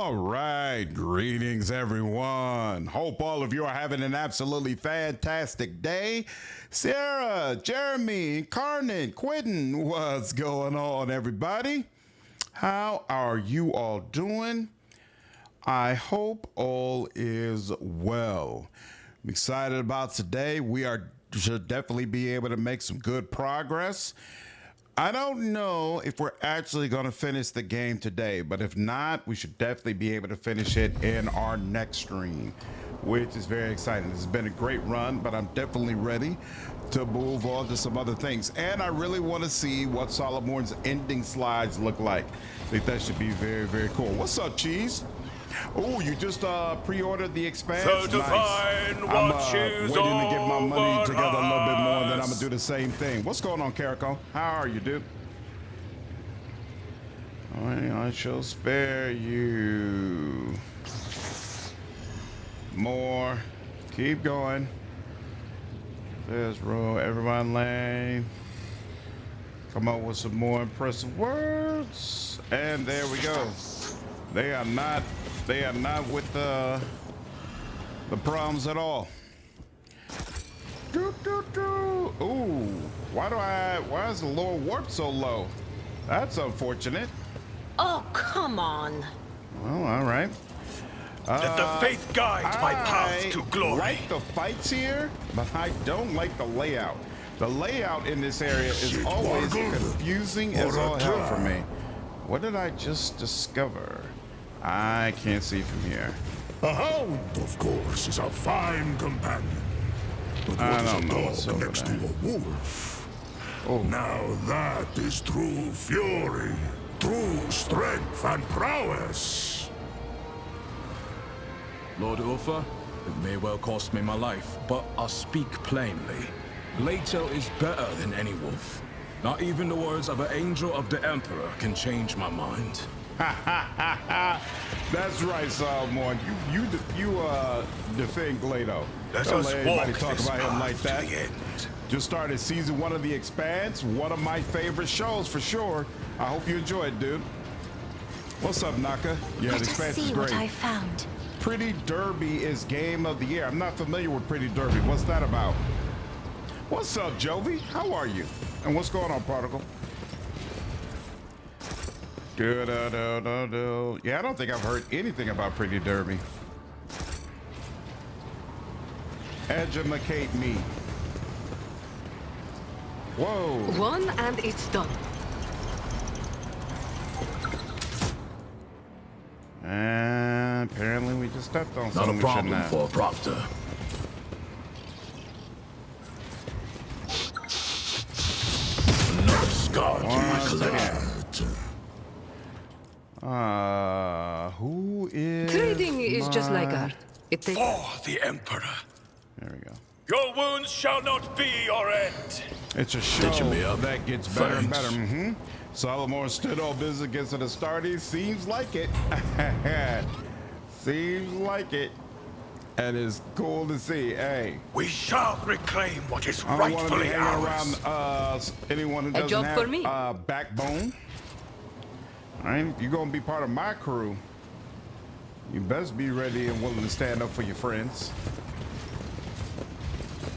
All right, greetings everyone. Hope all of you are having an absolutely fantastic day. Sarah, Jeremy, Carnage, Quentin, what's going on everybody? How are you all doing? I hope all is well. I'm excited about today. Should definitely be able to make some good progress. I don't know if we're actually going to finish the game today, but if not, we should definitely be able to finish it in our next stream, which is very exciting. This has been a great run, but I'm definitely ready to move on to some other things. And I really want to see what Solomon's ending slides look like. I think that should be very, very cool. What's up, Cheese? Oh, you just pre-ordered the Expanse? So to nice. find I'm what waiting to get my money together a little bit more, and then I'm gonna do the same thing. What's going on, Carico? How are you, dude? All right, I shall spare you. More. Keep going. There's row. Everyone lane. Come up with some more impressive words. And there we go. They are not with the problems at all. Ooh, why is the lower warp so low? That's unfortunate. Oh, come on. Well, all right. Let the faith guide my path to glory. I like the fights here, but I don't like the layout. The layout in this area is always confusing as all hell for me. What did I just discover? I can't see from here. A hound, of course, is a fine companion. But what is a dog next to a wolf? Oh. Now that is true fury, true strength and prowess. Lord Ulfa, it may well cost me my life, but I'll speak plainly. Lae'zel is better than any wolf. Not even the words of an angel of the Emperor can change my mind. That's right, Salmon. You defend Glado. Let Don't us let anybody walk talk this about him like path that. to the end. Just started season 1 of The Expanse. One of my favorite shows for sure. I hope you enjoy it, dude. What's up, Naka? Yeah, The Let us Expanse see is great. what I found. Pretty Derby is game of the year. I'm not familiar with Pretty Derby. What's that about? What's up, Jovi? How are you? And what's going on, Particle? Yeah, I don't think I've heard anything about Pretty Derby. Educate me. Whoa. One and it's done. And apparently we just stepped on Not something a we problem shouldn't have. for a proctor. Another scar to my One collection. Who is Trading is just like art. It takes. For the Emperor. There we go. Your wounds shall not be your end. It's a show Stitching me up. that gets better and Thanks. better. Solomon stood on business against the Astartes. Seems like it. Seems like it. And it's cool to see. Hey, We shall reclaim what is I don't want to be rightfully hanging ours. around anyone who A doesn't job have for me. backbone. All right, if you're gonna be part of my crew, you best be ready and willing to stand up for your friends.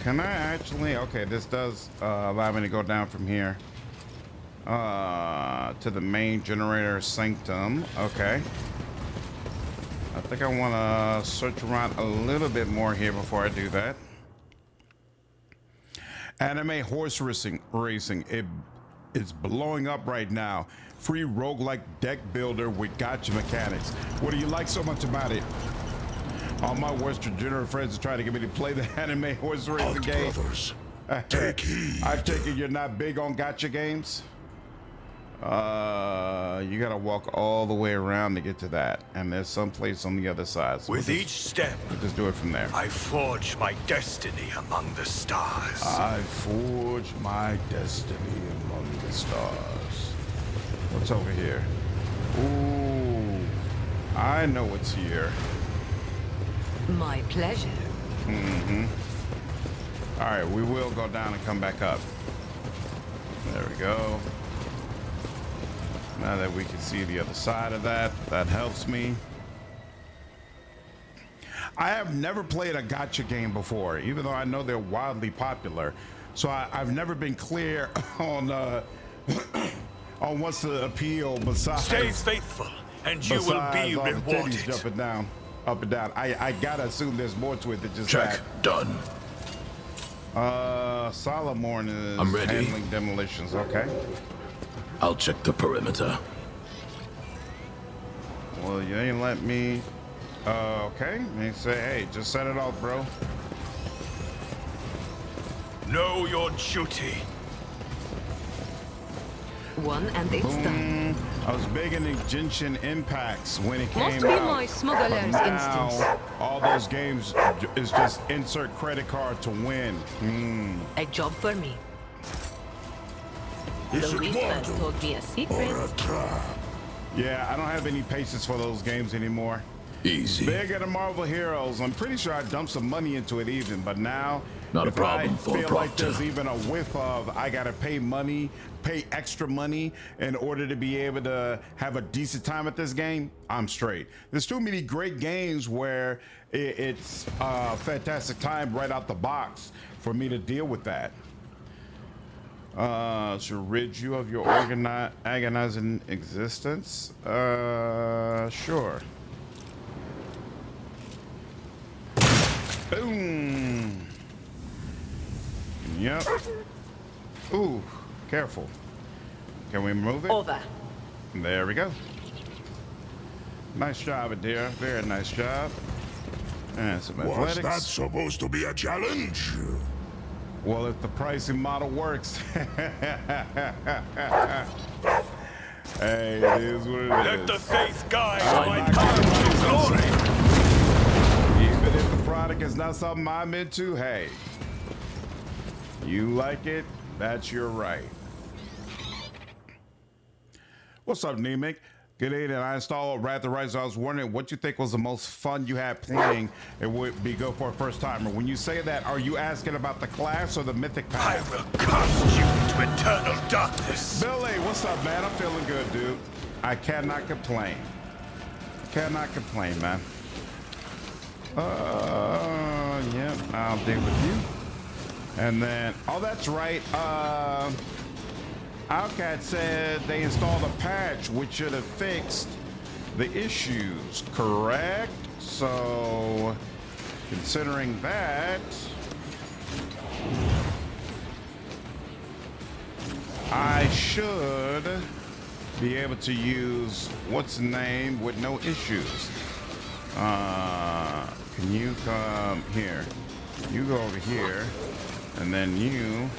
Can I actually? Okay, this does allow me to go down from here to the main generator sanctum. Okay. I think I want to search around a little bit more here before I do that. Anime horse racing. It's blowing up right now. Free roguelike deck builder with gotcha mechanics. What do you like so much about it? All my Western general friends are trying to get me to play the anime horse racing Out, game. brothers. Take heed. I take it you're not big on gotcha games? You gotta walk all the way around to get to that. And there's some place on the other side. So With each step, we'll just do it from there. I forge my destiny among the stars. I forge my destiny among the stars. What's over here? Ooh, I know what's here. My pleasure. All right, we will go down and come back up. There we go. Now that we can see the other side of that, that helps me. I have never played a gacha game before, even though I know they're wildly popular. So I've never been clear on on what's the appeal besides. Stay faithful, and you will be all the rewarded. titties jumping down, up and down. I gotta assume there's more to it than just Check. Done. that. Solomon is I'm ready. handling demolitions. Okay. I'll check the perimeter. Well, you ain't let me. Okay. He say, hey, just set it off, bro. Know your duty. One and it's done. I was big into Genshin Impacts when it Must came be out. my smuggler's But instance. now, all those games is just insert credit card to win. A job for me. Is it Luis has mortal told me a or secret. a trap? Yeah, I don't have any patience for those games anymore. Easy. Big into Marvel Heroes. I'm pretty sure I dumped some money into it even, but now Not a if problem I for a feel like proctor. there's even a whiff of I gotta pay extra money in order to be able to have a decent time at this game, I'm straight. There's too many great games where it's a fantastic time right out the box for me to deal with that. Should rid you of your agonizing existence? Sure. Boom. Yep. Ooh, careful. Can we move it? Over. There we go. Nice job, dear. Very nice job. And some Was athletics. that supposed to be a challenge? Well, if the pricing model works. Hey, it is what it is. Let the faith guide my not path to glory. Even if the product is not something I'm into, hey, you like it, that's your right. What's up, Nemic? Good evening. I installed Wrath of Rise. I was wondering what you think was the most fun you had playing. It would be good for a first timer. When you say that, are you asking about the class or the mythic I path? will cast you into eternal darkness. Billy, what's up, man? I'm feeling good, dude. I cannot complain. Cannot complain, man. Yep, I'll deal with you. And then, oh, that's right. Outcat said they installed a patch which should have fixed the issues, correct? So, considering that, I should be able to use what's the name with no issues. Can you come here? You go over here, and then you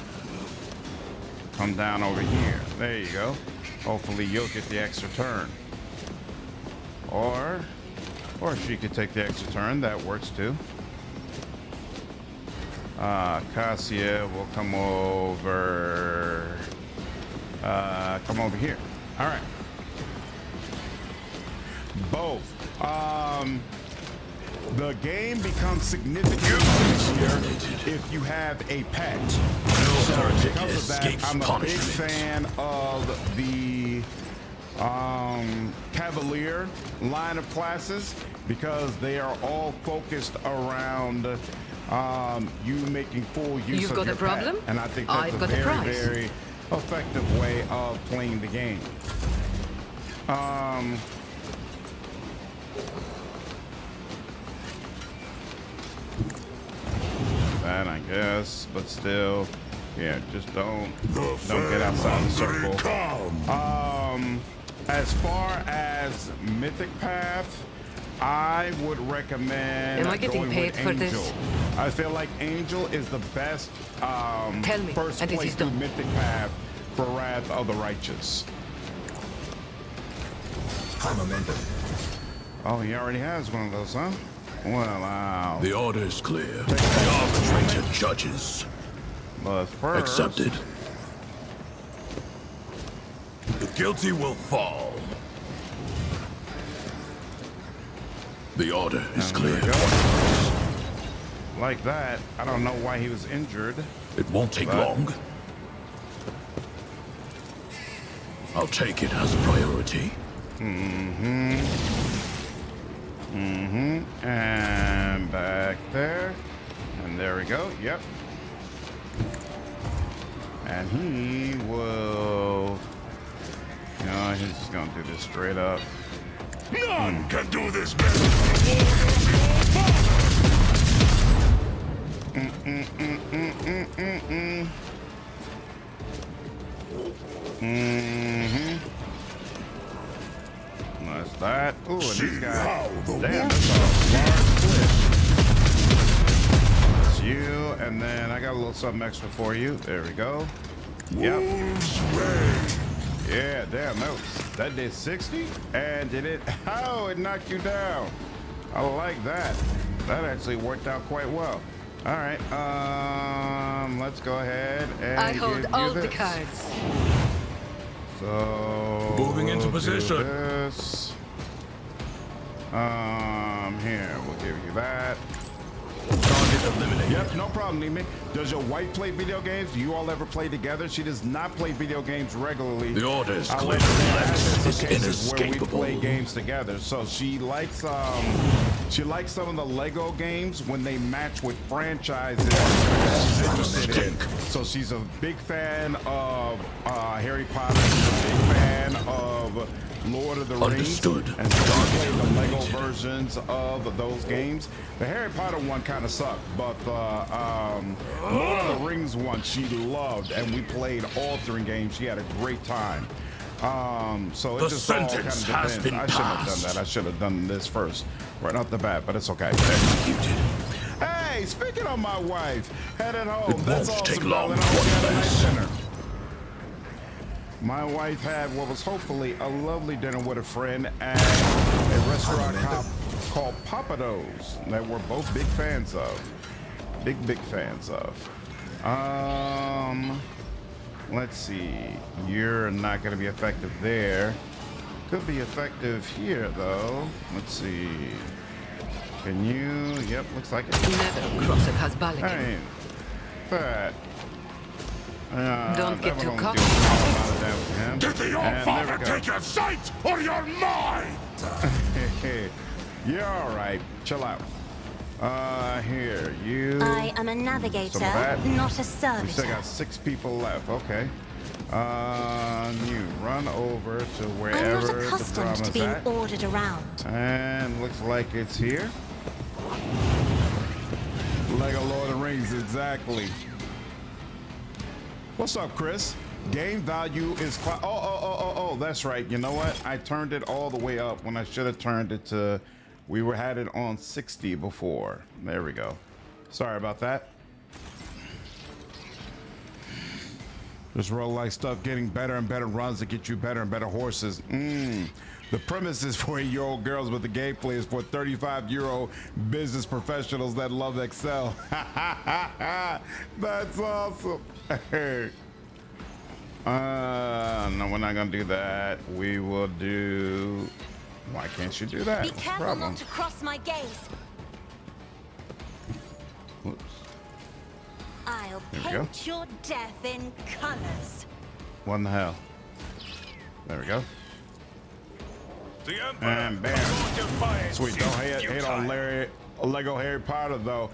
come down over here. There you go. Hopefully you'll get the extra turn. Or she could take the extra turn. That works too. Cassia will come over. Come over here. All right. Both. The game becomes significantly easier if you have a pet. So because of that, I'm a big fan of the Cavalier line of classes because they are all focused around you making full use You've of got your a problem? pet. And I think that's I've a got a very, prize. very effective way of playing the game. That I guess, but still, yeah, just don't get outside the circle. As far as Mythic Path, I would recommend Am I getting going paid with for Angel. this? I feel like Angel is the best Tell me, first and it place is through done. Mythic Path for Wrath of the Righteous. Oh, he already has one of those, huh? Well, The order is clear. The arbitrator judges. but first, Accepted. The guilty will fall. The order is There clear. we go. Like that. I don't know why he was injured. It won't take But- long. I'll take it as a priority. And back there. And there we go. Yep. And he will... You know, he's just gonna do this straight up. None can do this better than What's that? Ooh, and See these guys. how the Damn, wolf that's a large clip. It's you, and then I got a little something extra for you. There we go. Yep. wolves reign. Yeah, damn, that did 60, and did it? Oh, it knocked you down. I like that. That actually worked out quite well. All right, let's go ahead and I hold give all you the this. cards. So Moving into we'll do position. This. Here we'll give you that. Target eliminated. Yep, no problem, Neiman. Does your wife play video games? Do you all ever play together? She does not play video games regularly. The order is However, clear. there have been It's some cases where we inescapable. play games together. So she likes some of the Lego games when they match with franchises she's interested in. So she's a big fan of Harry Potter. She's a big fan of Lord of the Rings. Understood. And so we play the Lego versions of those games. The Harry Potter one kind of sucked, but the Lord of the Rings one she loved, and we played all 3 games. She had a great time. So it The just all kind of sentence has depends. been I shouldn't have done passed. that. I should have done this first, right off the bat, but it's okay. Executed. Hey, speaking of my wife, headed home. It That's won't awesome, take long. darling. I hope you had a One nice less. dinner. My wife had what was hopefully a lovely dinner with a friend at a restaurant called Papados that we're both big fans of. Big fans of. Let's see. You're not going to be effective there. Could be effective here, though. Let's see. Can you? Yep, looks like it. Never cross a Kazbalikin. Hey, that. Don't get that too one cocky. will do a small amount of damage to him. Did the And old there father we go. take your sight or your mind? You're all right. Chill out. Here, you. I am a Some navigator, of that. not a We still servitor. got 6 people left. Okay. You run over to I'm wherever not the accustomed drama's to being at. ordered around. And looks like it's here. Lego Lord of the Rings, exactly. What's up, Chris? Game value is oh, that's right. You know what? I turned it all the way up when I should have turned it to, had it on 60 before. There we go. Sorry about that. This roguelike stuff getting better and better runs to get you better and better horses. The premise is for 8-year-old girls, but the gameplay is for 35-year-old business professionals that love Excel. That's awesome. No, we're not gonna do that. We will do. Why can't you do that? Be What's the careful problem? not to cross my gaze. Whoops. I'll There we go. paint your death in colors. What in the hell? There we go. The Emperor And bam. fortifies Sweet. is Don't hate futile. on Lego Harry Potter though.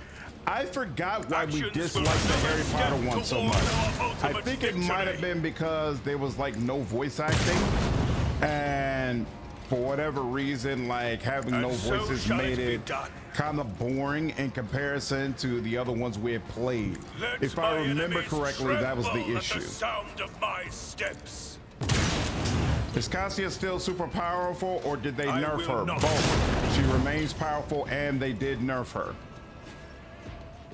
I forgot why we Actions disliked will the never Harry Potter step one so toward much. our I ultimate think it might have victory. been because there was like no voice acting, and for whatever reason, like having no And so voices shall made it be it done. kind of boring in comparison to the other ones we had played. Let If I my remember enemies correctly, that was the tremble at issue. The sound of my steps. Is Cassia still super powerful, or did they I nerf will her? not. Both. She remains powerful, and they did nerf her.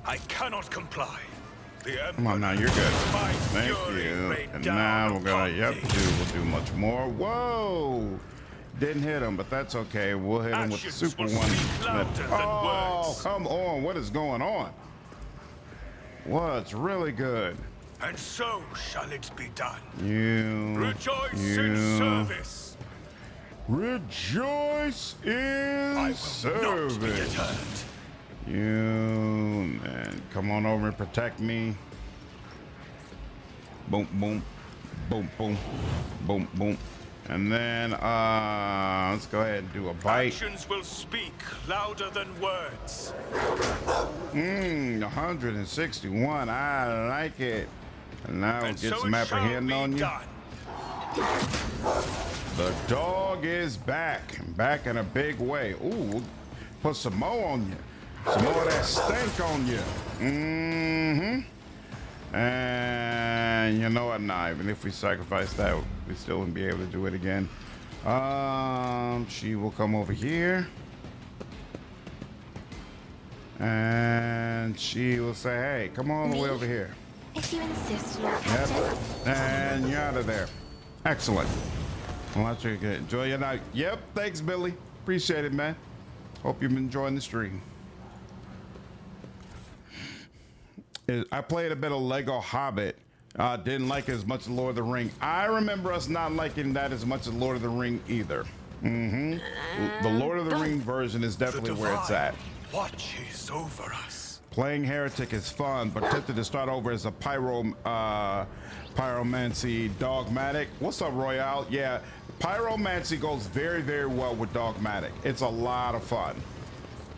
I cannot comply. The Come on now, you're good. My Thank fury you. rain And down now we're gonna, upon thee. we'll do much more. Whoa! Didn't hit him, but that's okay. We'll hit him with the Actions super will one. speak louder than Oh, words. come on. What is going on? What's really good? And so shall it be done. You. Rejoice you. in service. Rejoice in I will not be service. deterred. You, man, come on over and protect me. Boom, boom, boom, boom, boom, boom. And then let's go ahead and do a bite. Actions will speak louder than words. 161. I like it. And now we'll And get so some it shall apprehend be on you. done. The dog is back in a big way. Ooh, we'll put some more on you. Some more of that stank on you. And you know what? Nah, even if we sacrifice that, we still wouldn't be able to do it again. She will come over here. And she will say, hey, come on the way over here. If you insist, Lord Yep. Captain. And you're out of there. Excellent. Well, that's really good. Enjoy your night. Yep. Thanks, Billy. Appreciate it, man. Hope you've been enjoying the stream. I played a bit of Lego Hobbit. Didn't like it as much as Lord of the Ring. I remember us not liking that as much as Lord of the Ring either. The Lord of the Ring version is definitely where it's at. Watches over us. Playing Heretic is fun, but tempted to start over as a pyromancy dogmatic. What's up, Royale? Yeah, pyromancy goes very, very well with dogmatic. It's a lot of fun.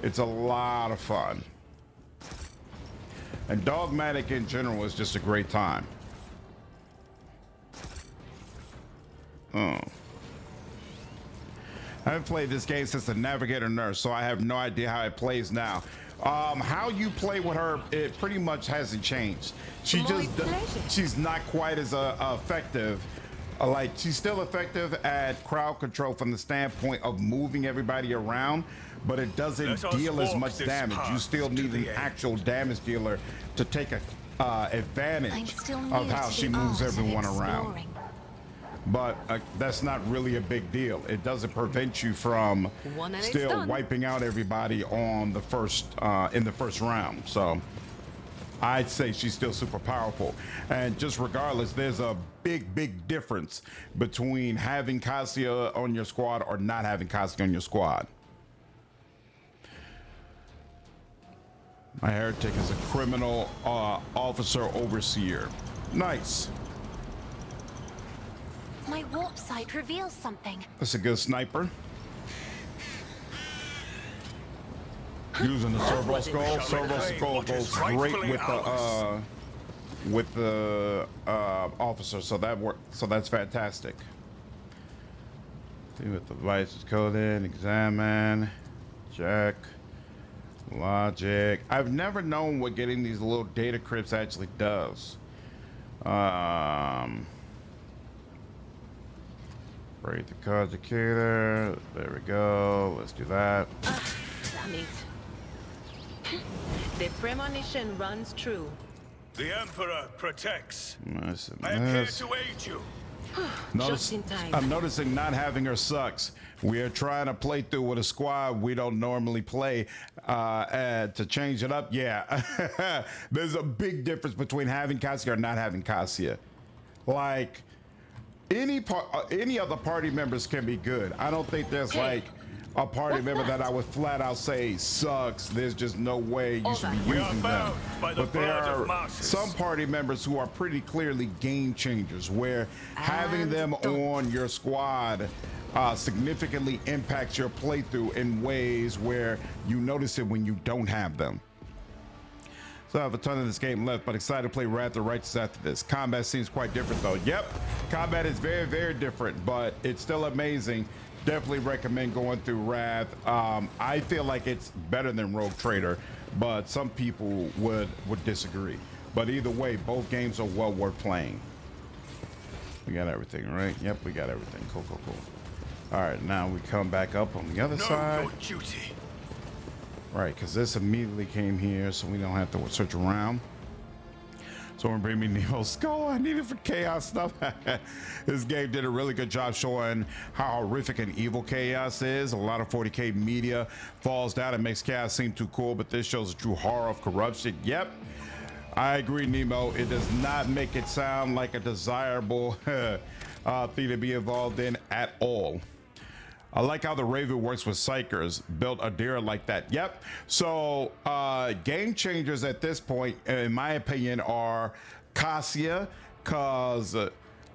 It's a lot of fun. And dogmatic in general is just a great time. Oh. I haven't played this game since the Navigator Nurse, so I have no idea how it plays now. How you play with her, it pretty much hasn't changed. She's not quite as effective. Like, she's still effective at crowd control from the standpoint of moving everybody around, but it doesn't deal as much damage. You still need an actual damage dealer to take advantage of how she moves everyone around. But that's not really a big deal. It doesn't prevent you from still wiping out everybody on the first in the first round. So I'd say she's still super powerful. And just regardless, there's a big difference between having Cassia on your squad or not having Cassia on your squad. My Heretic is a criminal officer overseer. Nice. My warp sight reveals something. That's a good sniper. Using the servo skull. Servo skull goes great with the officer, so that works. So that's fantastic. See what the device is coded. Examine. Check. Logic. I've never known what getting these little data crypts actually does. Break the conjugator. There we go. Let's do that. Damn it. The premonition runs true. The Emperor protects. Nice and I am here nice. to aid you. Just in time. I'm noticing not having her sucks. We are trying to play through with a squad we don't normally play to change it up. Yeah, there's a big difference between having Cassia or not having Cassia. Like any other party members can be good. I don't think there's like a party member that I would flat out say sucks. There's just no way you should be using them. But there are some party members who are pretty clearly game changers, where having them on your squad significantly impacts your playthrough in ways where you notice it when you don't have them. So I have a ton of this game left, but excited to play Wrath of the Righteous after this. Combat seems quite different though. Yep, combat is very different, but it's still amazing. Definitely recommend going through Wrath. I feel like it's better than Rogue Trader, but some people would disagree. But either way, both games are well worth playing. We got everything, right? Yep, we got everything. Cool. All right, now we come back up on the other side. Your duty. Right, because this immediately came here, so we don't have to search around. Someone bring me Nemo's skull. I need it for chaos stuff. This game did a really good job showing how horrific and evil chaos is. A lot of 40K media falls down and makes chaos seem too cool, but this shows the true horror of corruption. Yep, I agree, Nemo. It does not make it sound like a desirable thing to be involved in at all. I like how the Raven works with Psychers, built a deer like that. Yep. So game changers at this point, in my opinion, are Cassia, because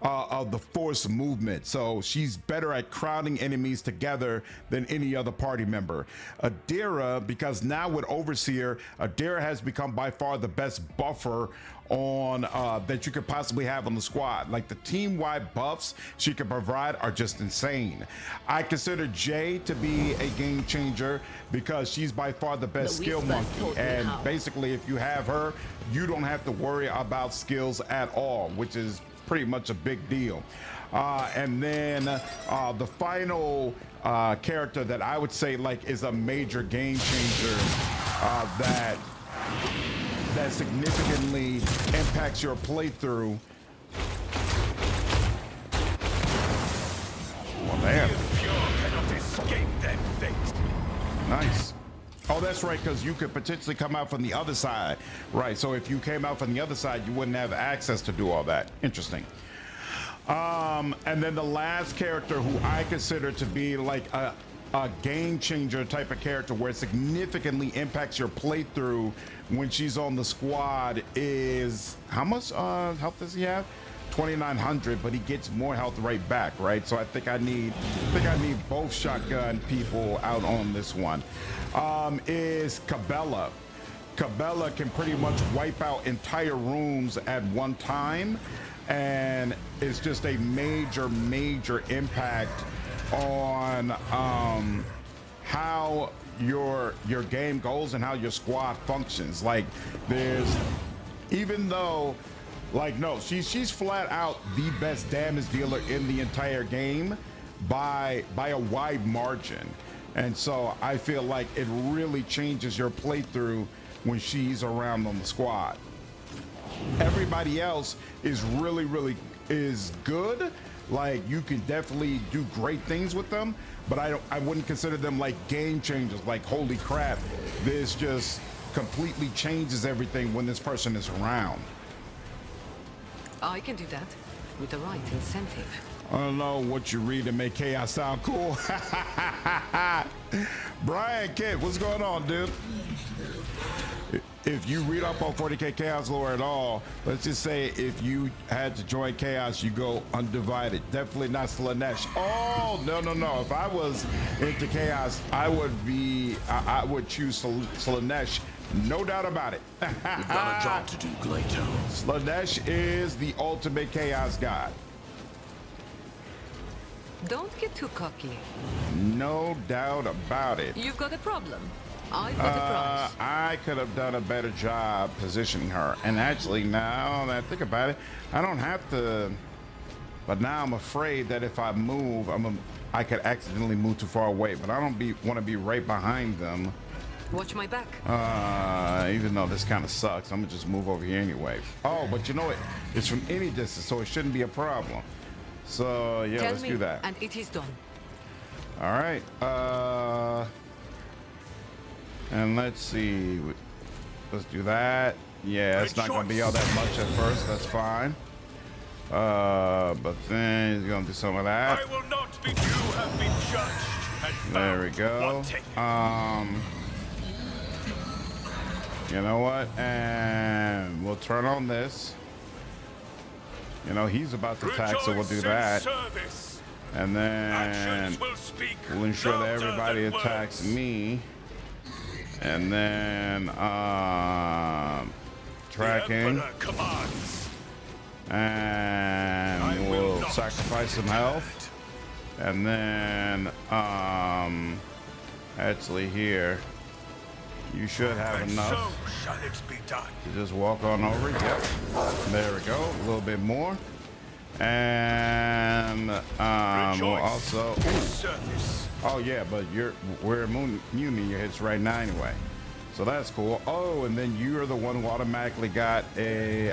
of the force movement. So she's better at crowding enemies together than any other party member. Adira, because now with Overseer, Adira has become by far the best buffer on that you could possibly have on the squad. Like the team-wide buffs she can provide are just insane. I consider Jay to be a game changer because she's by far the best skill monkey, and basically if you have her, you don't have to worry about skills at all, which is pretty much a big deal. And then the final character that I would say like is a major game changer that significantly impacts your playthrough. Well, damn. Nice. Oh, that's right, because you could potentially come out from the other side. Right, so if you came out from the other side, you wouldn't have access to do all that. Interesting. And then the last character who I consider to be like a game changer type of character where it significantly impacts your playthrough when she's on the squad is, how much health does he have? 2,900, but he gets more health right back, right? So I think I need both shotgun people out on this one. Is Cabela. Cabela can pretty much wipe out entire rooms at one time, and it's just a major impact on how your game goes and how your squad functions. Like there's, even though like, no, she's flat out the best damage dealer in the entire game by a wide margin. And so I feel like it really changes your playthrough when she's around on the squad. Everybody else is really is good. Like you can definitely do great things with them, but I wouldn't consider them like game changers. Like, holy crap, this just completely changes everything when this person is around. I can do that with the right incentive. I don't know what you read to make chaos sound cool. Brian Kid, what's going on, dude? If you read up on 40K Chaos lore at all, let's just say if you had to join Chaos, you go undivided. Definitely not Slanesh. Oh, no. If I was into Chaos, I would choose Slanesh. No doubt about it. We've got a job to do, Glato. Slanesh is the ultimate Chaos god. Don't get too cocky. No doubt about it. You've got a problem. I've got a prize. I could have done a better job positioning her. And actually, now that I think about it, I don't have to. But now I'm afraid that if I move, I could accidentally move too far away. But I don't want to be right behind them. Watch my back. Even though this kind of sucks, I'm gonna just move over here anyway. Oh, but you know what? It's from any distance, so it shouldn't be a problem. So yeah, let's do that. And it is done. All right. And let's see. Let's do that. Yeah, it's not gonna be all that much at first. That's fine. But then he's gonna do some of that. I will not be. You have been judged. There we go. You know what? And we'll turn on this. You know, he's about to attack, so we'll do that. And then we'll ensure that everybody attacks me. And then tracking. And we'll sacrifice some health. And then actually here, you should have enough to just walk on over. Yep. There we go. A little bit more. And we'll also. Oh yeah, but we're immune to your hits right now anyway. So that's cool. Oh, and then you're the one who automatically got a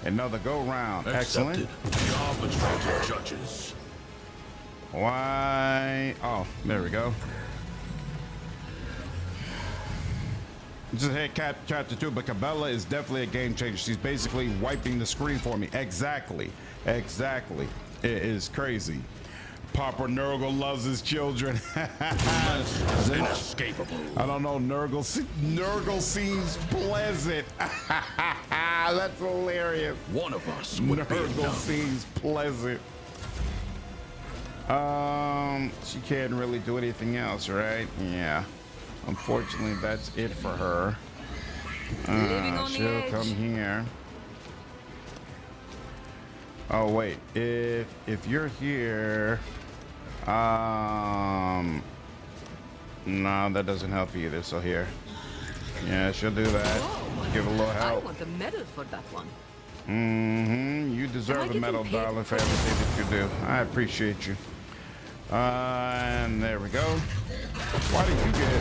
another go round. Excellent. The arbitrator judges. Why? Oh, there we go. Just hit chapter 2, but Cabela is definitely a game changer. She's basically wiping the screen for me. Exactly. It is crazy. Papa Nurgle loves his children. It's inescapable. I don't know, Nurgle seems pleasant. That's hilarious. One of us would be Nurgle enough. seems pleasant. She can't really do anything else, right? Yeah. Unfortunately, that's it for her. Living on the She'll edge. come here. Oh wait, if you're here, no, that doesn't help either. So here, yeah, she'll do that. Whoa. Give a little I help. want a medal for that one. You Am I deserve a getting medal, paid darling, for for everything that you do. I appreciate you. And there we go. Why did you get?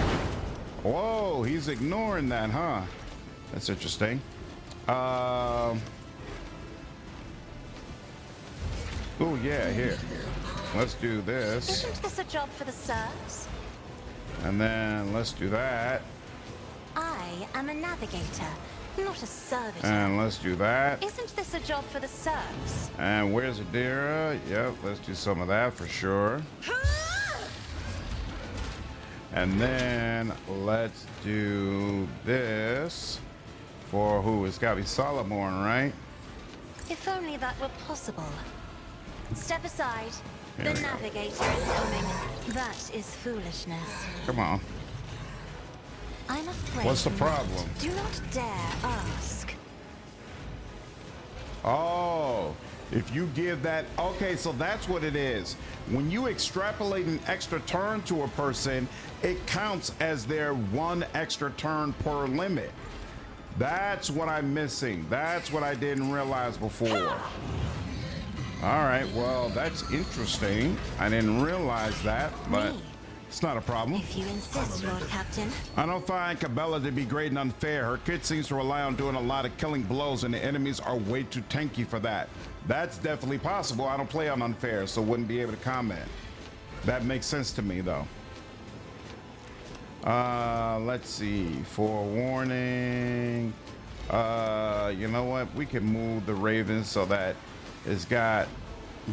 Whoa, he's ignoring that, huh? That's interesting. Oh yeah, here. Let's do this. Isn't this a job for the serfs? And then let's do that. I am a navigator, not a servitor. And let's do that. Isn't this a job for the serfs? And where's Adira? Yep, let's do some of that for sure. And then let's do this for who? It's gotta be Solomon, right? If only that were possible. Step aside. Here The we go. navigator is coming. That is foolishness. Come on. I'm afraid. What's the not. problem? Do not dare ask. Oh, if you give that, okay, so that's what it is. When you extrapolate an extra turn to a person, it counts as their one extra turn per limit. That's what I'm missing. That's what I didn't realize before. All right, well, that's interesting. I didn't realize that, but Me. it's not a problem. If you insist, Lord Captain. I don't find Cabela to be great and unfair. Her kid seems to rely on doing a lot of killing blows, and the enemies are way too tanky for that. That's definitely possible. I don't play on unfair, so wouldn't be able to comment. That makes sense to me, though. Let's see. Forewarning. You know what? We can move the Ravens so that it's got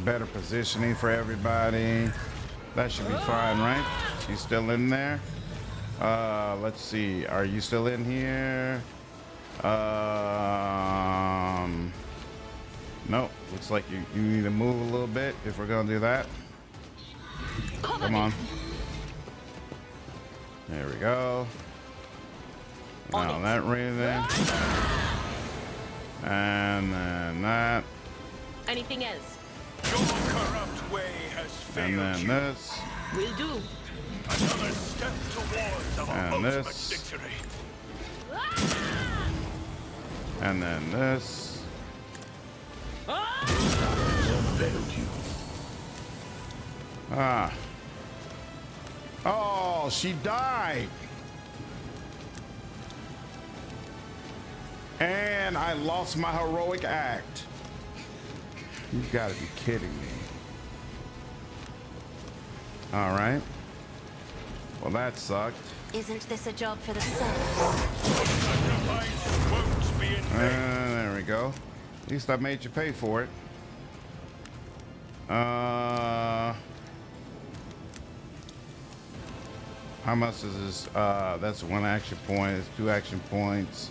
better positioning for everybody. That should be fine, right? She's still in there. Let's see. Are you still in here? Nope. Looks like you need to move a little bit if we're gonna do that. Come on. There we go. Now that Raven. And then that. Anything else? Your corrupt way has And failed then you. this. Will do. Another step towards our And ultimate this. victory. And then this. Failed you. Ah. Oh, she died. And I lost my heroic act. You gotta be kidding me. All right. Well, that sucked. Isn't this a job for the serfs? Sacrifice won't be in vain. There we go. At least I made you pay for it. How much is this? That's 1 action point. It's 2 action points.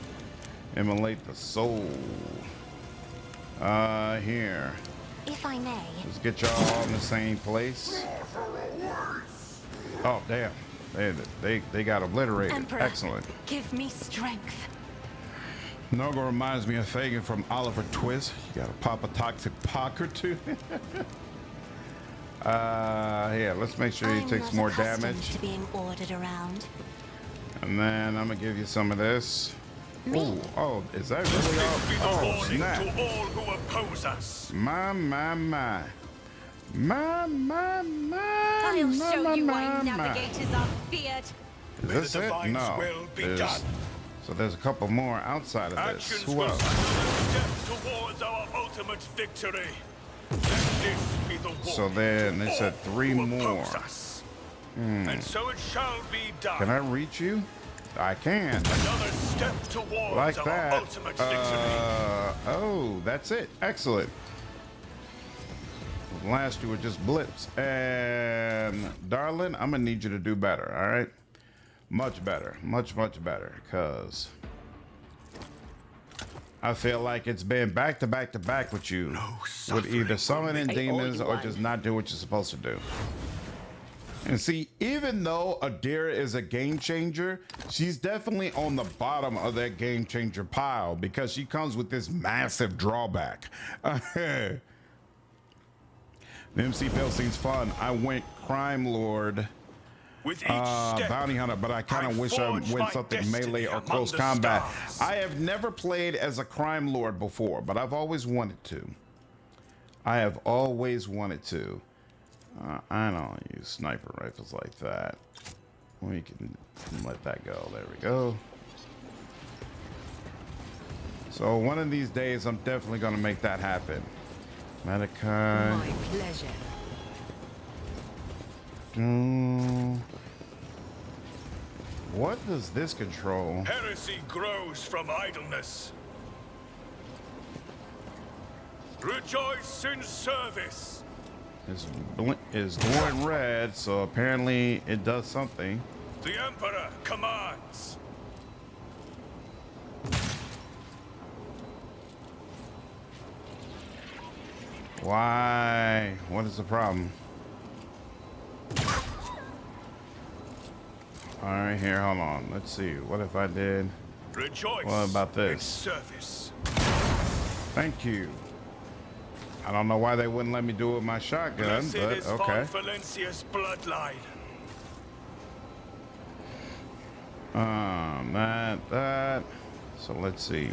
Immolate the soul. Here. If I may. Let's get y'all in the same place. Oh, damn. They got obliterated. Emperor, Excellent. give me strength. Nurgle reminds me of Fagin from Oliver Twist. You gotta pop a toxic pock or two. Yeah, let's make sure he I'm takes not more accustomed damage. to being ordered around. And then I'm gonna give you some of this. Me? Ooh, oh, is that really all? Be the Oh, warning snap. to all who oppose us. My. I'll show you why my. navigators are feared. Is May this the it? divine's No. will be There's- done. So there's a couple more outside of this. Actions Who will else? another step towards our ultimate victory. Let this be the war. So then they said 3 more. Us. And so it shall be done. Can I reach you? I can. Another step towards Like our that. ultimate victory. Oh, that's it. Excellent. Last you were just blips. And darling, I'm gonna need you to do better, all right? Much better, much better, because I feel like it's been back to back to back with you, with either summoning demons or just not do what you're supposed to do. And see, even though Adira is a game changer, she's definitely on the bottom of that game changer pile because she comes with this massive drawback. The MC build seems fun. I went Crime Lord, With each step, Bounty Hunter, but I kind of wish I went something melee or close combat. I have never played as a Crime Lord before, but I've always wanted to. I have always wanted to. I don't use sniper rifles like that. We can let that go. There we go. So one of these days, I'm definitely going to make that happen. Medikai. My pleasure. What does this control? heresy grows from idleness. Rejoice in service. Is glowing red, so apparently it does something. The Emperor commands. Why? What is the problem? All right, here, hold on. Let's see. What if I did? Rejoice What about this? in service. Thank you. I don't know why they wouldn't let me do it with my shotgun, Blessed but is okay. Von Valencia's bloodline. That. So let's see.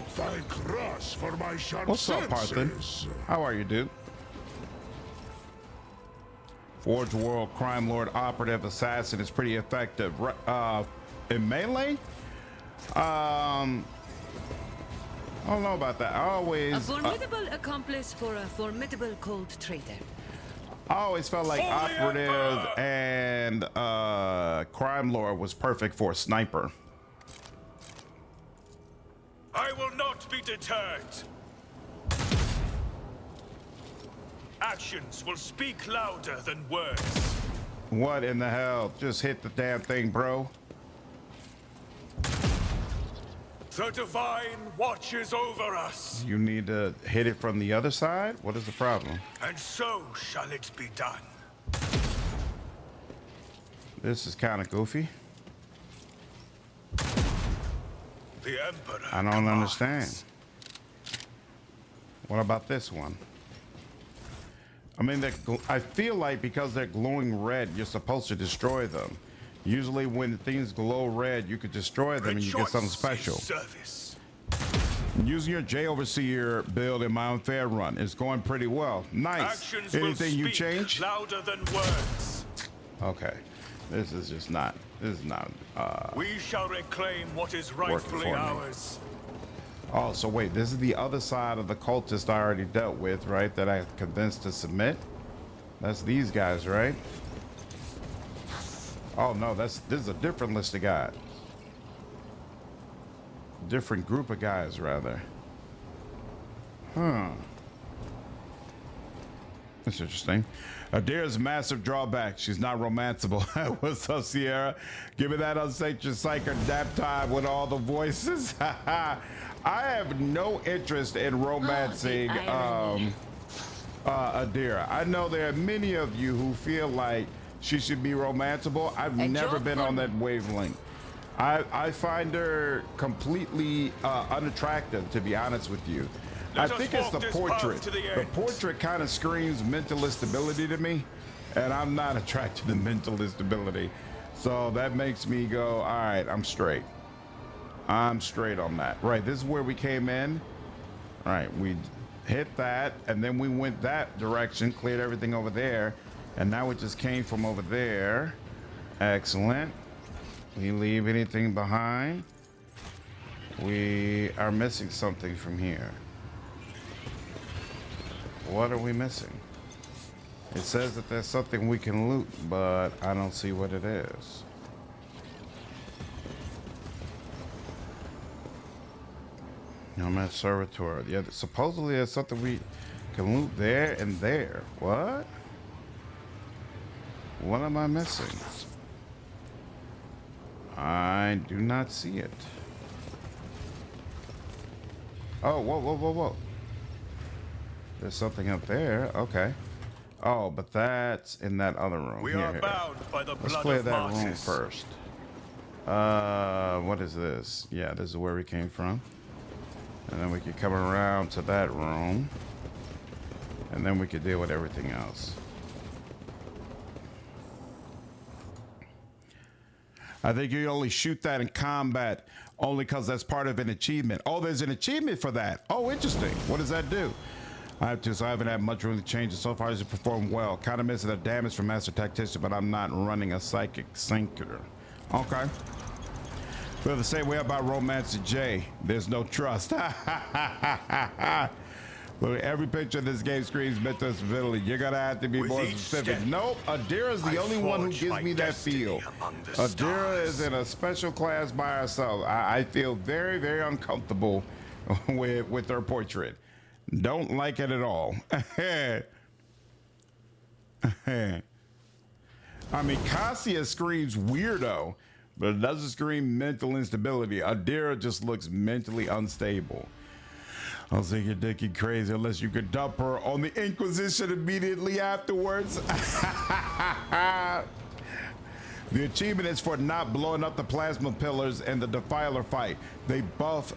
Thank Russ for my sharp What's up, Parthen? senses. How are you, dude? Forge World Crime Lord Operative Assassin is pretty effective. In melee? I don't know about that. A formidable accomplice for a formidable cold traitor. I always felt like Holy Operative Emperor! and Crime Lord was perfect for a sniper. I will not be deterred. Actions will speak louder than words. What in the hell? Just hit the damn thing, bro. The Divine watches over us, You need to hit it from the other side? What is the problem? and so shall it be done. This is kind of goofy. The Emperor I don't commands. understand. What about this one? I mean, I feel like because they're glowing red, you're supposed to destroy them. Usually when things glow red, you could destroy them and you get something special. Service. Using your J Overseer build in my unfair run is going pretty well. Nice. Actions will Anything you speak change? louder than words. Okay. This is just not. This is not. We shall reclaim what is for rightfully me. ours. Oh, so wait. This is the other side of the cultist I already dealt with, right? That I convinced to submit. That's these guys, right? Oh no, this is a different list of guys. Different group of guys, rather. Huh. That's interesting. Adira's massive drawback. She's not romanceable. What's up, Sierra? Give me that unsacred psych or nap time with all the voices. I have no interest in romancing Adira. I know there are many of you who feel like she should be romanceable. I've never been on that wavelength. I find her completely unattractive, to be honest with you. I think it's the portrait. The portrait kind of screams mental instability to me, and I'm not attracted to mental instability. So that makes me go, all right, I'm straight. I'm straight on that. Right, this is where we came in. All right, we hit that, and then we went that direction, cleared everything over there, and now it just came from over there. Excellent. We leave anything behind. We are missing something from here. What are we missing? It says that there's something we can loot, but I don't see what it is. Nomad Servitor. Yeah, supposedly there's something we can loot there and there. What? What am I missing? I do not see it. Oh, whoa, whoa, whoa, whoa. There's something up there. Okay. Oh, but that's in that other room. We Here, are here. bound by the Let's blood play of that room martyrs. first. What is this? Yeah, this is where we came from. And then we could come around to that room. And then we could deal with everything else. I think you only shoot that in combat only because that's part of an achievement. Oh, there's an achievement for that. Oh, interesting. What does that do? I haven't had much room to change it. So far, it's performed well. Kind of missing the damage from Master Tactician, but I'm not running a Psychic Sinker. Okay. Feel the same way about Romancer J. There's no trust. Look, every picture of this game screams mental stability. You're gonna have to be With more each specific. step, Nope, Adira's the I only one who forge gives my me that destiny feel. among the Adira stars. is in a special class by herself. I feel very, very uncomfortable with her portrait. Don't like it at all. I mean, Cassia screams weirdo, but it doesn't scream mental instability. Adira just looks mentally unstable. I'll think you're dicky crazy unless you could dump her on the Inquisition immediately afterwards. The achievement is for not blowing up the plasma pillars and the Defiler fight. They buff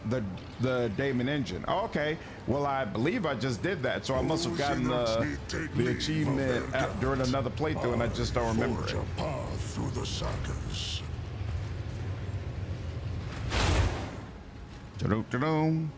the Daemon engine. Okay, well I believe I just did that, so I must have gotten the achievement during another playthrough and I just don't remember it. Forge a path through the sagas. Ta-dum.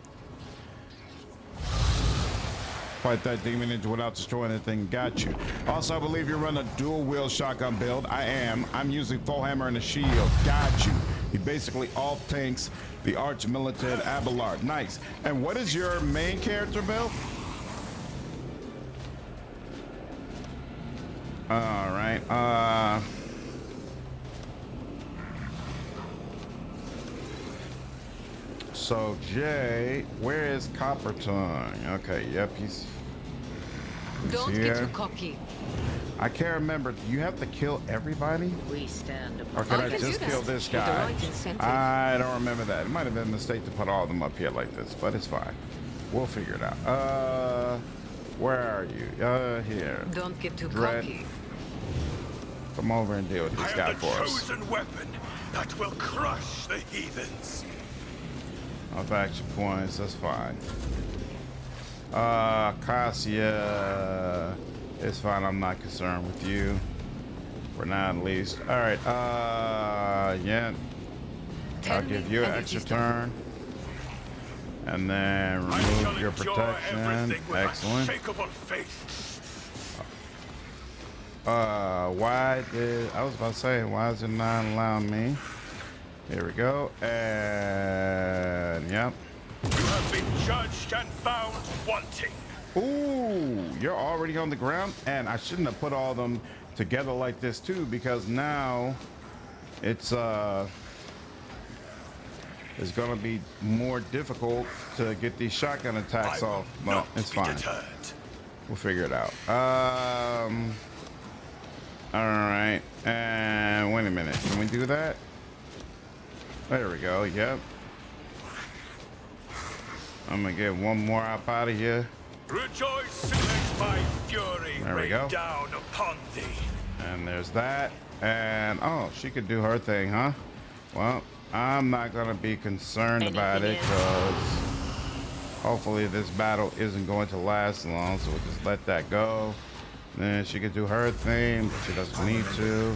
Fight that demon engine without destroying anything. Got you. Also, I believe you run a dual-wheel shotgun build. I am. I'm using full hammer and a shield. Got you. He basically off-tanks the arch-militant Abelard. Nice. And what is your main character build? All right. So Jay, where is Copper Tongue? Okay, yep, he's Don't here. get too cocky. I can't remember. Do you have to kill everybody? We stand Or apart. can I I can do just that kill this with the guy? right incentive. I don't remember that. It might have been a mistake to put all of them up here like this, but it's fine. We'll figure it out. Where are you? Here. Don't get too Dread. cocky. Come over and deal with I this am guy the for us. chosen weapon that will crush the heathens. Off action points, that's fine. Cassia, it's fine. I'm not concerned with you. For now, at least. All right. Yeah. Tell I'll me give you an and it extra is done. turn. And then I shall remove your endure protection. everything with Excellent. unshakable faith. Why did I was about to say, why is it not allowing me? Here we go. And yep. You have been judged and found wanting. Ooh, you're already on the ground, and I shouldn't have put all of them together like this too, because now it's gonna be more difficult to get these shotgun attacks I will off, but not it's be fine. deterred. We'll figure it out. All right, and wait a minute, can we do that? There we go. Yep. I'm gonna get one more up out of here. Rejoice and let my fury There we rain go. down upon thee. And there's that. And oh, she could do her thing, huh? Well, I'm not gonna be concerned about it Anything because hopefully this battle isn't going to last long. So we'll just let that go. Then she could do her thing, but she doesn't need to.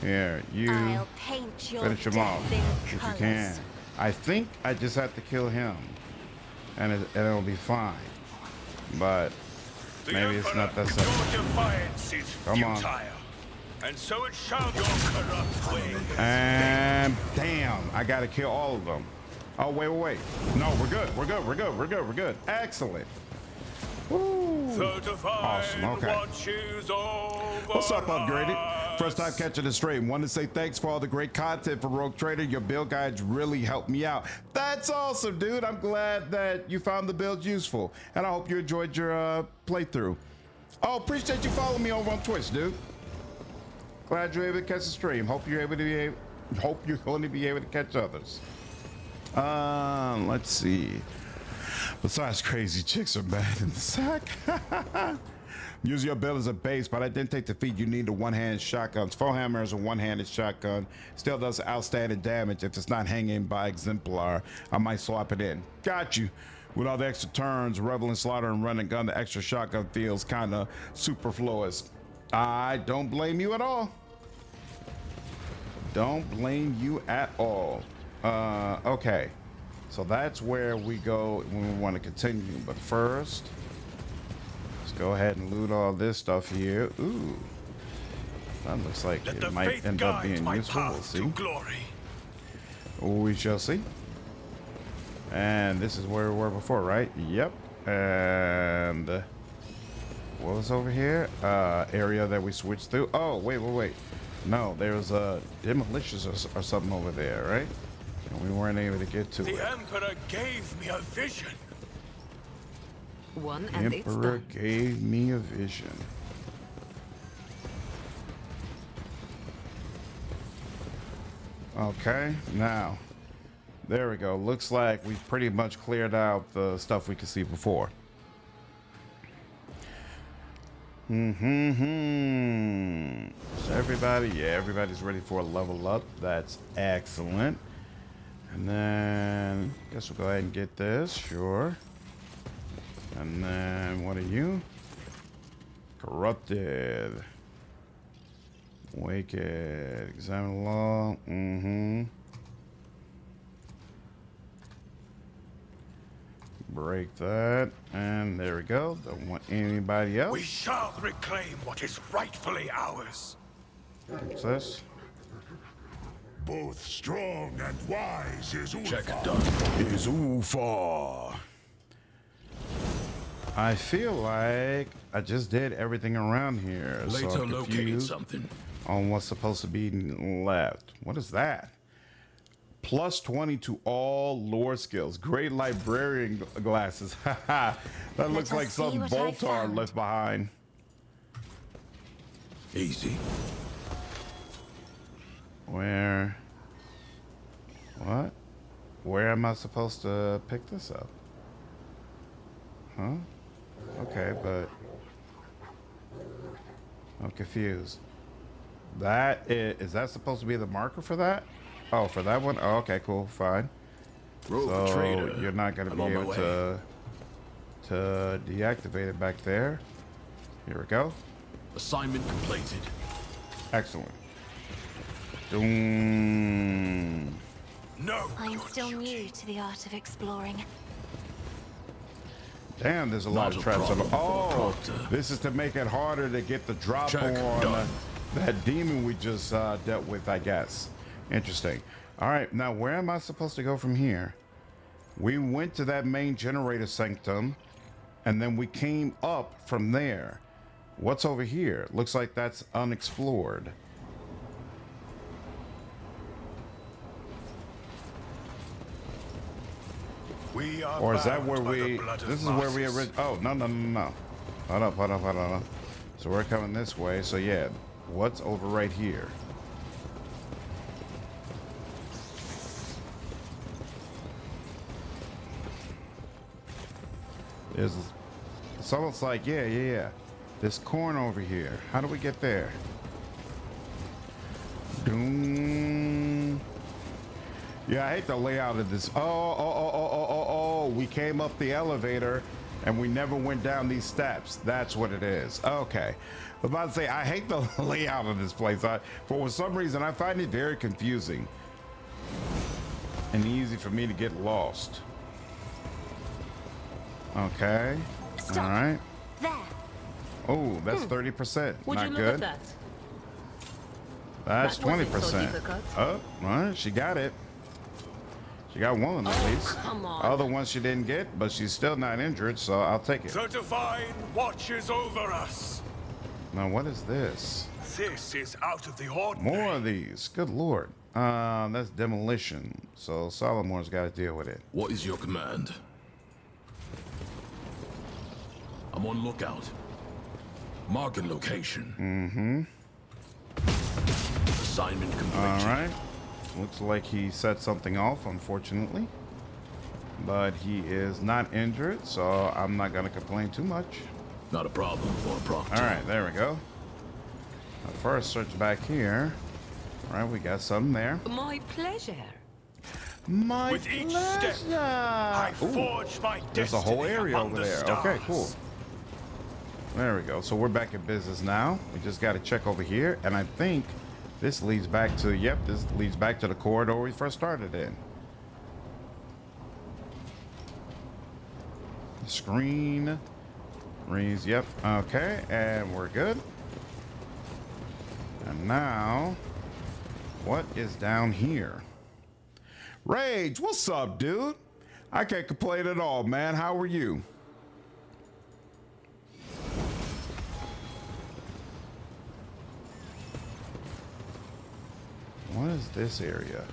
Here, you I'll paint your finish him death off in if you colors. can. I think I just have to kill him, and it'll be fine. But The maybe it's not that Emperor, simple. your defiance is Come on. futile. And so it shall your corrupt way. And damn, I gotta kill all of them. Oh, wait. No, we're good. Excellent. Woo. The divine Awesome, okay. watches over What's up, Upgraded? First time catching the stream. Want to say thanks for all the great content for Rogue Trader. Your build guides really helped me out. That's awesome, dude. I'm glad that you found the build useful, and I hope you enjoyed your playthrough. Oh, appreciate you following me over on Twitch, dude. Glad you're able to catch the stream. Hope you're going to be able to catch others. Let's see. Besides, crazy chicks are bad in the sack. Use your build as a base, but I didn't take the feat. You need a one-hand shotgun. Foehammer is a one-handed shotgun. Still does outstanding damage if it's not hanging by exemplar. I might swap it in. Got you. With all the extra turns, Reveling Slaughter and Run and Gun, the extra shotgun feels kind of superfluous. I don't blame you at all. Don't blame you at all. Okay. So that's where we go when we want to continue. But first, let's go ahead and loot all this stuff here. Ooh. That looks like it might end up being useful. We'll see. We shall see. And this is where we were before, right? Yep. And what was over here? Area that we switched through. Oh, wait. No, there's a demolitions or something over there, right? And we weren't able to get to it. The Emperor gave me a vision. One The and it's Emperor done. gave me a vision. Okay, now, there we go. Looks like we've pretty much cleared out the stuff we could see before. So everybody's ready for a level up. That's excellent. And then, guess we'll go ahead and get this, sure. And then, what are you? Corrupted. Wicked. Examine law. Break that. And there we go. Don't want anybody else. We shall reclaim what is rightfully ours. What's this? Both strong and wise is Check Ulfa. done. Is Ufa. I feel like I just did everything around here. Later so I'm located confused something. on what's supposed to be left. What is that? Plus 20 to all lore skills. Great librarian glasses. That looks like us see some what I Boltar found. left behind. Easy. Where? What? Where am I supposed to pick this up? Huh? Okay, but I'm confused. That is that supposed to be the marker for that? Oh, for that one? Oh, okay, cool, fine. Rogue So trader. you're not gonna I'm be on my able way. to deactivate it back there. Here we go. Assignment completed. Excellent. Doom. No. I'm still new to the art of exploring. Damn, there's a lot Not of a traps. problem for a Oh, proctor. this is to make it harder to get the drop Check on done. that demon we just dealt with, I guess. Interesting. All right, now where am I supposed to go from here? We went to that main generator sanctum, and then we came up from there. What's over here? Looks like that's unexplored. We are Or is that bound where by the we? blood of This is where we Marsus. originally. Oh no! Hold up. So we're coming this way. So yeah, what's over right here? There's. It's almost like yeah. This corn over here. How do we get there? Doom. Yeah, I hate the layout of this. Oh, we came up the elevator and we never went down these steps. That's what it is. Okay. I was about to say, I hate the layout of this place. For some reason, I find it very confusing and easy for me to get lost. Okay. Stop. All right. There. Oh, that's 30%. Would Not you look good. at that? That's That wasn't so 20%. difficult. Oh, well, she got it. She got one at least. come on. Other one she didn't get, but she's still not injured, so I'll take it. The divine watches over us. Now, what is this? This is out of the ordinary. More of these. Good lord. That's demolition. So Solomon's got to deal with it. What is your command? I'm on lookout. Marking location. Assignment completed. All right. Looks like he set something off, unfortunately. But he is not injured, so I'm not going to complain too much. Not a problem for a proctor. All right, there we go. Now first, search back here. All right, we got something there. My pleasure. My With each pleasure. step, I Ooh, forge my there's a whole destiny area among over the there. stars. Okay, cool. There we go. So we're back in business now. We just got to check over here, and I think this leads back to, yep, this leads back to the corridor we first started in. Screen reads, yep, okay, and we're good. And now, what is down here? Rage, what's up, dude? I can't complain at all, man. How are you? What is this area?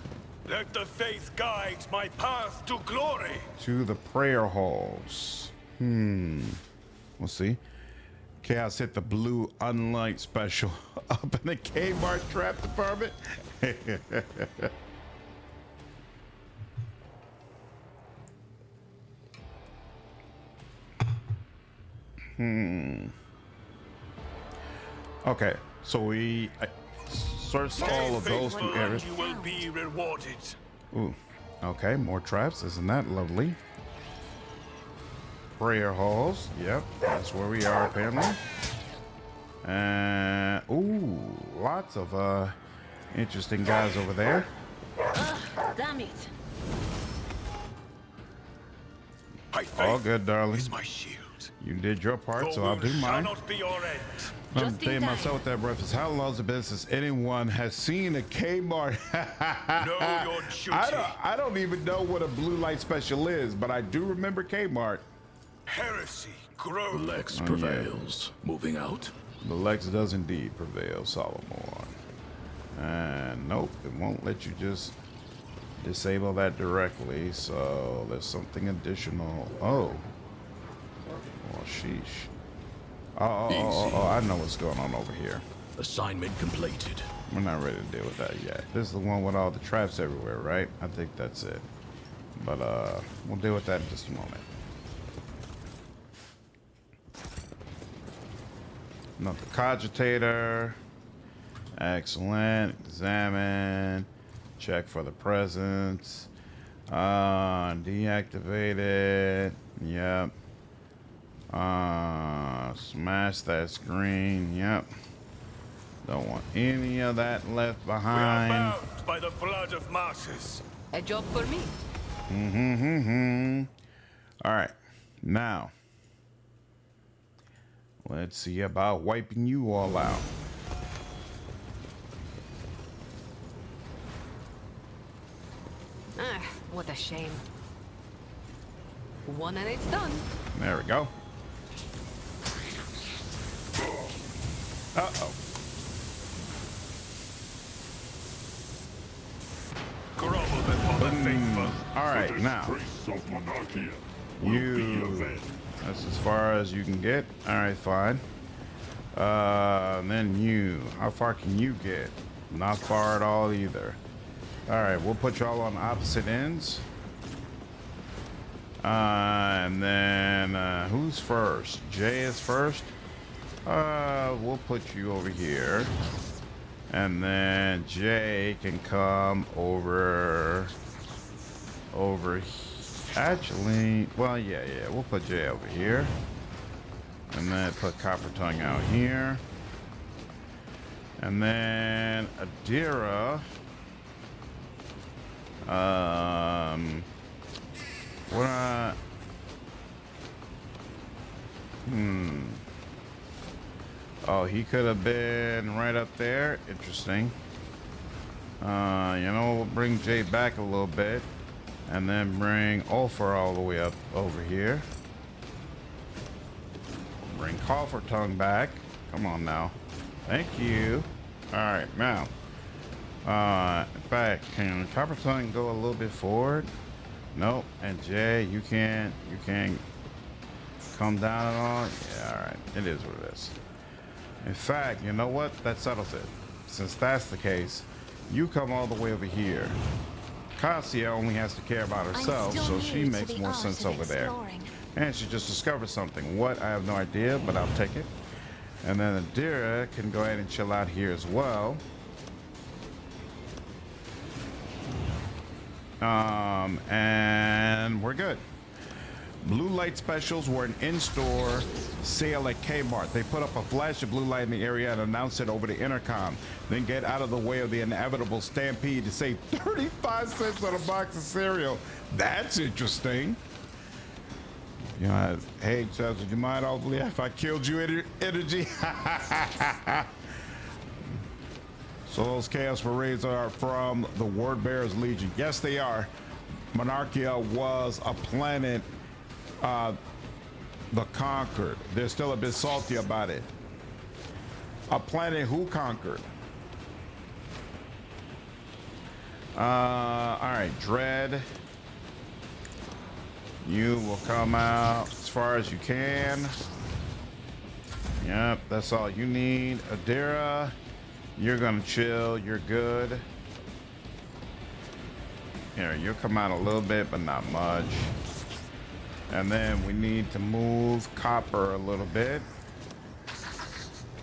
Let the faith guide my path to glory. To the prayer halls. We'll see. Chaos hit the blue unlight special up in the Kmart trap department. Okay, so we searched all of those two Faithful, areas. you will be rewarded. Ooh, okay, more traps. Isn't that lovely? Prayer halls. Yep, that's where we are apparently. And ooh, lots of interesting guys over there. Damn it. My faith All good, darling. is my shield. You did your part, Your so I'll will do shall mine. not be your end. I'm Just in saying time. myself with that reference. How long's it been since anyone has seen a Kmart? Know your duty. I don't even know what a blue light special is, but I do remember Kmart. Heresy grows. Lex prevails. Moving out. The Lex does indeed prevail, Solomon. And nope, it won't let you just disable that directly. So there's something additional. Oh. Well, sheesh. Oh, I know what's going on over here. Assignment completed. We're not ready to deal with that yet. This is the one with all the traps everywhere, right? I think that's it. But we'll deal with that in just a moment. Another cogitator. Excellent. Examine. Check for the presence. Deactivate it. Yep. Smash that screen. Yep. Don't want any of that left We are behind. bound by the blood of martyrs. A job for me. All right. Now, let's see about wiping you all out. Ah, what a shame. One and it's done. There we go. Uh-oh. Grovel before the faithful. All right, now, Trace of monarchy will be you... avenged. That's as far as you can get. All right, fine. Then you. How far can you get? Not far at all either. All right, we'll put y'all on opposite ends. And then who's first? Jay is first. We'll put you over here. And then Jay can come over actually, well, yeah, we'll put Jay over here. And then put Copper Tongue out here. And then Adira. Oh, he could have been right up there. Interesting. We'll bring Jay back a little bit. And then bring Ulfar all the way up over here. Bring Coffer Tongue back. Come on now. Thank you. All right, now. Back. Can Copper Tongue go a little bit forward? Nope. And Jay, you can't come down at all. Yeah, all right. It is what it is. In fact, you know what? That settles it. Since that's the case, you come all the way over here. Cassia only has to care about herself, so she makes more sense over there. And she just discovered something. What? I have no idea, but I'll take it. And then Adira can go ahead and chill out here as well. And we're good. Blue light specials were an in-store sale at Kmart. They put up a flash of blue light in the area and announced it over the intercom. Then get out of the way of the inevitable stampede to save 35 cents on a box of cereal. That's interesting. You know, hey, Chubbs, would you mind awfully if I killed you, energy? So those Chaos Parades are from the Word Bearers Legion. Yes, they are. Monarchia was a planet, the conquered. They're still a bit salty about it. A planet who conquered. All right, Dread. You will come out as far as you can. Yep, that's all you need. Adira, you're gonna chill. You're good. Here, you'll come out a little bit, but not much. And then we need to move Copper a little bit.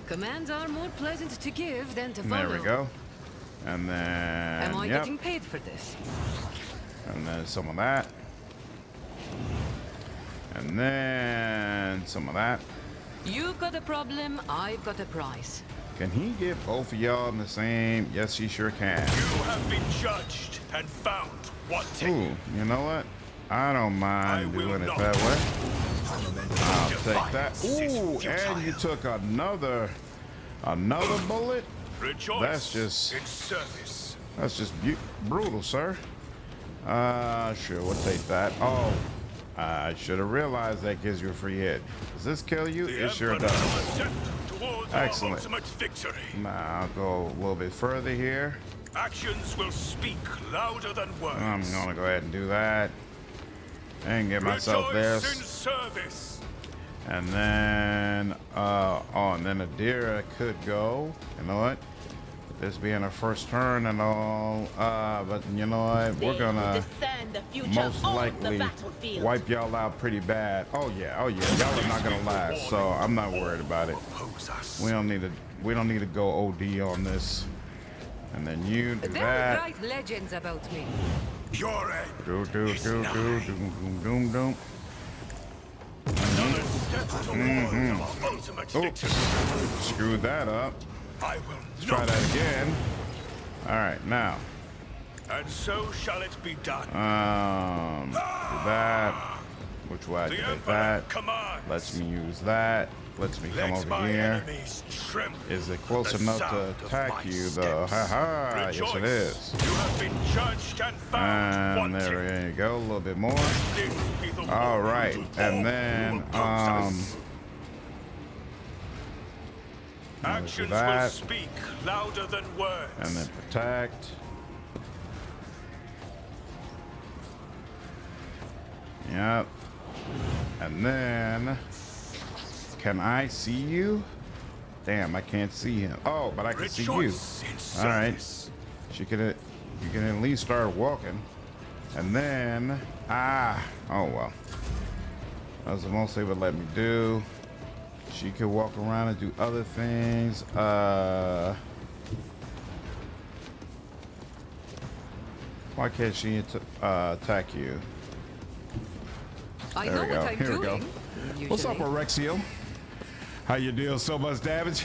Commands are more pleasant to give than to follow. There we go. And then, Am I getting paid for this? And then some of that. And then some of that. You've got a problem, I've got a price. Can he get both of y'all in the same? Yes, he sure can. You have been judged and found wanting. Ooh, you know what? I don't mind doing it that way. I'll take that. Ooh, and you took another bullet. Rejoice That's just in service. That's just brutal, sir. Sure, we'll take that. Oh, I should have realized that gives you a free hit. Does this kill you? It sure does. Excellent. Now I'll go a little bit further here. Actions will speak louder than words. I'm gonna go ahead and do that and get myself there. In service. And then, and then Adira could go. You know what? This being her first turn and all, but you know what? We're gonna most likely wipe y'all out pretty bad. Oh yeah, y'all are not gonna last, so I'm not worried about it. We don't need to go OD on this. And then you do there that. are great legends about me. Your end. Doom. Oops. Screwed that up. I will Let's try that again. All right, now. And so shall it be done. Do that. Which way I did that? Lets me use that. Lets me come over here. Is it close enough to attack you, though? Haha, yes it is. You have been judged and found And there you go, a little bit more. All right, and then actions will speak louder than words. And then protect. Yep. And then, can I see you? Damn, I can't see him. Oh, but I can see you. All right. You can at least start walking. And then, oh well. That's the most they would let me do. She could walk around and do other things. Why can't she attack you? I know what I'm Here we go. doing. What's up, Orexio? How you deal so much damage?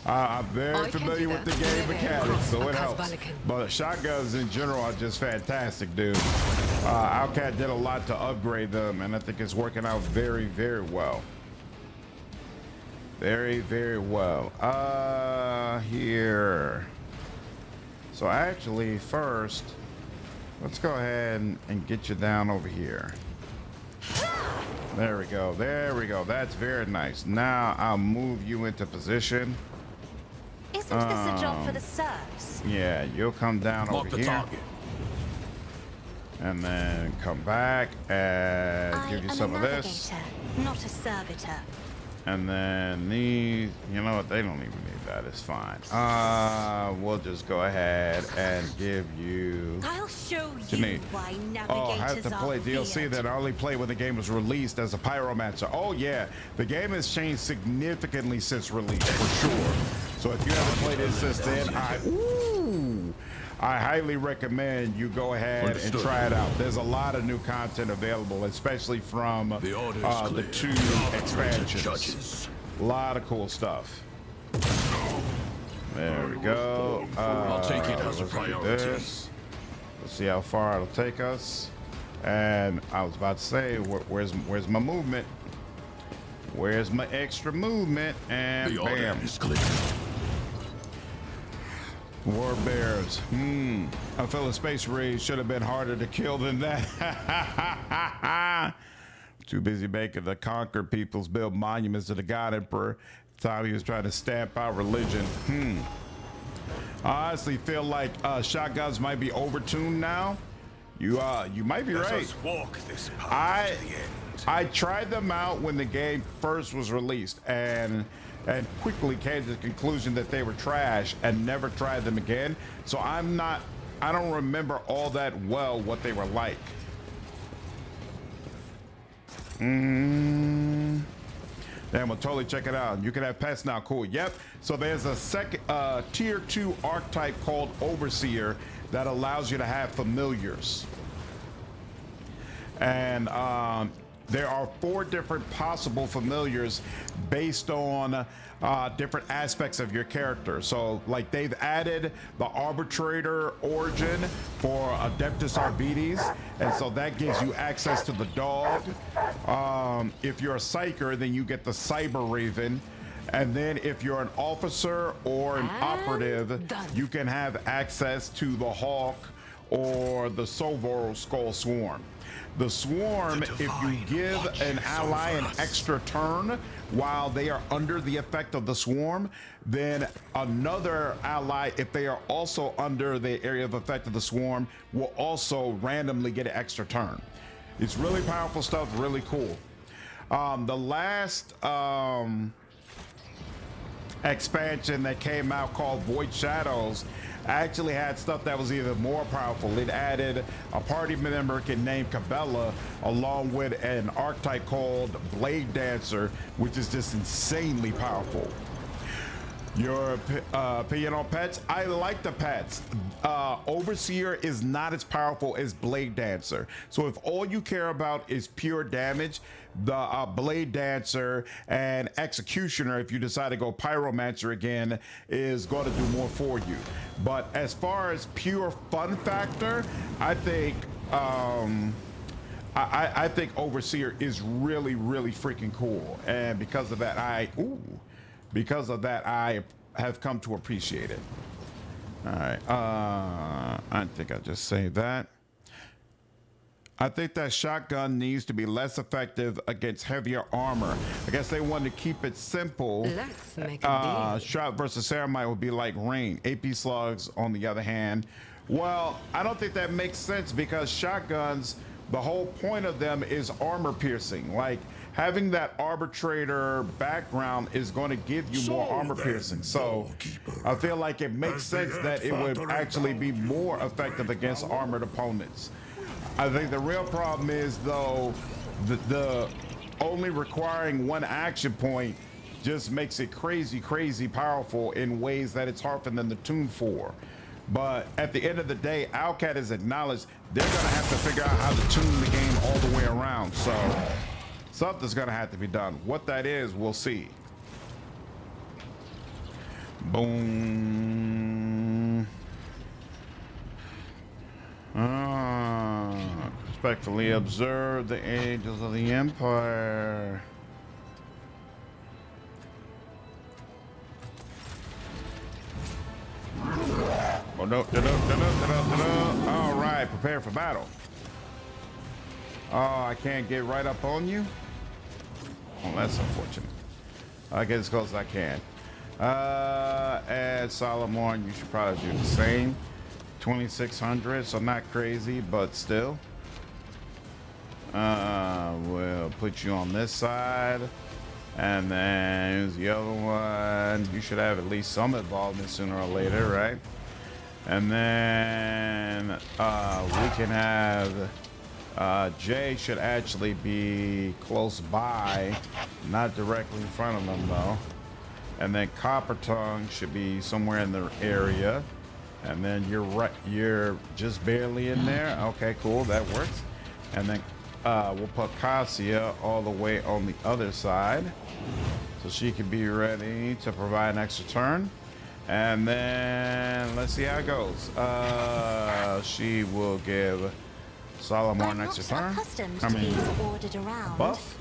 I'm very familiar with the game mechanics, so it helps. But shotguns in general are just fantastic, dude. Outcat did a lot to upgrade them, and I think it's working out very, very well. Very, very well. Here. So actually, first, let's go ahead and get you down over here. There we go. There we go. That's very nice. Now I'll move you into position. Isn't this a job for the serfs? Yeah, you'll come down Mark over the here. target. And then come back and give you some of this. Not a servitor. And then these, you know what? They don't even need that. It's fine. We'll just go ahead and give you. I'll show you you need. why navigators Oh, I have to play are DLC feared. that I only played when the game was released as a pyromancer. Oh yeah, the game has changed significantly since release, for sure. So if you haven't played it since then, I highly recommend you go ahead and try it out. There's a lot of new content available, especially from the 2 expansions. A lot of cool stuff. There we go. I'll take it as a let's do priority. this. Let's see how far it'll take us. And I was about to say, where's my movement? Where's my extra movement? And The bam. order is clear. War bears. I feel a space raid should have been harder to kill than that. Too busy making the conquered peoples build monuments to the God Emperor. Time he was trying to stamp out religion. I honestly feel like shotguns might be overtuned now. You might be Let right. us walk this path to the end. I tried them out when the game first was released and quickly came to the conclusion that they were trash and never tried them again. So I don't remember all that well what they were like. Then we'll totally check it out. You can have pets now. Cool. Yep. So there's a second tier 2 archetype called Overseer that allows you to have familiars. And there are 4 different possible familiars based on different aspects of your character. So like they've added the arbitrator origin for Adeptus Arbites, and so that gives you access to the dog. If you're a psyker, then you get the Cyber Raven. And then if you're an officer or an operative, you can have access to the Hawk or the Sovoro Skull Swarm. The Swarm, if you give an ally an extra turn while they are under the effect of the Swarm, then another ally, if they are also under the area of effect of the Swarm, will also randomly get an extra turn. It's really powerful stuff, really cool. The last expansion that came out called Void Shadows actually had stuff that was even more powerful. It added a party member named Cabela along with an archetype called Blade Dancer, which is just insanely powerful. Your opinion on pets? I like the pets. Overseer is not as powerful as Blade Dancer. So if all you care about is pure damage, the Blade Dancer and Executioner, if you decide to go Pyromancer again, is going to do more for you. But as far as pure fun factor, I think I think Overseer is really, really freaking cool. And because of that, I have come to appreciate it. All right. I think I just saved that. I think that shotgun needs to be less effective against heavier armor. I guess they wanted to keep it simple. Let's make a deal. Shot versus Ceramite would be like rain. AP slugs, on the other hand. Well, I don't think that makes sense because shotguns, the whole point of them is armor piercing. Like, having that arbitrator background is going to give you more armor piercing. So I feel like it makes sense that it would actually be more effective against armored opponents. I think the real problem is, though, the only requiring one action point just makes it crazy, crazy powerful in ways that it's hard for them to tune for. But at the end of the day, Owlcat has acknowledged they're going to have to figure out how to tune the game all the way around. So something's going to have to be done. What that is, we'll see. Boom. Respectfully observe the angels of the Empire. Oh, no. All right, prepare for battle. Oh, I can't get right up on you? Well, that's unfortunate. I get as close as I can. Add Solomon, you should probably do the same. 2,600, so not crazy, but still. We'll put you on this side. And then here's the other one. You should have at least some involvement sooner or later, right? And then we can have Jay should actually be close by, not directly in front of him though. And then Copper Tongue should be somewhere in the area. And then you're just barely in there. Okay, cool, that works. And then we'll put Cassia all the way on the other side, so she can be ready to provide an extra turn. And then let's see how it goes. She will give Solomon an extra turn. Ordered around. Buff.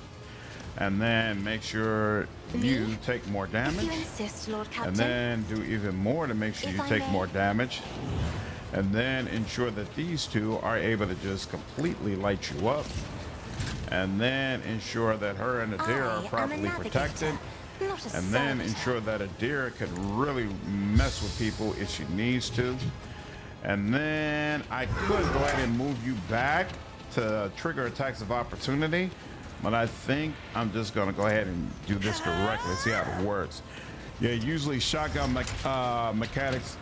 And then make sure you take more damage. If you insist, Lord Captain. And then do even more to make sure you take more damage. And then ensure that these two are able to just completely light you up. And then ensure that her and Adira are properly protected. And then ensure that Adira can really mess with people if she needs to. And then I could go ahead and move you back to trigger attacks of opportunity. But I think I'm just going to go ahead and do this correctly. See how it works. Yeah, usually shotgun mechanics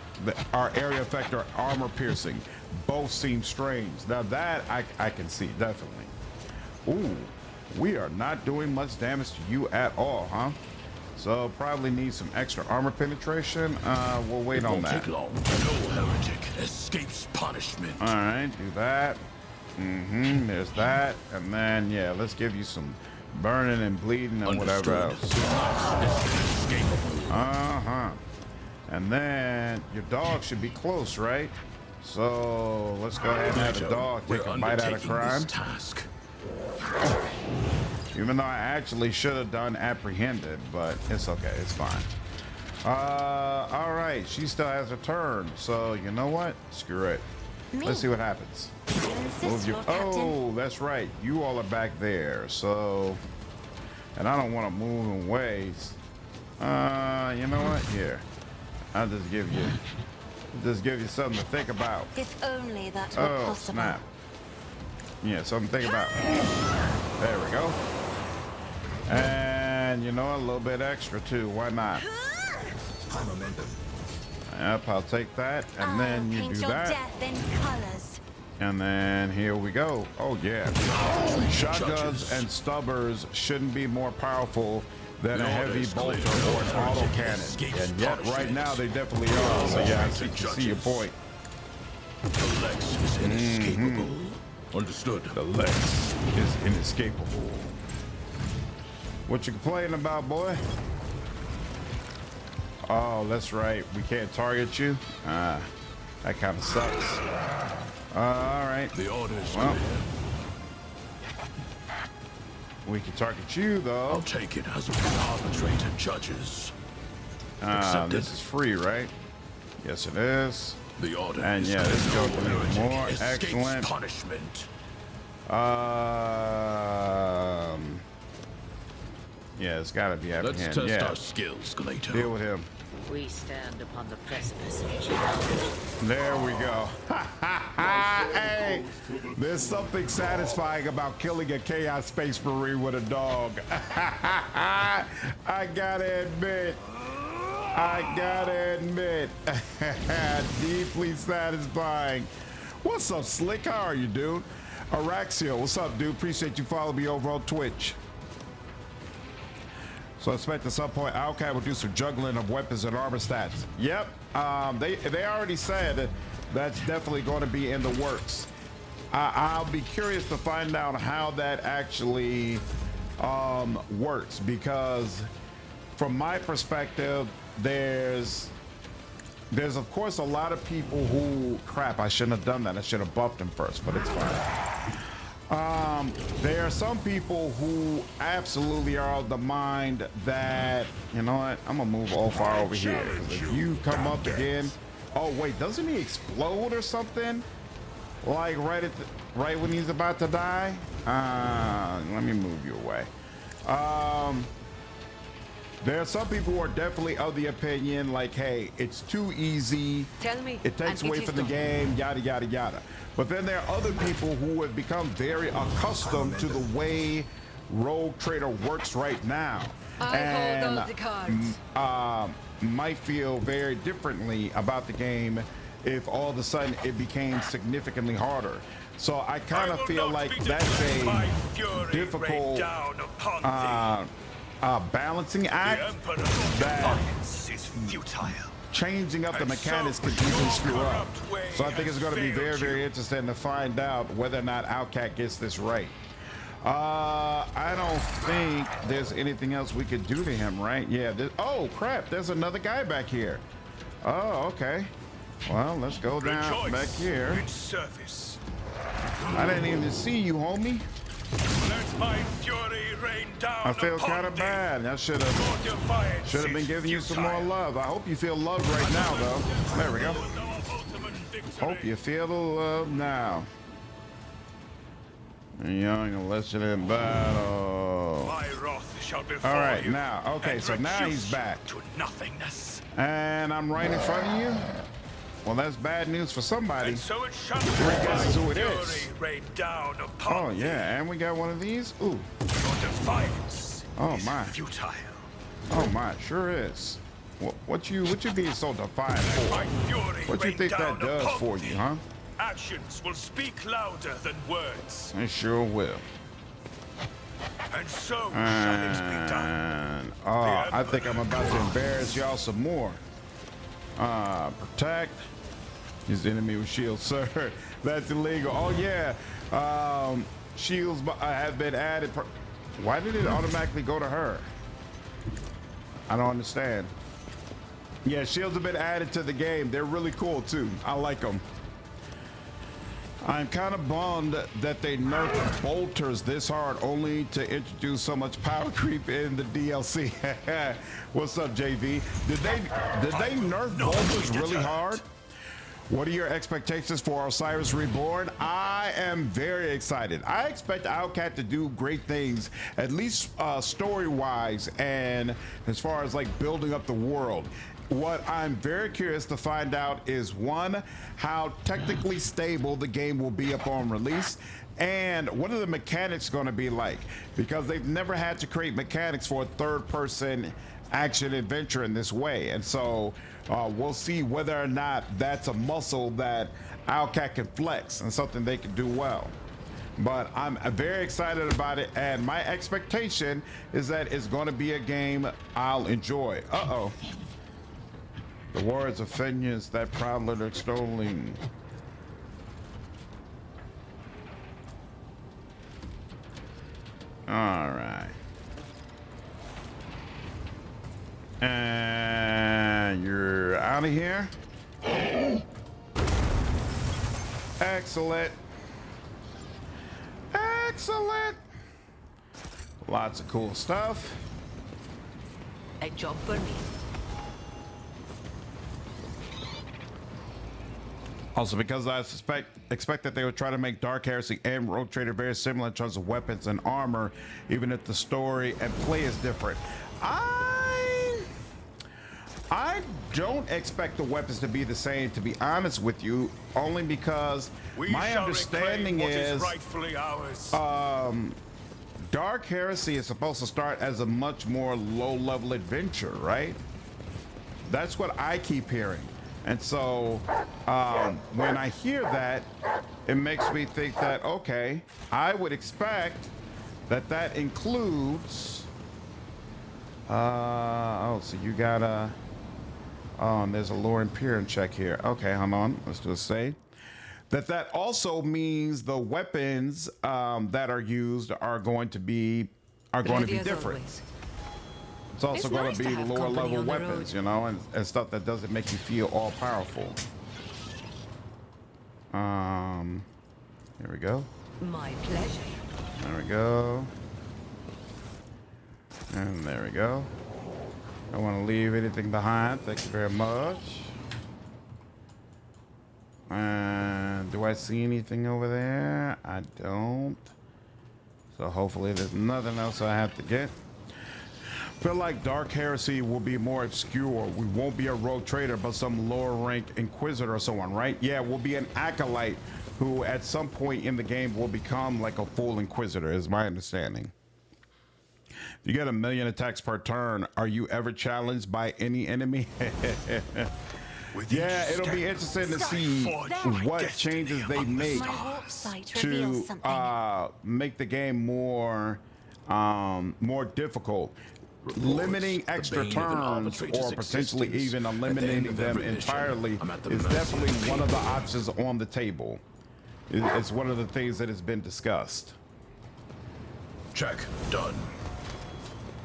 are area effect or armor piercing. Both seem strange. Now that I can see, definitely. Ooh, we are not doing much damage to you at all, huh? So probably need some extra armor penetration. We'll wait on that. Take long. No heretic escapes punishment. All right, do that. There's that. And then, yeah, let's give you some burning and bleeding and whatever else. And then your dog should be close, right? So let's go ahead and have the dog take a bite out of crime. Even though I actually should have done apprehended, but it's okay, it's fine. All right, she still has her turn, so you know what? Screw it. Let's see what happens. Move you. Oh, that's right. You all are back there, so. And I don't want to move in ways. You know what? Here, I'll just give you something to think about. If only that were possible. Snap. Yeah, something to think about. There we go. And you know, a little bit extra too. Why not? Yep, I'll take that. And then you do that. Death in colors. And then here we go. Oh yeah. Shotguns and stubbers shouldn't be more powerful than a heavy bolter or an autocannon. And yet right now they definitely are. So yeah, I see your point. The Lex is inescapable. Understood. The Lex is inescapable. What you complaining about, boy? Oh, that's right. We can't target you. That kind of sucks. All right. The orders. Well, we can target you though. I'll take it as the arbitrator judges. This is free, right? Yes, it is. The order. And yeah, this is going to be more excellent. Punishment. Yeah, it's got to be apprehended. Let's test our skills, Glato. Deal with him. We stand upon the precipice of change. There we go. Hey, there's something satisfying about killing a Chaos Space Marine with a dog. I gotta admit. Deeply satisfying. What's up, Slick? How are you, dude? Araxio, what's up, dude? Appreciate you following me over on Twitch. So I expect at some point Alcat will do some juggling of weapons and armor stats. Yep, they already said that's definitely going to be in the works. I'll be curious to find out how that actually works, because from my perspective, there's of course a lot of people who, crap, I shouldn't have done that. I should have buffed him first, but it's fine. There are some people who absolutely are of the mind that, you know what, I'm gonna move all far over here. If you come up again, oh wait, doesn't he explode or something? Like right when he's about to die? Let me move you away. There are some people who are definitely of the opinion like, hey, it's too easy. Tell me, It takes and away it is from the done. game, yada, yada, yada. But then there are other people who have become very accustomed to the way Rogue Trader works right now. I hold all the cards. Might feel very differently about the game if all of a sudden it became significantly harder. So I kind of feel like that's a difficult balancing act that is futile. changing up the mechanics could easily screw up. So I think it's going to be very, very interesting to find out whether or not Outcat gets this right. I don't think there's anything else we could do to him, right? Yeah. Oh, crap. There's another guy back here. Oh, okay. Well, let's go down back here. In service. I didn't even see you, homie. Let my fury rain down. I feel kind of bad. I should have been giving you some more love. I hope you feel loved right now, though. There we go. Hope you feel the love now. Young and lesson in battle. My wrath shall be All right, now, okay, so now he's back. To nothingness. And I'm right in front of you. Well, that's bad news for somebody. And so it shall Three guesses who it is. fury rain down upon Oh yeah, and we got one of these. Ooh. your defiance. Oh is my. Futile. Oh my, sure is. What you being so defiant for? My fury What you rain think that down does upon for you, thee. huh? Actions will speak louder than words. It sure will. And so shall it be done. And I think I'm about to embarrass y'all some more. Protect his enemy with shields, sir. That's illegal. Oh yeah. Shields have been added. Why did it automatically go to her? I don't understand. Yeah, shields have been added to the game. They're really cool too. I like them. I'm kind of bummed that they nerfed bolters this hard only to introduce so much power creep in the DLC. What's up, JV? Did they nerf bolters really hard? What are your expectations for Osiris Reborn? I am very excited. I expect Outcat to do great things, at least story-wise and as far as like building up the world. What I'm very curious to find out is, one, how technically stable the game will be upon release, and what are the mechanics going to be like? Because they've never had to create mechanics for a third-person action adventure in this way, and so we'll see whether or not that's a muscle that Outcat can flex and something they can do well. But I'm very excited about it, and my expectation is that it's going to be a game I'll enjoy. Uh-oh. The words of Phineas, that prowler extolling. All right. And you're out of here. Excellent. Excellent. Lots of cool stuff. A job for me. Also, because I expect that they would try to make Dark Heresy and Rogue Trader very similar in terms of weapons and armor, even if the story and play is different. I don't expect the weapons to be the same, to be honest with you, only because my understanding is rightfully ours. Dark Heresy is supposed to start as a much more low-level adventure, right? That's what I keep hearing. And so when I hear that, it makes me think that, okay, I would expect that that includes, oh, so you got a, oh, and there's a lower Imperial check here. Okay, hold on, let's do a save. That also means the weapons that are used are going to be Ready as different. always. It's also It's going nice to to be have lower company level on the weapons, road. you know, and stuff that doesn't make you feel all powerful. Here we go. My pleasure. There we go. And there we go. Don't want to leave anything behind. Thank you very much. And do I see anything over there? I don't So hopefully there's nothing else I have to get. Feel like Dark Heresy will be more obscure. We won't be a rogue trader, but some lower rank Inquisitor or so on, right? Yeah, we'll be an Acolyte who at some point in the game will become like a full Inquisitor, is my understanding. You get 1 million attacks per turn. Are you ever challenged by any enemy? Yeah, it'll be interesting to see what changes they make to make the game more difficult. Limiting extra turns or potentially even eliminating them entirely is definitely one of the options on the table. It's one of the things that has been discussed. Check. Done.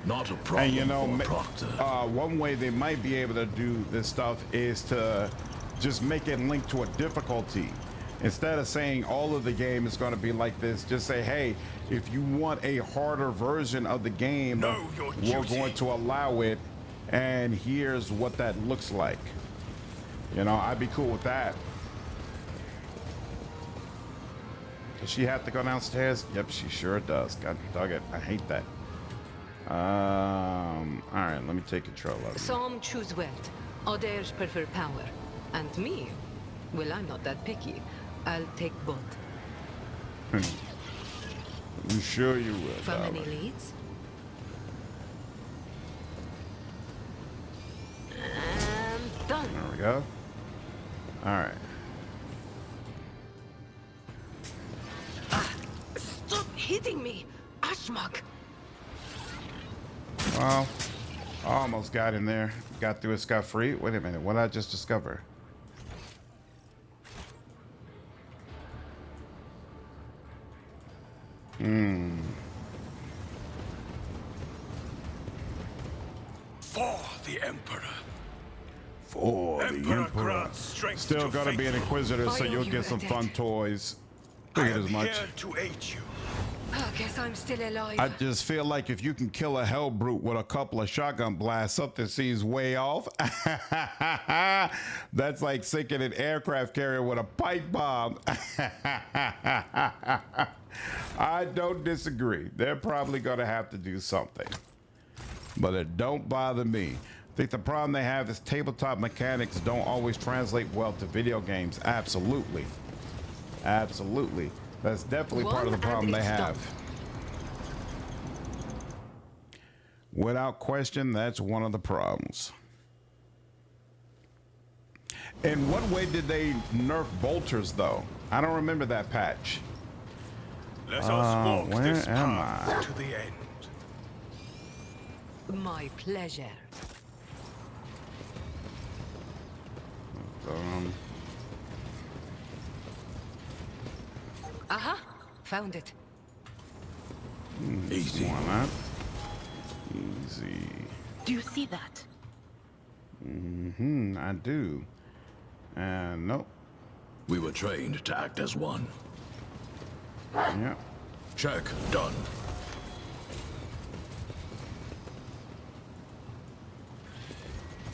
Not a problem. And you know, Proctor. one way they might be able to do this stuff is to just make it linked to a difficulty. Instead of saying all of the game is going to be like this, just say, hey, if you want a harder version of the game, we're going to allow it, and here's what that looks like. You know, I'd be cool with that. Does she have to go downstairs? Yep, she sure does. God dog it. I hate that. All right, let me take control of it. Some choose wealth, others prefer power. And me? Well, I'm not that picky. I'll take both. I'm sure you will. For many leads? And done. There we go. All right. Stop hitting me, Ashmok. Well, I almost got in there. Got through it scot-free. Wait a minute. What did I just discover? For the Emperor. For the Emperor. Grants strength Still to gotta be an faithful. Inquisitor, so I owe you'll you get a some debt. fun toys. I Figured am as much. here to aid you. I guess I'm still alive. I just feel like if you can kill a hell brute with a couple of shotgun blasts, something seems way off. That's like sinking an aircraft carrier with a pipe bomb. I don't disagree. They're probably gonna have to do something, but it don't bother me. I think the problem they have is tabletop mechanics don't always translate well to video games. Absolutely. Absolutely. That's definitely part of the problem they have. Without question, that's one of the problems. In what way did they nerf bolters, though? I don't remember that patch. Let us walk where this am path I? to the end. My pleasure. Aha! Found it. Easy. Why not? Easy. Do you see that? I do. And nope. We were trained to act as one. Yep. Check. Done.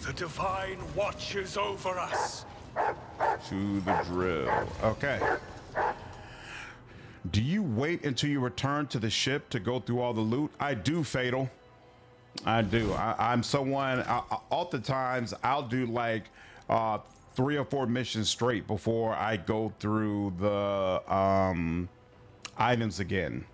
The Divine watches over us. To the drill. Okay. Do you wait until you return to the ship to go through all the loot? I do, Fatal. I do. I'm someone, oftentimes I'll do like 3 or 4 missions straight before I go through the items again.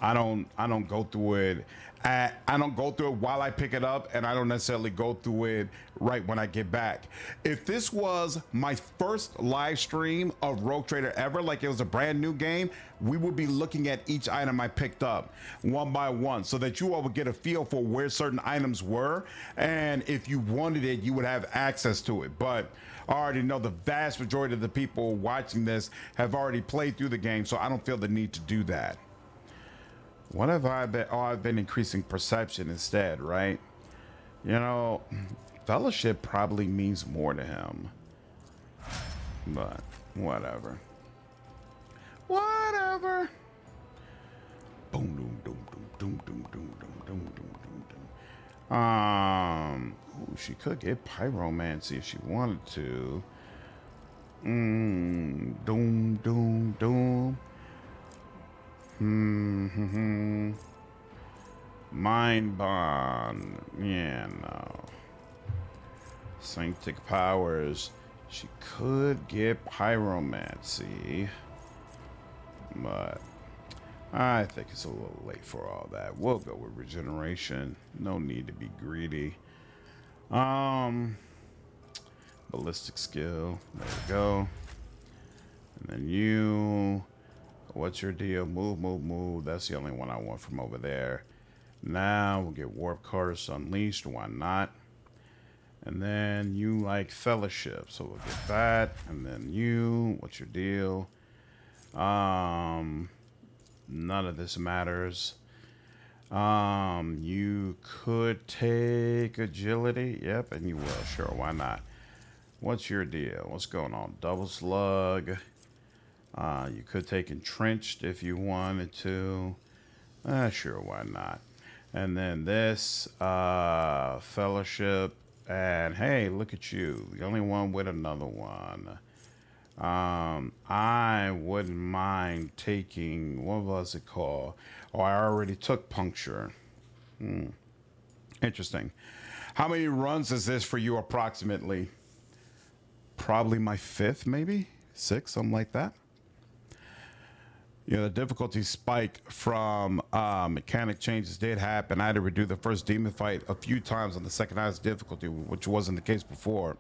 I don't go through it. I don't go through it while I pick it up, and I don't necessarily go through it right when I get back. If this was my first live stream of Rogue Trader ever, like it was a brand new game, we would be looking at each item I picked up one by one so that you all would get a feel for where certain items were. And if you wanted it, you would have access to it. But I already know the vast majority of the people watching this have already played through the game, so I don't feel the need to do that. What have I been? Oh, I've been increasing perception instead, right? You know, fellowship probably means more to him. But whatever. Whatever. Boom, doom, doom, doom, doom, doom, doom, doom, doom, doom, doom. Ooh, she could get pyromancy if she wanted to. Doom, doom, doom. Mind bond. Yeah, no. Sanctic powers. She could get pyromancy, but I think it's a little late for all that. We'll go with regeneration. No need to be greedy. Ballistic skill. There we go. And then you. What's your deal? Move, move, move. That's the only one I want from over there. Now we'll get Warp Curse Unleashed. Why not? And then you like Fellowship. So we'll get that. And then you. What's your deal? None of this matters. You could take Agility. Yep, and you will. Sure, why not? What's your deal? What's going on? Double Slug. You could take Entrenched if you wanted to. Sure, why not? And then this Fellowship. And hey, look at you. The only one with another one. I wouldn't mind taking, what was it called? Oh, I already took Puncture. Interesting. How many runs is this for you approximately? Probably my 5th, maybe 6, something like that. You know, the difficulty spike from mechanic changes did happen. I had to redo the first demon fight a few times on the second highest difficulty, which wasn't the case before.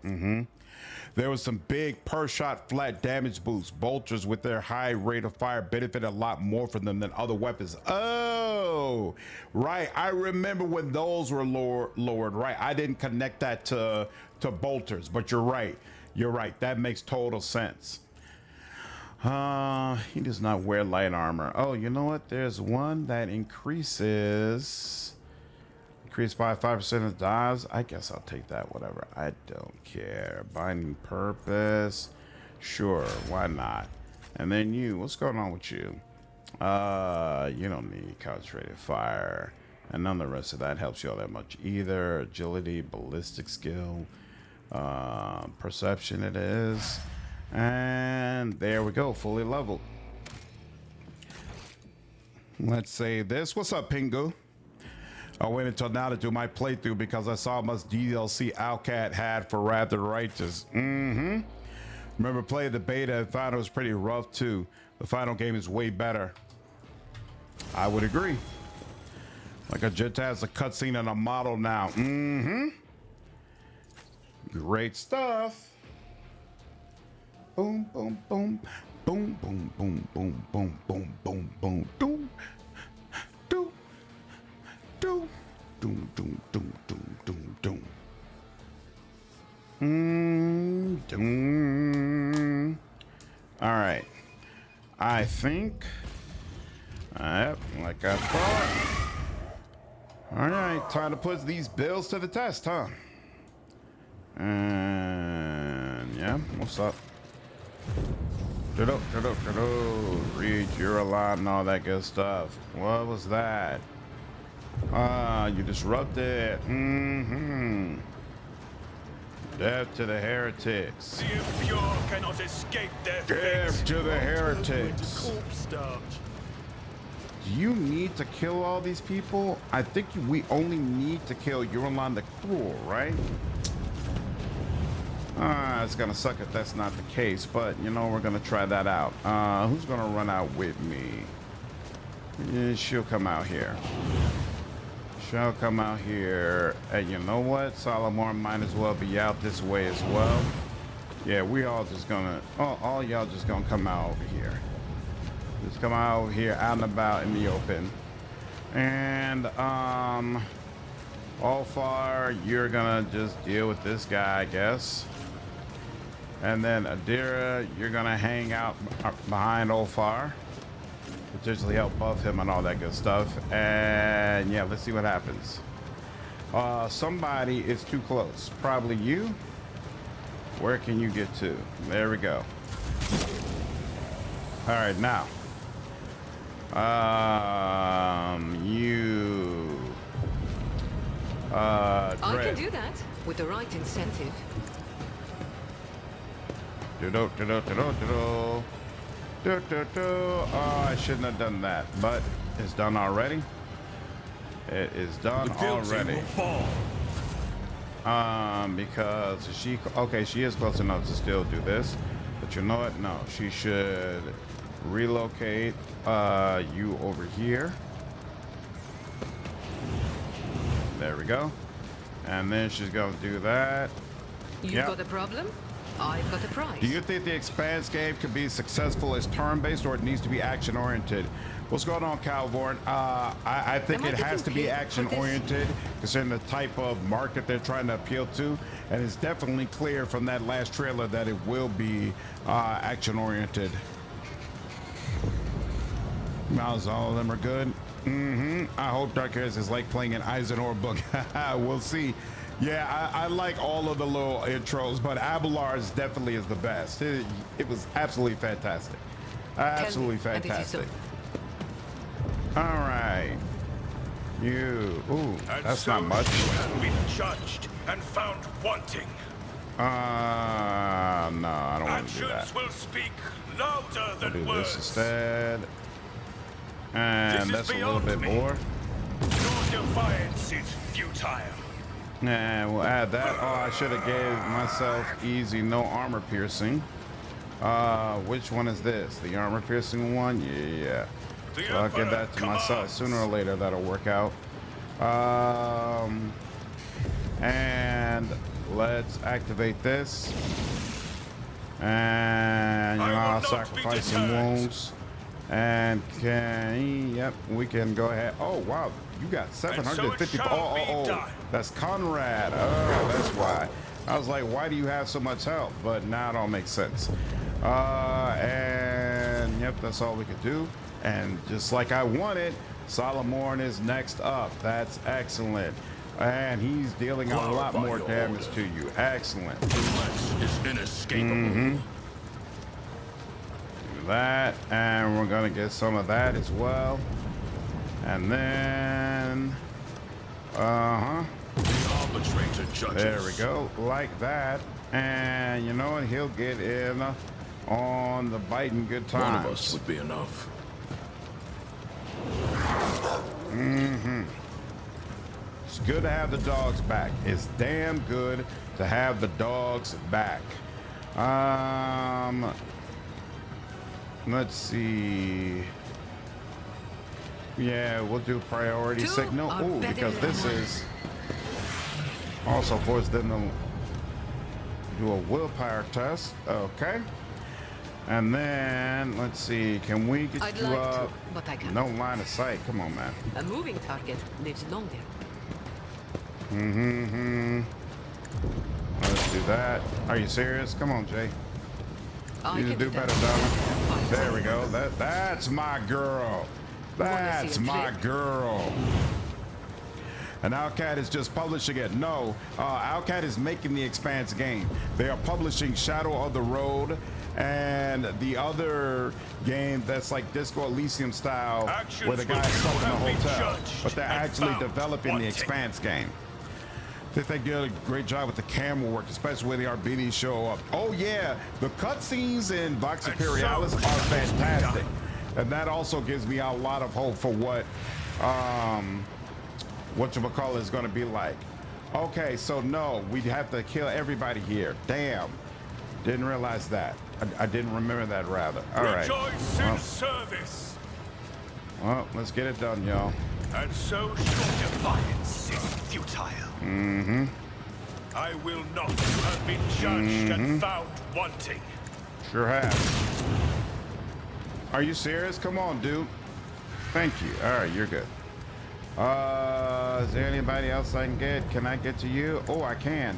There was some big per shot flat damage boosts. Bolters with their high rate of fire benefit a lot more from them than other weapons. Oh, right. I remember when those were lowered. Right. I didn't connect that to bolters, but you're right. You're right. That makes total sense. He does not wear light armor. Oh, you know what? There's one that increased by 5% of dives. I guess I'll take that, whatever. I don't care. Binding purpose. Sure, why not? And then you, what's going on with you? You don't need concentrated fire. And none of the rest of that helps you all that much either. Agility, ballistic skill, perception it is. And there we go, fully leveled. Let's save this. What's up, Pingu? I waited until now to do my playthrough because I saw how much DLC Owlcat had for Wrath of the Righteous. Remember playing the beta and thought it was pretty rough too. The final game is way better. I would agree. Like a Jit has a cutscene and a model now. Great stuff. Boom, boom, boom. Boom, boom, boom, boom, boom, boom, boom, boom, boom. Doom. Doom. Doom, doom, doom, doom, doom, doom. Doom. All right. I think. Yep, like I thought. All right, time to put these bills to the test, huh? And yeah, what's up? Read your lot and all that good stuff. What was that? You disrupted. Death to the heretics. The impure cannot escape their Death fate. to the heretics. Corpse starch. Do you need to kill all these people? I think we only need to kill Eurolon the Cruel, right? It's gonna suck if that's not the case, but you know, we're gonna try that out. Who's gonna run out with me? Yeah, she'll come out here. She'll come out here. And you know what? Solomon might as well be out this way as well. Yeah, we all just gonna, all y'all just gonna come out over here. Just come out over here, out and about in the open. And, Alfar, you're gonna just deal with this guy, I guess. And then Adira, you're gonna hang out behind Olfar, potentially help buff him and all that good stuff. And yeah, let's see what happens. Somebody is too close. Probably you. Where can you get to? There we go. All right, now. You. I can do that with the right incentive. Oh, I shouldn't have done that, but it's done already. It is done The guilty already. will fall. Because she is close enough to still do this, but you know what? No, she should relocate you over here. There we go. And then she's gonna do that. You Yep. got a problem? I've got a prize. Do you think the Expanse game could be successful as turn-based, or it needs to be action-oriented? What's going on, Calvorn? I think Am I it has to getting be paid for action-oriented, considering the type of market they're trying to appeal to, and it's definitely clear from that last trailer that it will be action-oriented. Mouse, all of them are good. I hope Dark Airs is like playing an Eisenhower book. We'll see. Yeah, I like all of the little intros, but Abelard's definitely is the best. It was absolutely fantastic. Absolutely and it is so. fantastic. All right. You. Ooh, And that's so not much. you have been judged and found wanting. No, I don't want to do that. Actions will speak louder I'll than do words. this instead. And This is that's a little beyond bit me. more. Your defiance is futile. And we'll add that. Oh, I should have gave myself easy, no armor piercing. Which one is this? The armor piercing one? Yeah. The So I'll give Emperor that to myself. commands. Sooner or later, that'll work out. And let's activate this. And, you know, I will I'll not be sacrifice some deterred. wounds. And yep, we can go ahead. Oh, wow. You got 750. shall be done. That's Conrad. Oh, that's why. I was like, why do you have so much health? But now it all makes sense. And yep, that's all we could do. And just like I wanted, Solomon is next up. That's excellent. And he's dealing a lot Clarify more your damage order. to you. Excellent. Duress is inescapable. Do that, and we're gonna get some of that as well. And then, The arbitrator judges. there we go, like that. And you know what? He'll get in on the biting good One times. of us would be enough. It's good to have the dogs back. It's damn good to have the dogs back. Let's see. Yeah, we'll do priority Two signal. are Ooh, better because than this one. is also force them to do a willpower test. Okay. And then let's see. Can we get I'd you like up? to, but I can't. No line of sight. Come on, man. A moving target lives longer. Let's do that. Are you serious? Come on, Jay. I You can do that. better, Donna. Fine. There we go. That's my girl. That's him my flip? girl. And Owlcat is just publishing it. No, Owlcat is making the Expanse game. They are publishing Shadow of the Road and the other game that's like Disco Elysium style, Actions where the will guy's stuck in a have been hotel. judged But they're and actually found developing the wanting. Expanse game. I think they did a great job with the camera work, especially when the RBDs show up. Oh yeah, the cutscenes in Vox And Imperialis so are shall it be fantastic. done. And that also gives me a lot of hope for what whatchamacallit is going to be like. Okay, so no, we'd have to kill everybody here. Damn. Didn't realize that. I didn't remember that, rather. All right. Rejoice in service. Well, let's get it done, y'all. And so your defiance is futile. I will not have been judged and found wanting. Sure have. Are you serious? Come on, dude. Thank you. All right, you're good. Is there anybody else I can get? Can I get to you? Oh, I can.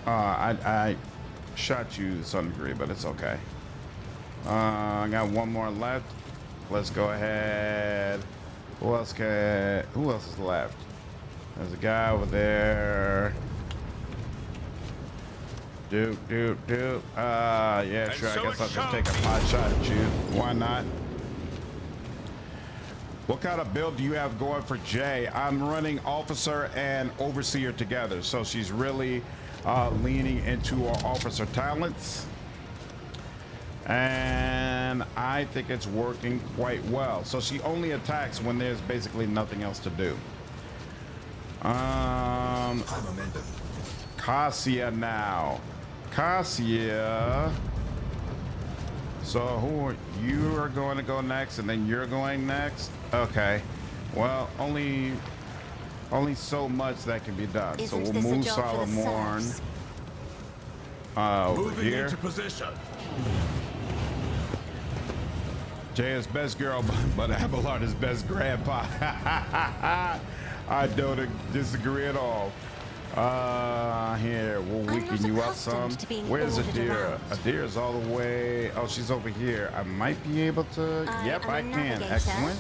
I shot you to some degree, but it's okay. I got one more left. Let's go ahead. Who else is left? There's a guy over there. Duke. Yeah, sure. I so guess it I'll just shall take a be. pot shot at you. Why not? What kind of build do you have going for Jay? I'm running officer and overseer together, so she's really leaning into her officer talents. And I think it's working quite well. So she only attacks when there's basically nothing else to do. Cassia now. Cassia. So you are going to go next, and then you're going next. Okay. Well, only so much that can be done. So we'll move Solomorn over Moving here. into position. Jay is best girl, but Abelard is best grandpa. I don't disagree at all. Here, we'll weaken you up some. Where's Adira? Adira's all the way. Oh, she's over here. I might be able to. Yep, I can. Excellent.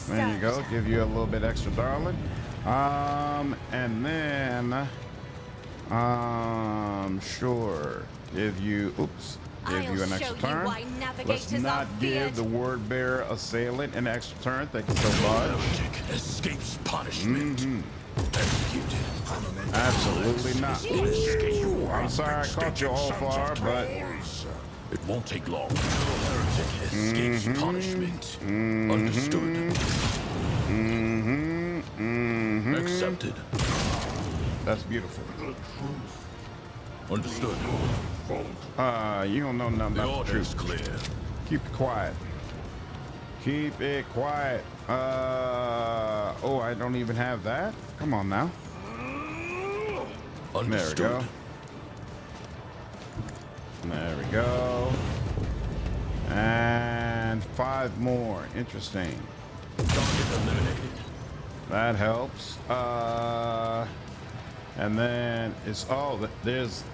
There you go. Give you a little bit extra, darling. And then, sure. Give you. Oops. Give you an extra turn. Let's not give the word bearer assailant an extra turn. Thank you so much. Escapes punishment. Executed. Absolutely not. I'm sorry I caught you all far, but it won't take long. Heretic escapes punishment. Understood. Accepted. That's beautiful. Understood. You don't know nothing The about the order's truth. clear. Keep it quiet. Keep it quiet. Oh, I don't even have that. Come on now. Understood. There we go. There we go. And 5 more. Interesting. Target eliminated. That helps. And then it's there's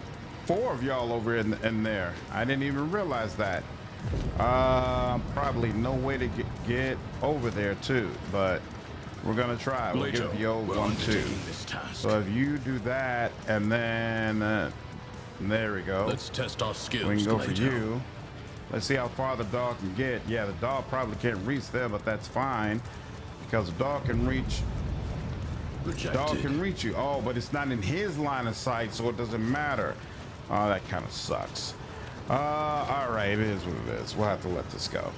4 of y'all over in there. I didn't even realize that. Probably no way to get over there too, but we're gonna try. We'll give the old one too. So if you do that, and then there we go. Let's test our skills. We can go for you. Let's see how far the dog can get. Yeah, the dog probably can't reach there, but that's fine because the dog can reach. Rejected. Dog can reach you. Oh, but it's not in his line of sight, so it doesn't matter. Oh, that kind of sucks. All right, it is what it is. We'll have to let this go.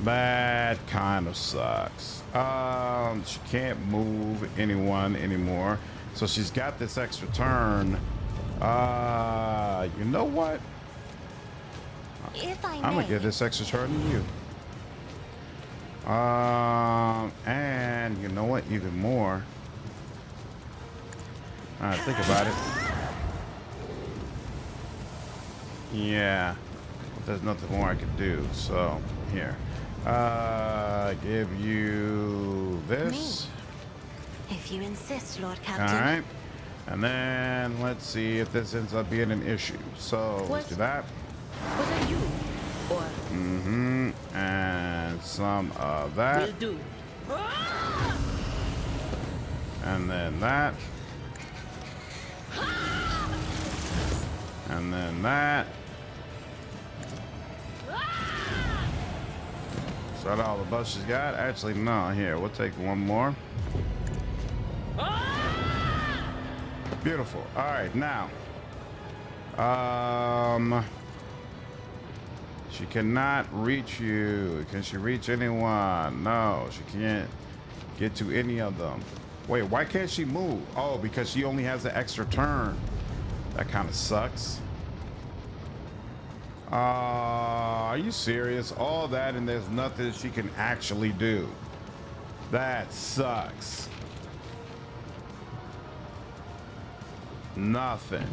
That kind of sucks. She can't move anyone anymore, so she's got this extra turn. You know what? If I may. I'm gonna give this extra turn to you. And you know what? Even more. All right, think about it. Yeah, but there's nothing more I can do. So here, give you this. If you insist, Lord All Captain. right, and then let's see if this ends up being an issue. So let's do that. Was it you? Or And some of will that, do? and then that, and then that. Is that all the bus she's got? Actually, no. Here, we'll take one more. Beautiful. All right, now. She cannot reach you. Can she reach anyone? No, she can't get to any of them. Wait, why can't she move? Oh, because she only has an extra turn. That kind of sucks. Are you serious? All that and there's nothing she can actually do. That sucks. Nothing.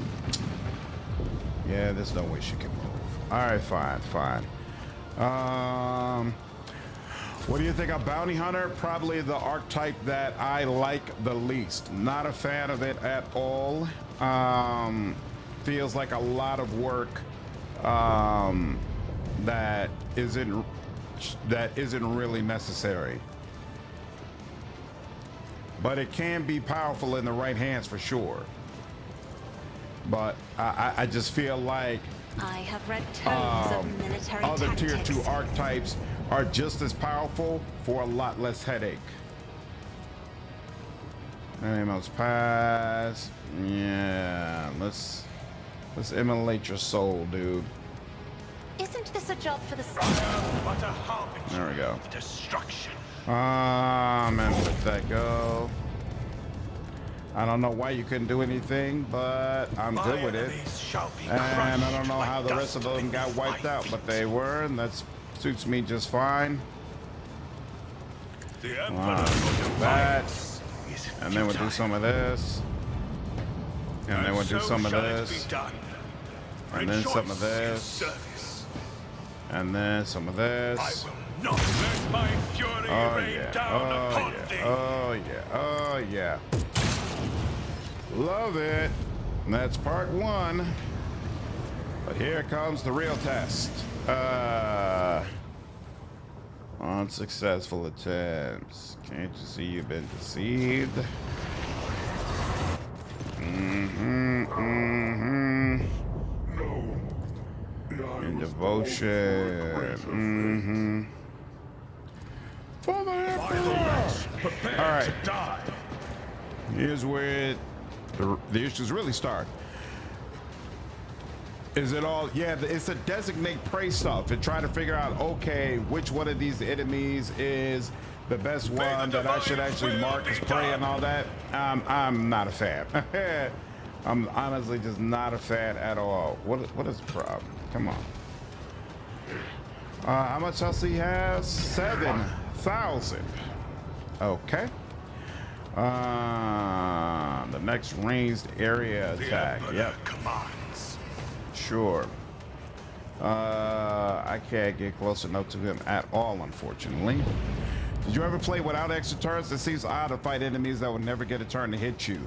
Yeah, there's no way she can move. All right, fine. What do you think of Bounty Hunter? Probably the archetype that I like the least. Not a fan of it at all. Feels like a lot of work that isn't really necessary. But it can be powerful in the right hands for sure. But I just feel like I have read tomes of military other tier tactics. 2 archetypes are just as powerful for a lot less headache. Animals pass. Yeah, let's immolate your soul, dude. Isn't this a job for the I am but a harbinger There we go. of destruction. And let that go. I don't know why you couldn't do anything, but I'm My good with it. enemies shall be And I don't crushed know like how the rest of dust them got beneath wiped my out, but feet. they were, and that suits me just fine. The Emperor's That, defiance is and then we'll do futile. some of this, and then we'll do so some of shall it this, be done. and then some of Rejoice in this, service. and then some of this. I will not let my fury Oh rain yeah, down oh upon yeah, thee. oh yeah, oh yeah. Love it. And that's part one. But here comes the real test. Unsuccessful attempts. Can't you see you've been deceived? In devotion. For the Emperor! Prepare All right. to die. Here's where the issues really start. Is it all? Yeah, it's a designate prey stuff and try to figure out, okay, which one of these enemies is the best one that I should actually mark as prey and all that. I'm not a fan. I'm honestly just not a fan at all. What is the problem? Come on. How much else he has? 7,000. Okay. The next ranged area The attack. Emperor Yep, commands. sure. I can't get close enough to him at all, unfortunately. Did you ever play without extra turns? It seems odd to fight enemies that would never get a turn to hit you.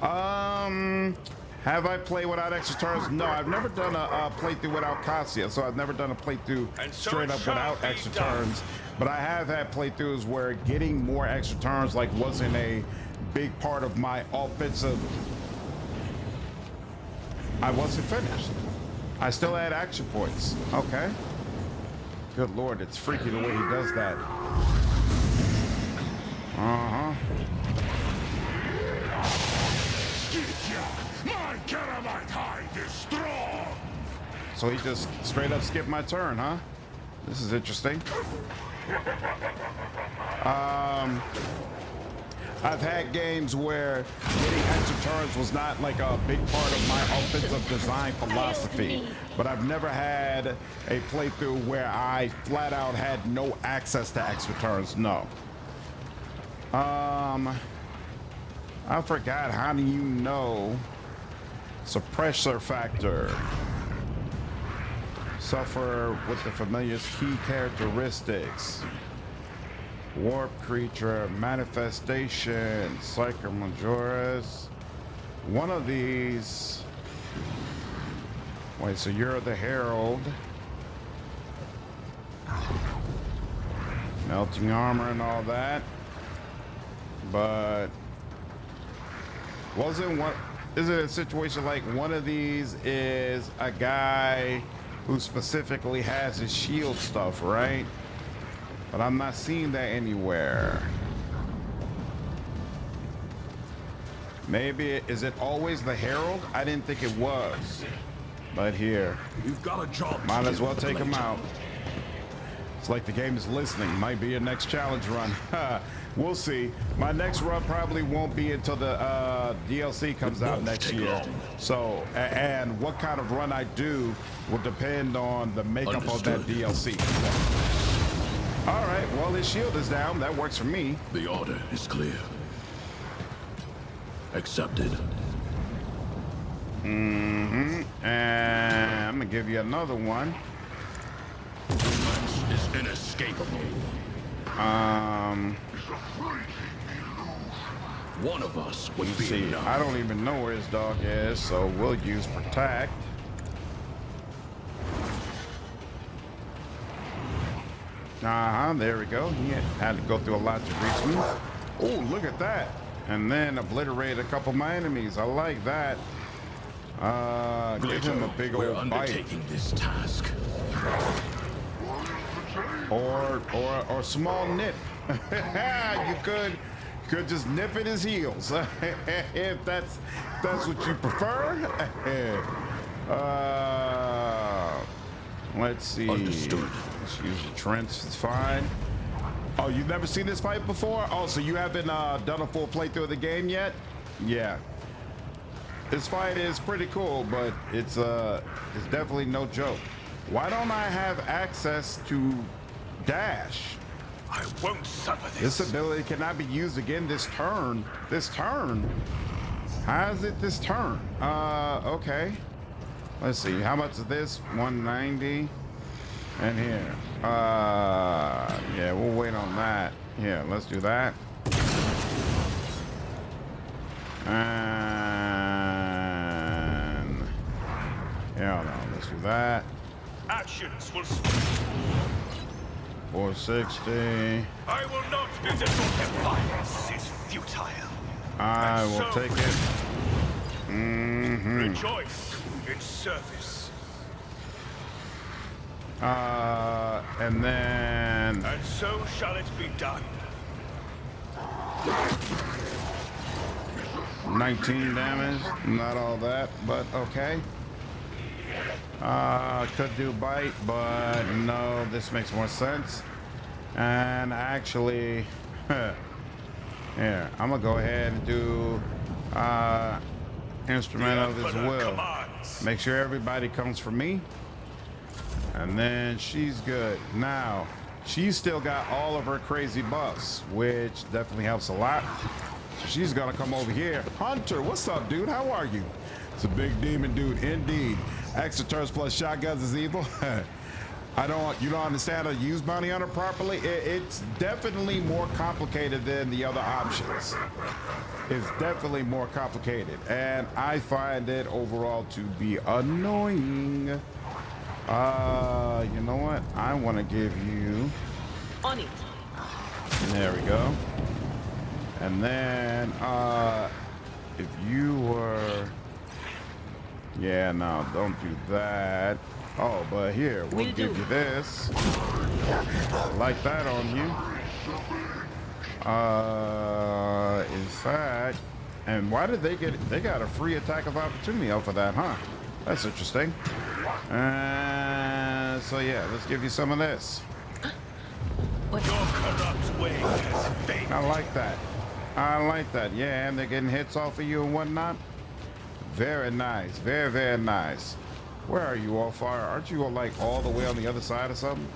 Have I played without extra turns? No, I've never done a playthrough without Cassia, so I've never done a playthrough And so straight it up shall without be extra done. turns. But I have had playthroughs where getting more extra turns like wasn't a big part of my offensive. I wasn't finished. I still had action points. Okay. Good Lord, it's freaky the way he does that. Uh-huh. My Caramite hide is strong! So he just straight up skipped my turn, huh? This is interesting. I've had games where getting extra turns was not like a big part of my offensive design philosophy, but I've never had a playthrough where I flat out had no access to extra turns. No. I forgot. How do you know? Suppressor factor. Suffer with the familiar's key characteristics. Warp creature, manifestation, Psycho Majoris. One of these. Wait, so you're the Herald. Melting armor and all that. But wasn't one. Is it a situation like one of these is a guy who specifically has his shield stuff, right? But I'm not seeing that anywhere. Maybe, is it always the Herald? I didn't think it was. But here, You've got a job. to might do as well with take him later. out. It's like the game is listening. Might be your next challenge run. We'll see. My next run probably won't be until the DLC comes out won't next take year. long. So, and what kind of run I do will depend on the makeup of that Understood. DLC. All right, well, his shield is down. That works for me. The order is clear. Accepted. And I'm gonna give you another one. This is inescapable. One of us would be See, enough. I don't even know where his dog is, so we'll use protect. There we go. He had to go through a lot to reach me. Oh, look at that. And then obliterate a couple of my enemies. I like that. Give him a big We're old bite. undertaking this task. Or small nip. You could just nip at his heels. If that's what you prefer. Let's see. Understood. Let's use the trench. It's fine. Oh, you've never seen this fight before? Oh, so you haven't done a full playthrough of the game yet? Yeah. This fight is pretty cool, but it's definitely no joke. Why don't I have access to dash? I won't suffer this. This ability cannot be used again this turn. This turn? How is it this turn? Okay. Let's see. How much is this? 190. And here. Yeah, we'll wait on that. Yeah, let's do that. And yeah, no, let's do that. Actions will 460. I will not be defeated. Violence is futile. I will take it. Rejoice in service. And then And so shall it be done. 19 damage. Not all that, but okay. Could do bite, but no, this makes more sense. And actually, here, I'm gonna go ahead and do instrument of his will. Make sure everybody comes for me. And then she's good. Now, she's still got all of her crazy buffs, which definitely helps a lot. So she's gonna come over here. Hunter, what's up, dude? How are you? It's a big demon dude, indeed. Extra turns plus shotguns is evil. You don't understand how to use bounty hunter properly? It's definitely more complicated than the other options. It's definitely more complicated. And I find it overall to be annoying. You know what? I want to give you... On it. There we go. And then, if you were... Yeah, no, don't do that. Oh, but here, we'll give you this. Like that on you. In fact, and why did they get... They got a free attack of opportunity off of that, huh? That's interesting. So yeah, let's give you some of this. Your corrupt ways has failed. I like that. I like that. Yeah, and they're getting hits off of you and whatnot. Very nice. Very, very nice. Where are you, all fire? Aren't you like all the way on the other side or something?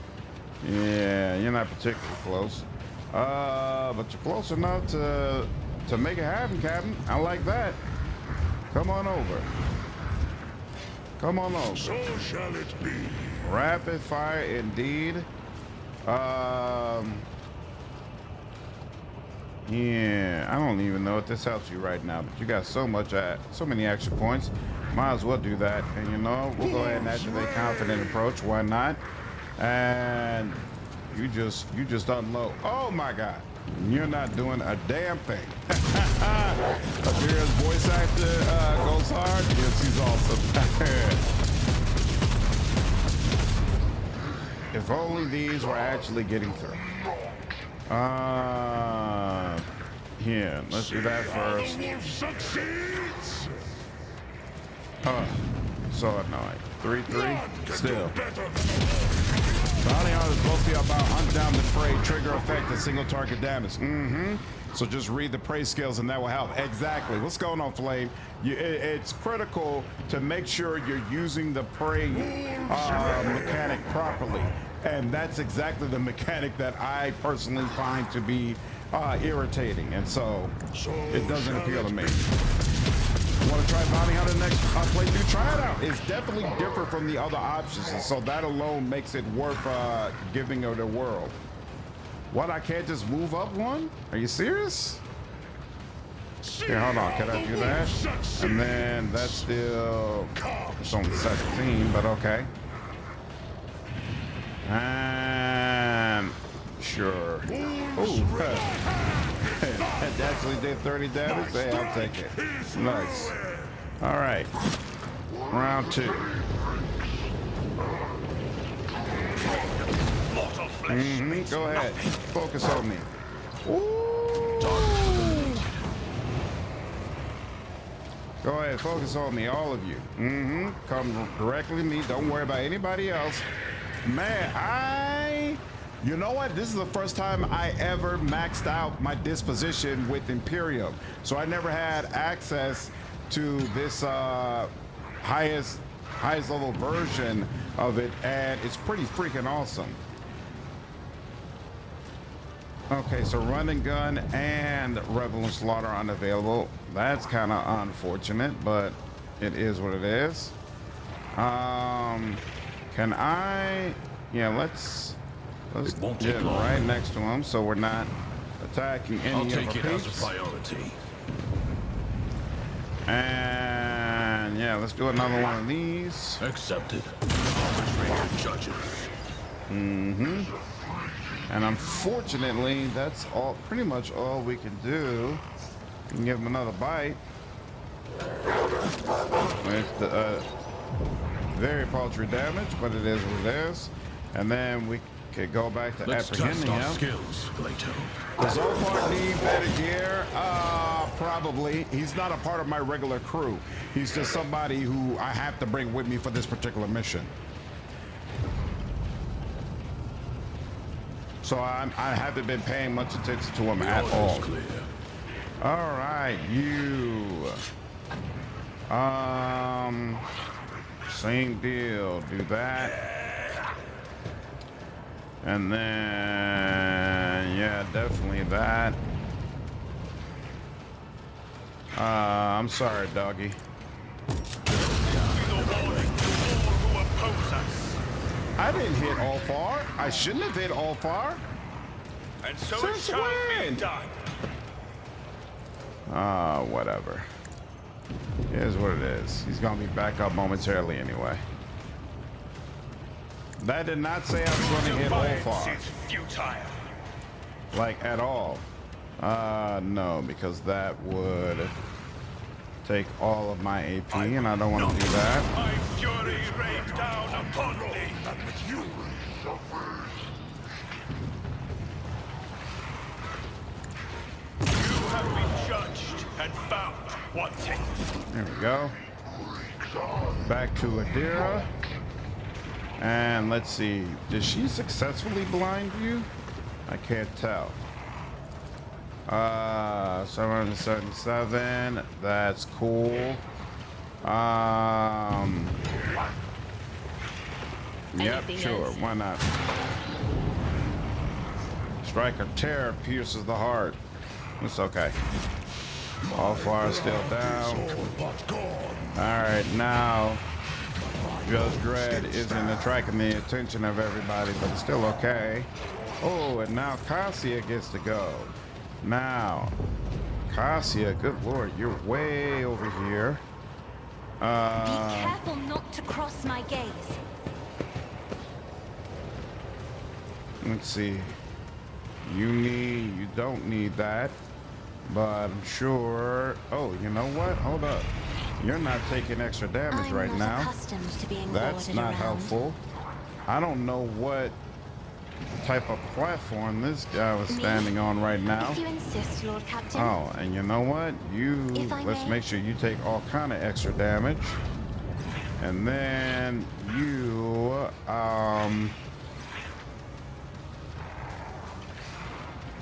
Yeah, you're not particularly close. But you're close enough to make it happen, Captain. I like that. Come on over. Come on over. So shall it be. Rapid fire indeed. Yeah, I don't even know if this helps you right now, but you got so many action points. Might as well do that. And you know, we'll go ahead and activate confident approach. Why not? And you just unload. Oh my God. You're not doing a damn thing. Imperialis voice actor goes hard. Yes, he's awesome. If only these were actually getting through. Here, let's do that first. So annoying. 3-3. Still. Bounty hunter is supposed to be about hunt down the prey, trigger effect, and single target damage. So just read the prey skills and that will help. Exactly. What's going on, Flame? It's critical to make sure you're using the prey mechanic properly. And that's exactly the mechanic that I personally find to be irritating. And so it doesn't appeal to me. Want to try Bounty Hunter next playthrough? Try it out. It's definitely different from the other options, and so that alone makes it worth giving it a whirl. What, I can't just move up one? Are you serious? Here, hold on. Can I do that? And then that's still... It's only 17, but okay. And... Sure. Ooh. That actually did 30 damage. Hey, I'll take it. Nice. All right. Round 2. Go ahead. Focus on me. Ooh. Go ahead, focus on me, all of you. Come directly to me. Don't worry about anybody else. Man, you know what? This is the first time I ever maxed out my disposition with Imperium. So I never had access to this highest level version of it, and it's pretty freaking awesome. Okay, so run and gun and Rebel and Slaughter unavailable. That's kind of unfortunate, but it is what it is. Can I? Yeah, let's get right next to him so we're not attacking any of our I'll take it as peeps. a priority. And yeah, let's do another one of these. Accepted. Arbitrated judges. And unfortunately, that's all, pretty much all we can do. We can give him another bite. With the very paltry damage, but it is what it is. And then we could go back to Let's test apprehending our him. skills, Leto. Does Opar need better gear? Probably. He's not a part of my regular crew. He's just somebody who I have to bring with me for this particular mission. So I haven't been paying much attention to him at all. Clear. All right, you. Same deal. Do that. And then, yeah, definitely that. I'm sorry, doggy. I didn't hit all far. I shouldn't have hit all far. And so it Since shall be when? done. Whatever. Here's what it is. He's gonna be back up momentarily anyway. That did not say I was gonna hit all Defiance far. is futile. Like at all. No, because that would take all of my AP, and I don't want to do that. My fury rained down upon thee. You have been judged and found wanting. There we go. Back to Adira. And let's see. Did she successfully blind you? I can't tell. 777. That's cool. Yep, Anything sure. else? Why not? Strike of terror pierces the heart. It's okay. All far still down. Alright, now Judge Dredd isn't attracting the attention of everybody, but it's still okay. Oh, and now Cassia gets to go. Now, Cassia, good lord, you're way over here. Be careful not to cross my gaze. Let's see. You don't need that. But I'm sure. Oh, you know what? Hold up. You're not taking extra damage I'm right not now. accustomed to being That's ordered not around. helpful. I don't know what type of platform this guy was Me? standing on right now. If you insist, Lord Captain. Oh, and you know what? If I Let's may. make sure you take all kind of extra damage. And then you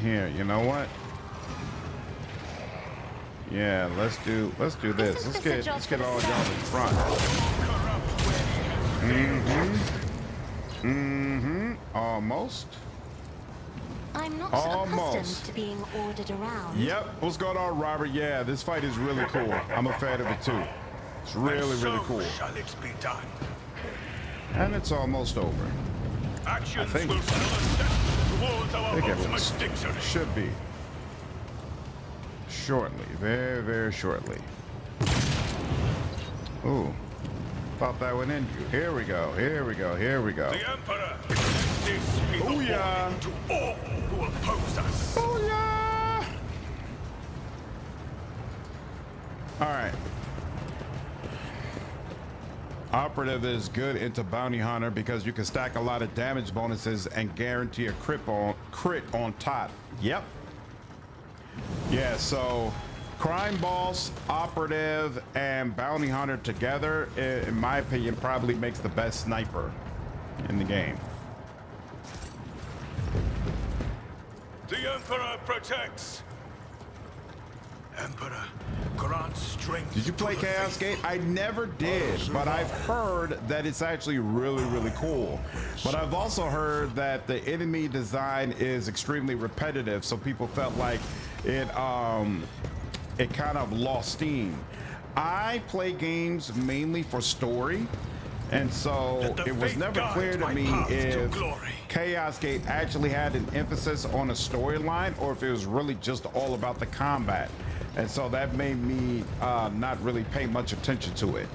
here, you know what? Yeah, let's do this. Isn't Let's this a job get for all the y'all in front. Almost. I'm not Almost. accustomed to being ordered around. Yep. What's going on, Robert? Yeah, this fight is really cool. I'm a fan of it too. It's really, really cool. Shall it be done? And it's almost over. Actions think- will still step towards our I think ultimate it victory. should be. Shortly. Very, very shortly. Ooh. Thought that would end you. Here we go. Here we go. Here we go. The Emperor, let this be the Booyah. warning to all who oppose us. Booyah! All right. Operative is good into Bounty Hunter because you can stack a lot of damage bonuses and guarantee a crit on top. Yep. Yeah, so Crime boss, operative, and bounty hunter together, in my opinion, probably makes the best sniper in the game. The Emperor protects. Emperor, grant strength. Did you play to the Chaos Gate? faithful. I never did, but I've heard that it's actually really, really cool. But I've also heard that the enemy design is extremely repetitive, so people felt like it kind of lost steam. I play games mainly for story, and so it was never clear to me if Chaos Gate actually had an emphasis on a storyline or if it was really just all about the combat. And so that made me not really pay much attention to it.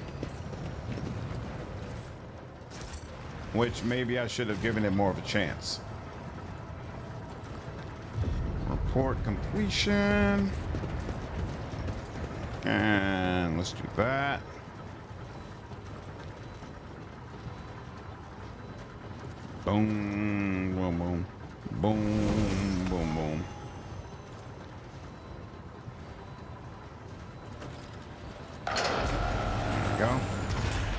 Which maybe I should have given it more of a chance. Report completion. And let's do that. Boom, boom, boom, boom, boom, boom. There we go.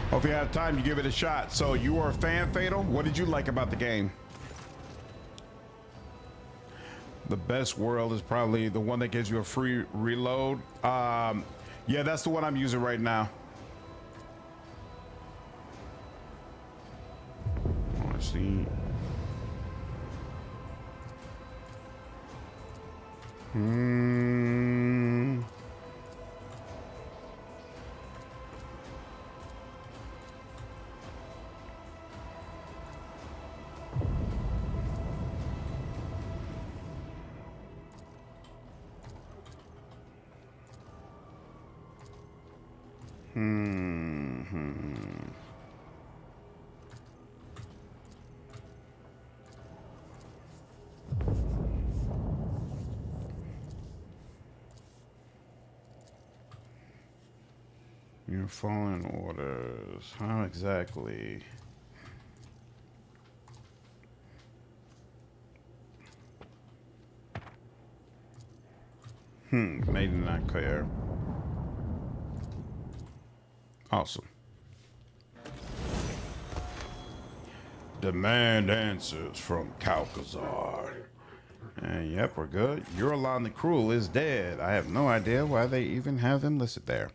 Hope you have time to give it a shot. So you are a fan, Fatal. What did you like about the game? The best world is probably the one that gives you a free reload. Yeah, that's the one I'm using right now. Let's see. Your fallen orders. How exactly? Maybe not clear. Awesome. Demand answers from Calcazar. And yep, we're good. Eurolon the Cruel is dead. I have no idea why they even have him listed there.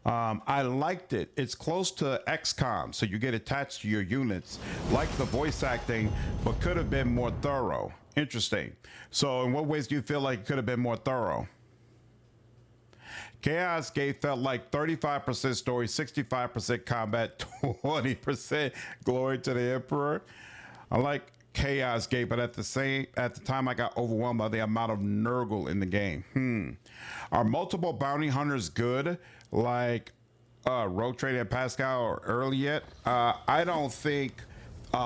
I liked it. It's close to XCOM, so you get attached to your units. Like the voice acting, but could have been more thorough. Interesting. So in what ways do you feel like it could have been more thorough? Chaos Gate felt like 35% story, 65% combat, 20% glory to the Emperor. I like Chaos Gate, but at the time I got overwhelmed by the amount of Nurgle in the game. Are multiple bounty hunters good, like Rogue Trader and Pascal or early yet? I don't think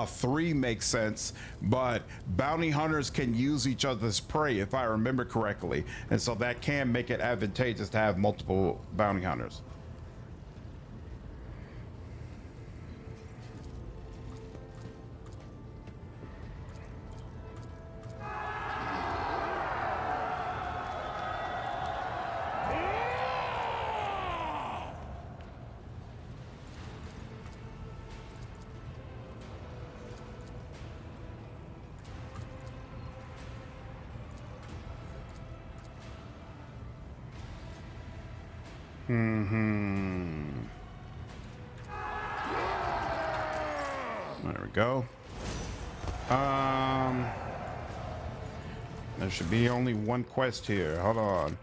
3 makes sense, but bounty hunters can use each other's prey, if I remember correctly, and so that can make it advantageous to have multiple bounty hunters. There we go. There should be only one quest here. Hold on.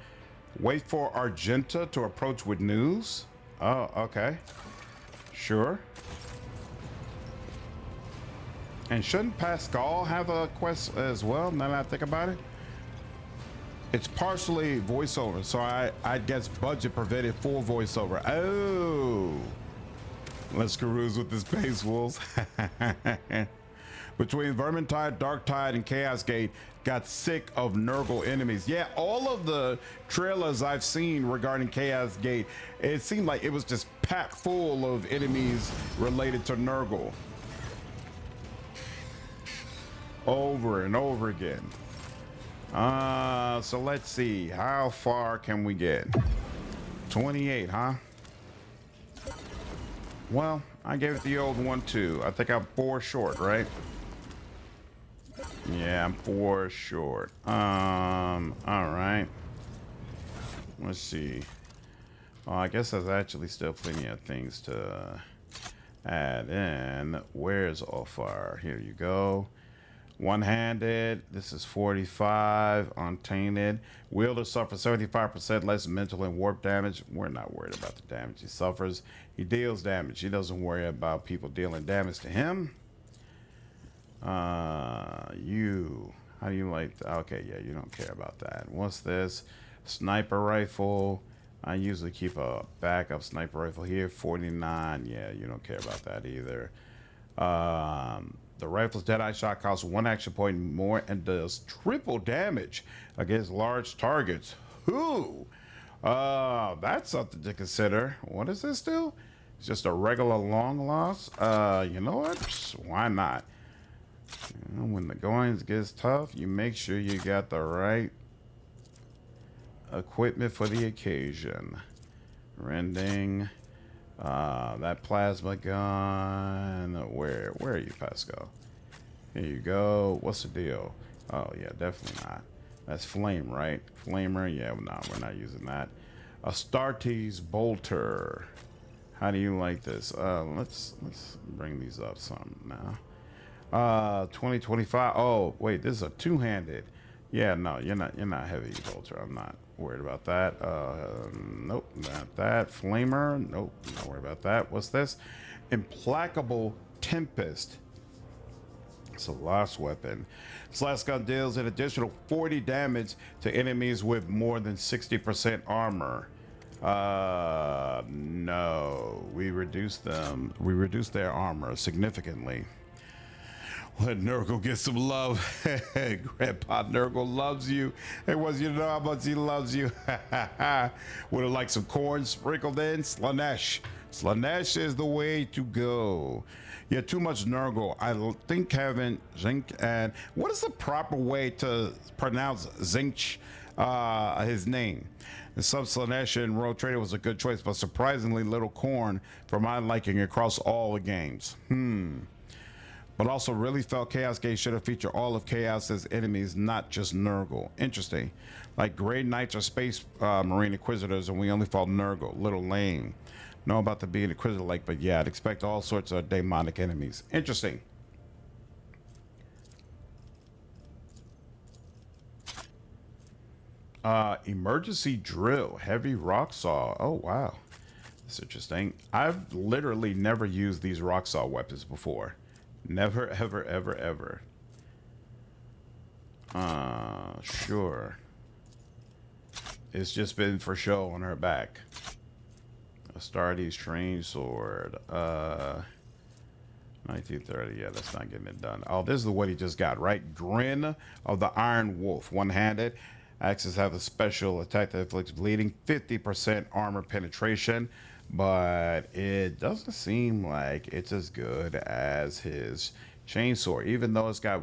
Wait for Argenta to approach with news. Oh, okay. Sure. And shouldn't Pascal have a quest as well, now that I think about it? It's partially voiceover, so I guess budget prevented full voiceover. Oh, let's cruise with this Space Wolves. Between Vermintide, Darktide, and Chaos Gate, got sick of Nurgle enemies. Yeah, all of the trailers I've seen regarding Chaos Gate, it seemed like it was just packed full of enemies related to Nurgle. Over and over again. So let's see. How far can we get? 28, huh? Well, I gave it the old one too. I think I'm 4 short, right? Yeah, I'm 4 short. All right. Let's see. Oh, I guess there's actually still plenty of things to add in. Where's Allfire? Here you go. One-handed. This is 45. Untainted. Wielder suffers 75% less mental and warp damage. We're not worried about the damage he suffers. He deals damage. He doesn't worry about people dealing damage to him. You. How do you like? Okay, yeah, you don't care about that. What's this? Sniper rifle. I usually keep a backup sniper rifle here. 49. Yeah, you don't care about that either. The rifle's Deadeye shot costs 1 action point more and does triple damage against large targets. Ooh, that's something to consider. What does this do? It's just a regular long loss. You know what? Why not? You know, when the goings gets tough, you make sure you got the right equipment for the occasion. Rending. That plasma gun. Where are you, Pascal? Here you go. What's the deal? Oh yeah, definitely not. That's flame, right? Flamer. Yeah, no, we're not using that. Astartes bolter. How do you like this? Let's bring these up some now. 2025. Oh wait, this is a 2-handed. Yeah, no, you're not heavy bolter. I'm not worried about that. Nope, not that. Flamer. Nope, not worried about that. What's this? Implacable Tempest. It's a lost weapon. This last gun deals an additional 40 damage to enemies with more than 60% armor. No, we reduced them. We reduced their armor significantly. Let Nurgle get some love. Grandpa Nurgle loves you. It was, you know how much he loves you. Would have liked some corn sprinkled in. Slanesh. Slanesh is the way to go. Yeah, too much Nurgle. I think having Zinc and what is the proper way to pronounce Zinch, his name? The sub Slanesh and Road Trader was a good choice, but surprisingly little corn for my liking across all the games. But also really felt Chaos Gate should have featured all of Chaos's enemies, not just Nurgle. Interesting. Like Grey Knights or Space Marine Inquisitors, and we only fought Nurgle. Little lame. Know about the being Inquisitor like, but yeah, I'd expect all sorts of demonic enemies. Interesting. Emergency drill. Heavy rock saw. Oh, wow. That's interesting. I've literally never used these rock saw weapons before. Never, ever, ever, ever. Sure. It's just been for show on her back. Astartes trained sword. 1930. Yeah, that's not getting it done. Oh, this is what he just got, right? Grin of the Iron Wolf. One-handed. Axes have a special attack that inflicts bleeding. 50% armor penetration. But it doesn't seem like it's as good as his chainsaw, even though it's got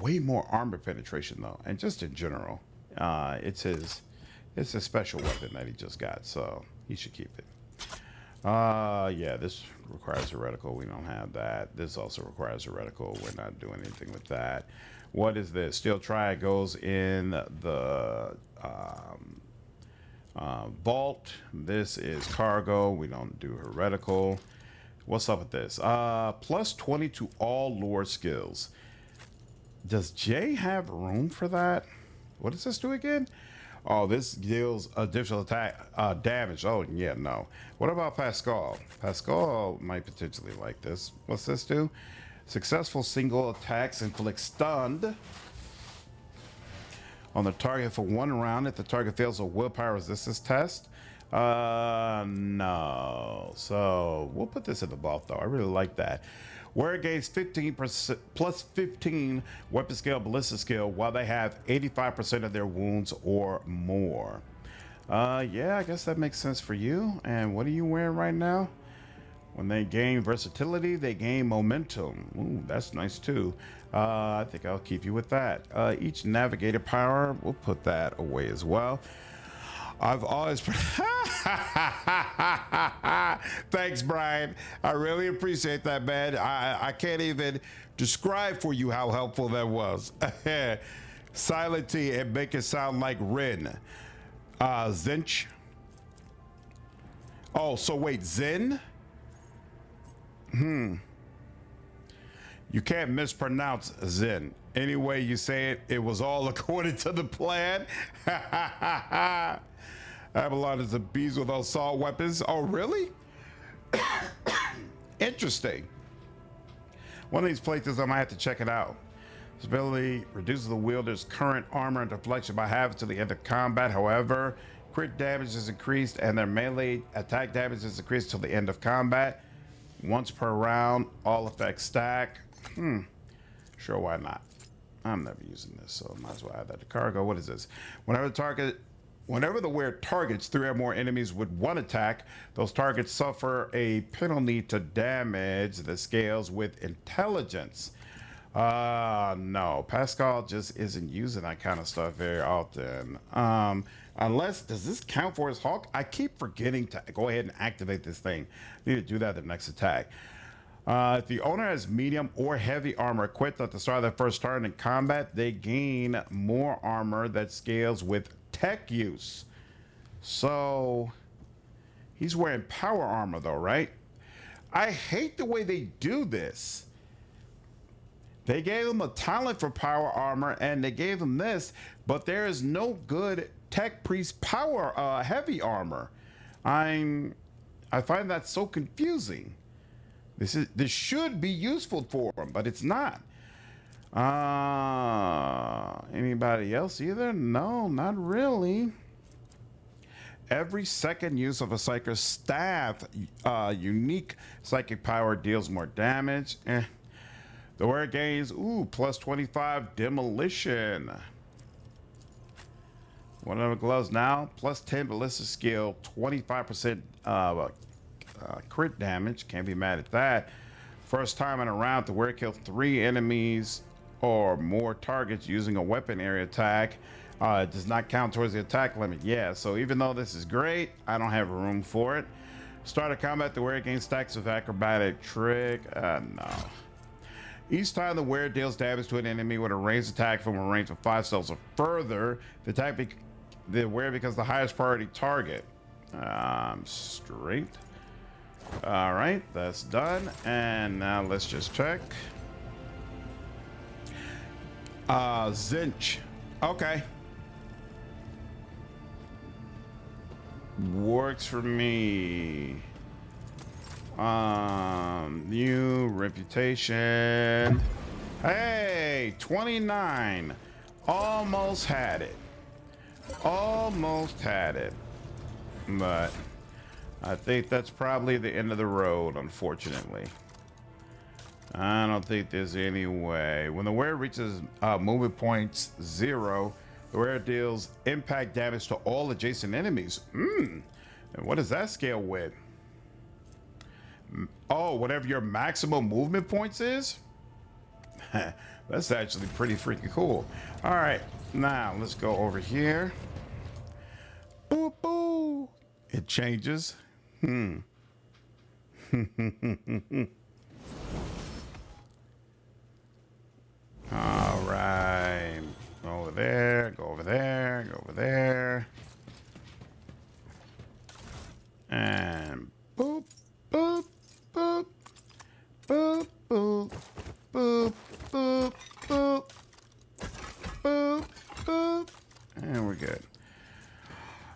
way more armor penetration though, and just in general, it's a special weapon that he just got, so he should keep it. Yeah, this requires a reticle. We don't have that. This also requires a reticle. We're not doing anything with that. What is this? Steel Triad goes in the vault. This is cargo. We don't do heretical. What's up with this? Plus 20 to all lore skills. Does Jay have room for that? What does this do again? Oh, this deals additional attack damage. Oh, yeah, no. What about Pascal? Pascal might potentially like this. What's this do? Successful single attacks inflict stunned on the target for 1 round if the target fails a willpower resistance test. No. So we'll put this in the vault though. I really like that. Where it gains 15% plus 15 weapon skill, ballista skill, while they have 85% of their wounds or more. Yeah, I guess that makes sense for you. And what are you wearing right now? When they gain versatility, they gain momentum. Ooh, that's nice too. I think I'll keep you with that. Each navigator power, we'll put that away as well. I've always... Thanks, Brian. I really appreciate that, man. I can't even describe for you how helpful that was. Silent T and make it sound like Rin. Zinch. Oh, so wait, Zen? You can't mispronounce Zen. Any way you say it, it was all according to the plan. Avalon is a beast with assault weapons. Oh, really? Interesting. One of these playthroughs, I might have to check it out. This ability reduces the wielder's current armor and deflection by half to the end of combat. However, crit damage is increased and their melee attack damage is increased till the end of combat. Once per round, all effects stack. Sure, why not? I'm never using this, so might as well add that to cargo. What is this? Whenever the wearer targets 3 or more enemies with 1 attack, those targets suffer a penalty to damage that scales with intelligence. No, Pascal just isn't using that kind of stuff very often. Unless, does this count for his Hawk? I keep forgetting to go ahead and activate this thing. I need to do that the next attack. If the owner has medium or heavy armor equipped at the start of their first turn in combat, they gain more armor that scales with tech use. So he's wearing power armor though, right? I hate the way they do this. They gave him a talent for power armor and they gave him this, but there is no good tech priest power heavy armor. I find that so confusing. This should be useful for him, but it's not. Anybody else either? No, not really. Every second use of a psychic staff, unique psychic power deals more damage. The wearer gains, plus 25 demolition. One of the gloves now, plus 10 ballistic skill, 25% crit damage. Can't be mad at that. First time in a round, the wearer kills 3 enemies or more targets using a weapon area attack. It does not count towards the attack limit. Yeah, so even though this is great, I don't have room for it. Start of combat, the wearer gains stacks of acrobatic trick. No. Each time the wearer deals damage to an enemy with a ranged attack from a range of 5 cells or further, the wearer becomes the highest priority target. Straight. All right, that's done. And now let's just check. Zinch. Okay. Works for me. New reputation. Hey, 29. Almost had it. Almost had it. But I think that's probably the end of the road, unfortunately. I don't think there's any way. When the wearer reaches movement points 0, the wearer deals impact damage to all adjacent enemies. And what does that scale with? Oh, whatever your maximum movement points is? That's actually pretty freaking cool. All right, now let's go over here. Boop, boop. It changes. All right, go over there, go over there, go over there. And boop, boop, boop, boop, boop, boop, boop, boop, boop, boop. And we're good.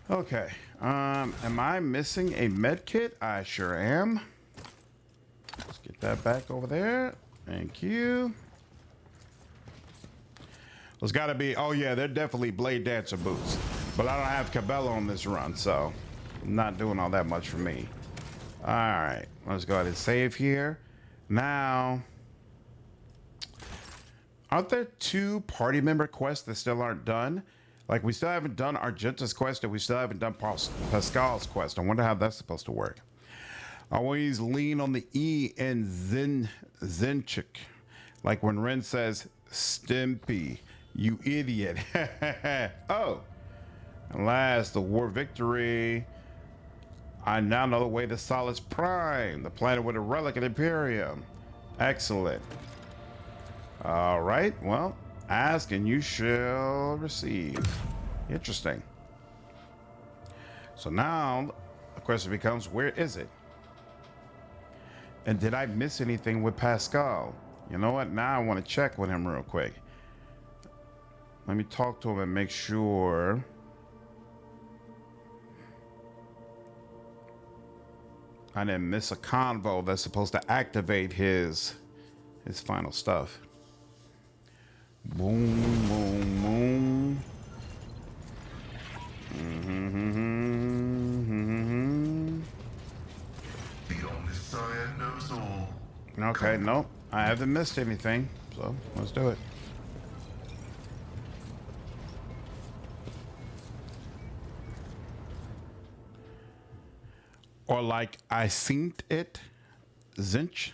Okay, am I missing a med kit? I sure am. Let's get that back over there. Thank you. There's got to be, oh yeah, they're definitely Blade Dancer boots. But I don't have Cabela on this run, so not doing all that much for me. All right, let's go ahead and save here. Now, aren't there 2 party member quests that still aren't done? Like, we still haven't done Argenta's quest and we still haven't done Pascal's quest. I wonder how that's supposed to work. Always lean on the E in Zinchik. Like when Ren says, Stimpy, you idiot. Oh. And last, the war victory. I now know the way to Solus Prime, the planet with a relic and Imperium. Excellent. All right, well, ask and you shall receive. Interesting. So now the question becomes, where is it? And did I miss anything with Pascal? You know what? Now I want to check with him real quick. Let me talk to him and make sure. I didn't miss a convo that's supposed to activate his final stuff. Boom, boom, boom. The only Sire knows all. Okay, nope. I haven't missed anything, so let's do it. Or like I synced it, Zinch.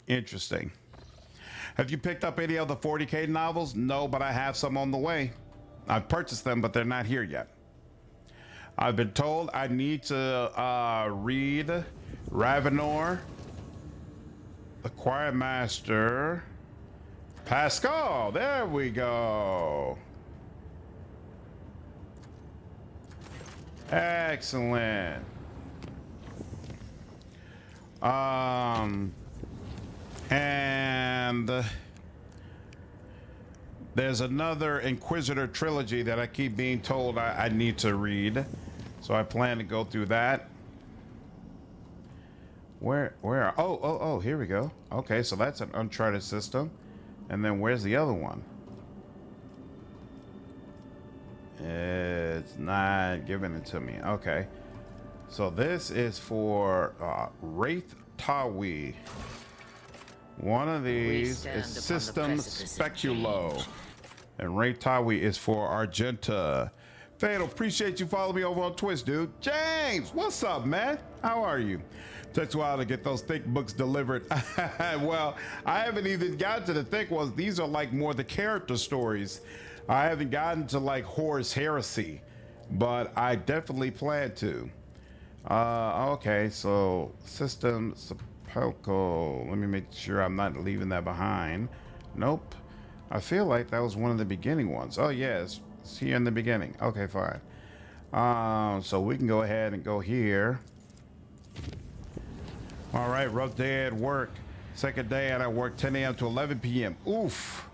Interesting. Have you picked up any of the 40K novels? No, but I have some on the way. I've purchased them, but they're not here yet. I've been told I need to read Ravenor, the Choir Master, Pascal. There we go. Excellent. And there's another Inquisitor trilogy that I keep being told I need to read. So I plan to go through that. Where? Oh, here we go. Okay, so that's an Uncharted system. And then where's the other one? It's not giving it to me. Okay. So this is for Wraith Tawi. One of these is System Speculo. And Wraith Tawi is for Argenta. Fatal, appreciate you following me over on Twitch, dude. James, what's up, man? How are you? Takes a while to get those thick books delivered. Well, I haven't even gotten to the thick ones. These are like more the character stories. I haven't gotten to like Horus Heresy, but I definitely plan to. Okay, so System Sepulchre. Let me make sure I'm not leaving that behind. Nope. I feel like that was one of the beginning ones. Oh, yes. It's here in the beginning. Okay, fine. So we can go ahead and go here. All right, rough day at work. Second day and I work 10 a.m. to 11 p.m. Oof.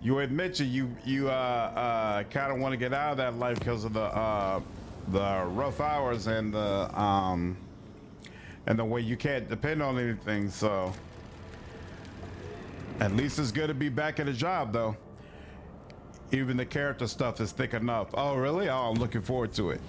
You admit you kind of want to get out of that life because of the rough hours and the way you can't depend on anything. So at least it's good to be back at a job, though. Even the character stuff is thick enough. Oh, really? Oh, I'm looking forward to it.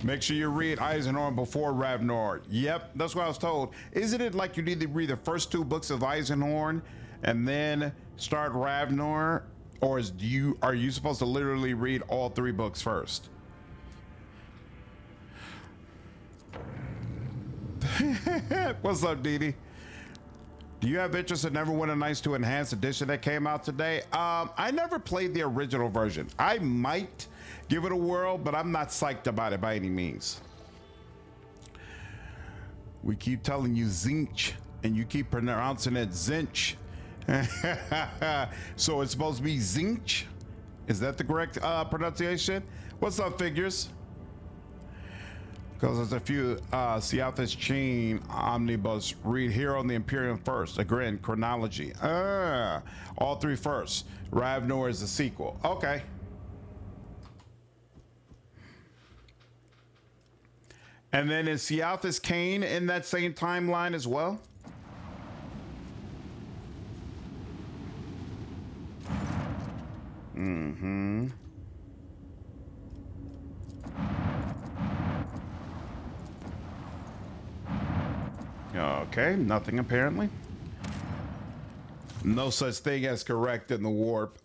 Make sure you read Eisenhorn before Ravenor. Yep, that's what I was told. Isn't it like you need to read the first 2 books of Eisenhorn and then start Ravenor? Or are you supposed to literally read all 3 books first? What's up, Dee Dee? Do you have interest in Neverwinter Nights 2 Enhanced Edition that came out today? I never played the original version. I might give it a whirl, but I'm not psyched about it by any means. We keep telling you Zinch, and you keep pronouncing it Zinch. So it's supposed to be Zinch? Is that the correct pronunciation? What's up, figures? Because there's a few Seathis Chain Omnibus. Read Hero and the Imperium first. Again, chronology. All 3 first. Ravenor is the sequel. Okay. And then is Seathis Cain in that same timeline as well? Mm-hmm. Okay, nothing apparently. No such thing as correct in the warp.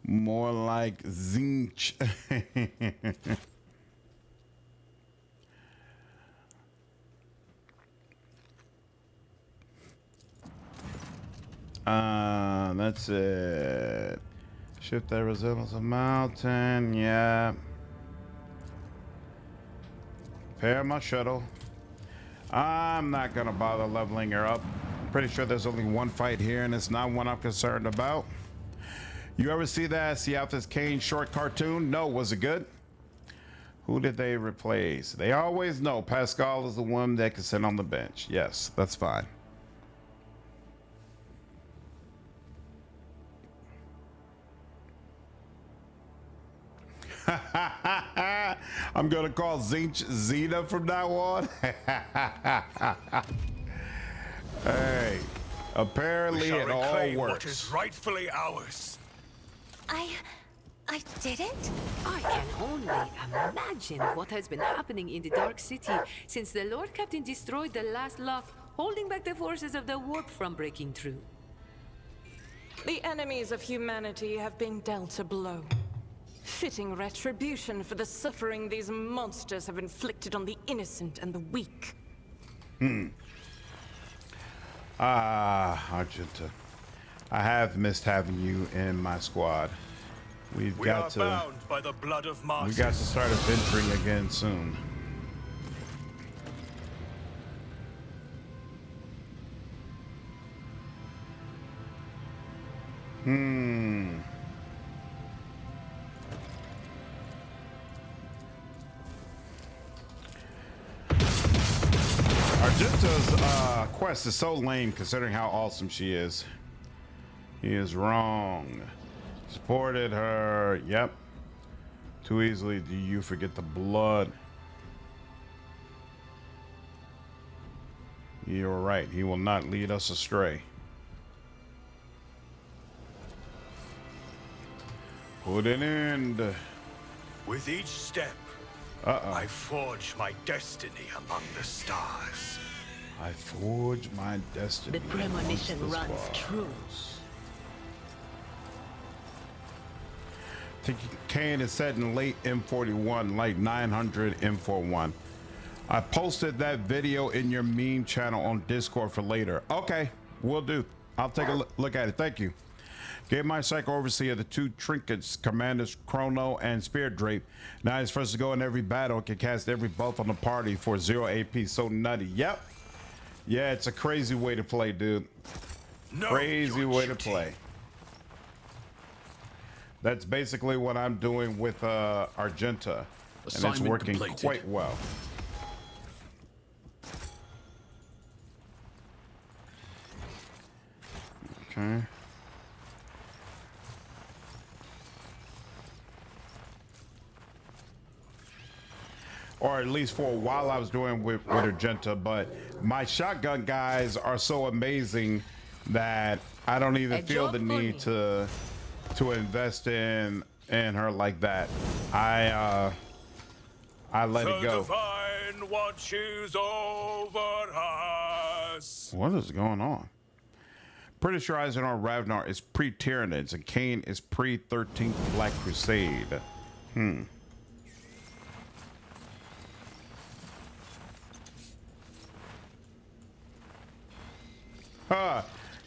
More like Zinch. That's it. Ship that resembles a mountain. Yeah. Repair my shuttle. I'm not gonna bother leveling her up. Pretty sure there's only one fight here, and it's not one I'm concerned about. You ever see that Seathis Kane short cartoon? No, was it good? Who did they replace? They always know Pascal is the one that can sit on the bench. Yes, that's fine. I'm gonna call Zinch Zeta from now on. Hey, apparently it all what works. is rightfully ours. I didn't? I can only imagine what has been happening in the Dark City since the Lord Captain destroyed the last lock, holding back the forces of the warp from breaking through. The enemies of humanity have been dealt a blow. Fitting retribution for the suffering these monsters have inflicted on the innocent and the weak. Argenta. I have missed having you in my squad. We are bound by the blood of martyrs. We got to start adventuring again soon. Argenta's quest is so lame considering how awesome she is. He is wrong. Supported her. Yep. Too easily do you forget the blood. You're right. He will not lead us astray. Put an end. With each step, I forge my destiny among the stars. I forge my destiny. The premonition amongst the runs stars. true. I think Kane is set in late M41, like 900 M41. I posted that video in your meme channel on Discord for later. Okay, will do. I'll take a look at it. Thank you. Gave my Psycho Overseer the 2 trinkets, Commanders Chrono and Spirit Drape. Now he's first to go in every battle, can cast every buff on the party for 0 AP. So nutty. Yep. Yeah, it's a crazy way to play, dude. Crazy way to play. That's basically what I'm doing with Argenta, and it's working quite well. Okay. Or at least for a while I was doing with Argenta, but my shotgun guys are so amazing that I don't even feel the need to invest in her like that. I let it go. The divine watches over us. What is going on? Pretty sure Eisenhower Ravnar is pre-Tyranids and Kane is pre-13th Black Crusade.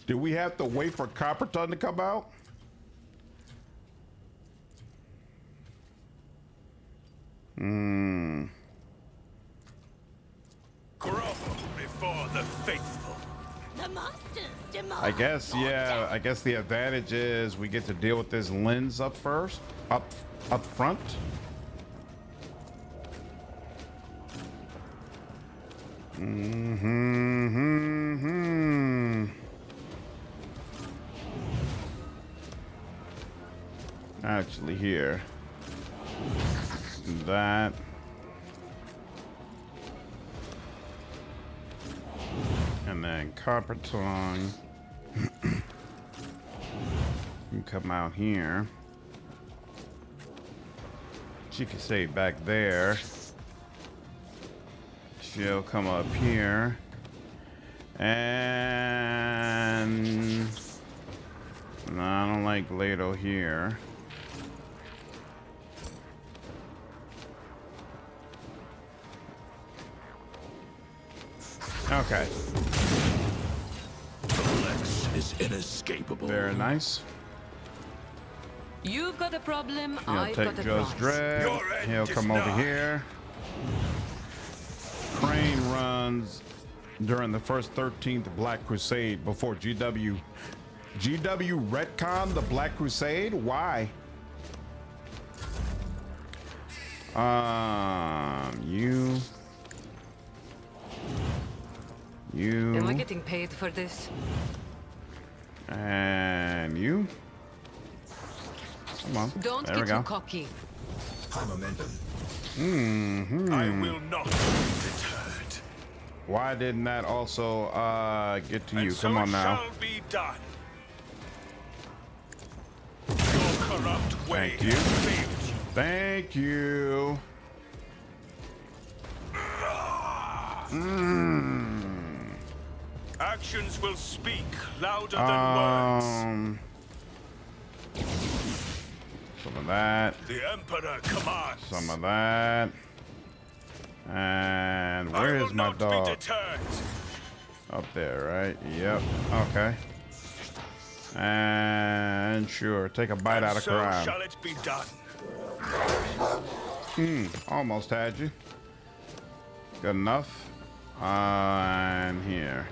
Did we have to wait for Copperton to come out? Grovel before the faithful. The monsters demand. I guess, yeah, I guess the advantage is we get to deal with this lens up first, up front. Actually here. That. And then Copper Tongue. You come out here. She can stay back there. She'll come up here. And no, I don't like Lado here. Okay. The flex is inescapable. Very nice. You've got a problem, He'll I've take got a Judge prize. Dredd. He'll come over here. Crane runs during the first 13th Black Crusade before GW retcon the Black Crusade? Why? You. Am I getting paid for this? And you. Come on. Don't there get we go. too cocky. High momentum. I will not be deterred. Why didn't that also get to you? And so Come on it now. shall be done. Your corrupt way Thank you. has failed you. Thank you. Actions will speak louder than words. Some of that. The Emperor commands. Some of that. And I where will is my not dog? be deterred. Up there, right? Yep. Okay. And sure, take a bite out of So crime. shall it be done. Almost had you. Good enough. And here.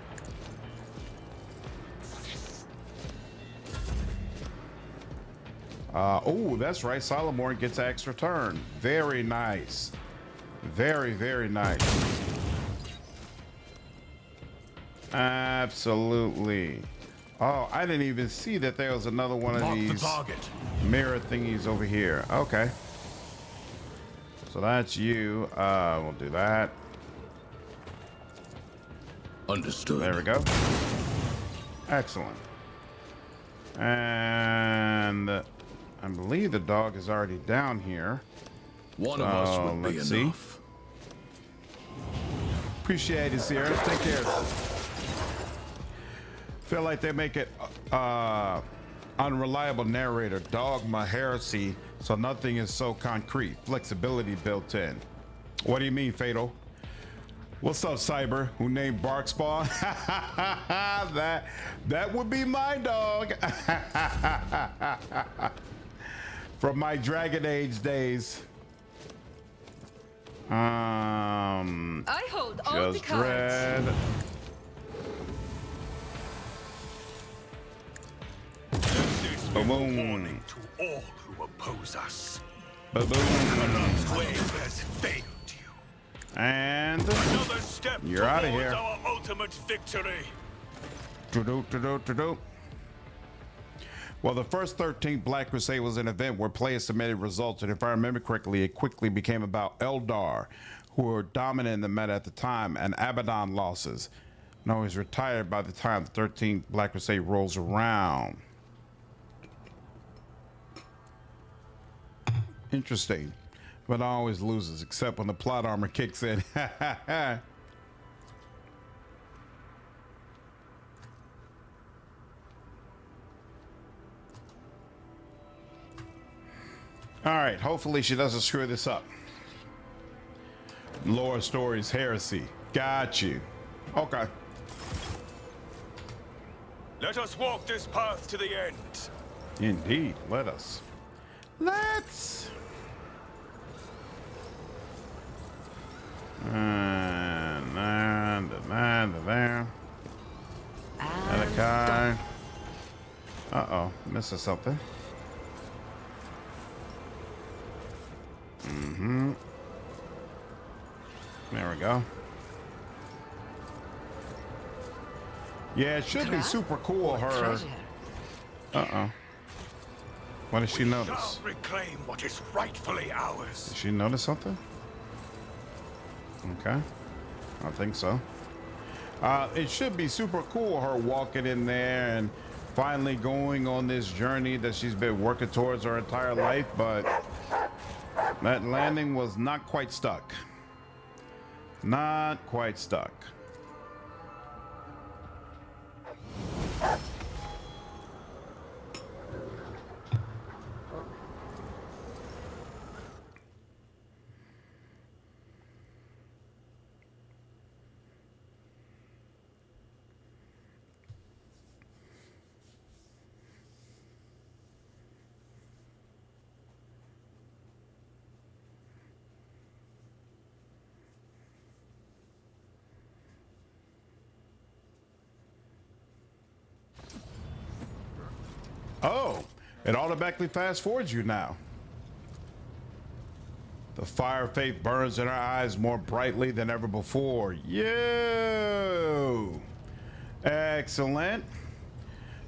Oh, that's right. Solomon gets an extra turn. Very nice. Very, very nice. Absolutely. Oh, I didn't even see that there was another one of Mark the these target. mirror thingies over here. Okay. So that's you. We'll do that. Understood. There we go. Excellent. And I believe the dog is already down here. One of us would be let's see. enough. Appreciate it, Sierra. Take care. Feel like they make it unreliable narrator, dogma, heresy, so nothing is so concrete. Flexibility built in. What do you mean, Fatal? What's up, Cyber? Who named Barkspawn? that would be my dog. From my Dragon Age days. I hold all the Just cards. Dread. This will be a Boom. warning to all who oppose us. Ba-boom. Corrupt way has failed you. And Another step You're outta towards here. our ultimate victory. Well, the first 13th Black Crusade was an event where players submitted results, and if I remember correctly, it quickly became about Eldar, who were dominant in the meta at the time, and Abaddon losses. No, he's retired by the time the 13th Black Crusade rolls around. Interesting. But always loses, except when the plot armor kicks in. All right, hopefully she doesn't screw this up. Lore stories, heresy. Got you. Okay. Let us walk this path to the end. Indeed, let us. Let's. And there. Malachi. Uh-oh, missing something. There we go. Yeah, it should be super cool, her. Treasure. Uh-oh. What did she notice? Shall reclaim what is rightfully ours. Did she notice something? Okay. I think so. It should be super cool, her walking in there and finally going on this journey that she's been working towards her entire life, but that landing was not quite stuck. Not quite stuck. Oh, it automatically fast forwards you now. The fire of faith burns in her eyes more brightly than ever before. Yo! Excellent.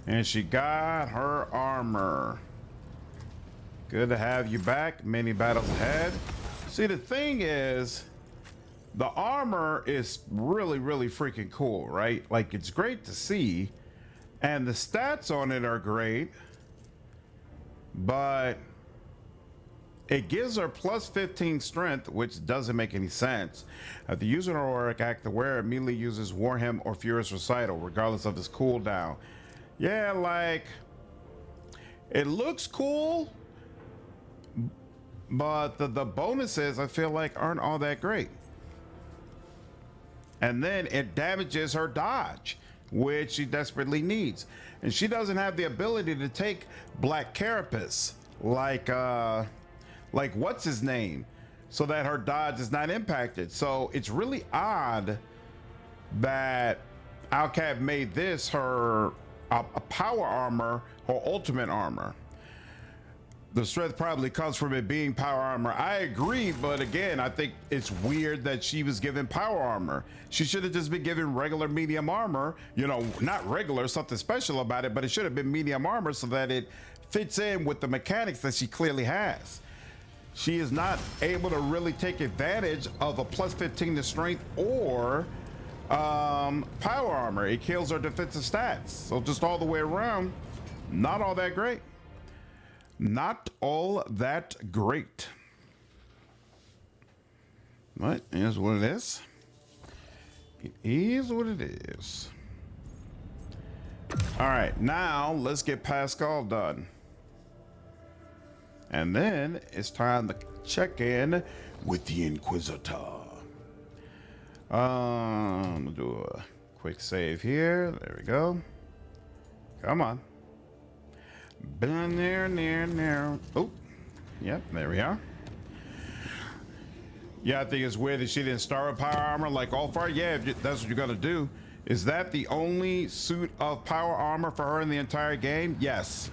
And she got her armor. Good to have you back. Many battles ahead. See, the thing is, the armor is really, really freaking cool, right? Like, it's great to see. And the stats on it are great. But it gives her plus 15 strength, which doesn't make any sense. If the user an auric act, the wearer immediately uses War Hymn or Furious Recital, regardless of his cooldown. Yeah, like, it looks cool, but the bonuses, I feel like, aren't all that great. And then it damages her dodge, which she desperately needs. And she doesn't have the ability to take Black Carapace like what's his name, so that her dodge is not impacted. So it's really odd that Alcab made this her a power armor or ultimate armor. The strength probably comes from it being power armor. I agree, but again, I think it's weird that she was given power armor. She should have just been given regular medium armor. You know, not regular, something special about it, but it should have been medium armor so that it fits in with the mechanics that she clearly has. She is not able to really take advantage of a plus 15 to strength or power armor. It kills her defensive stats. So just all the way around, not all that great. Not all that great. But it is what it is. It is what it is. All right, now let's get Pascal done. And then it's time to check in with the Inquisitor. We'll do a quick save here. There we go. Come on. Been near. Oh, yep, there we are. Yeah, I think it's weird that she didn't start with power armor like Allfire. Yeah, if that's what you're gonna do. Is that the only suit of power armor for her in the entire game? Yes.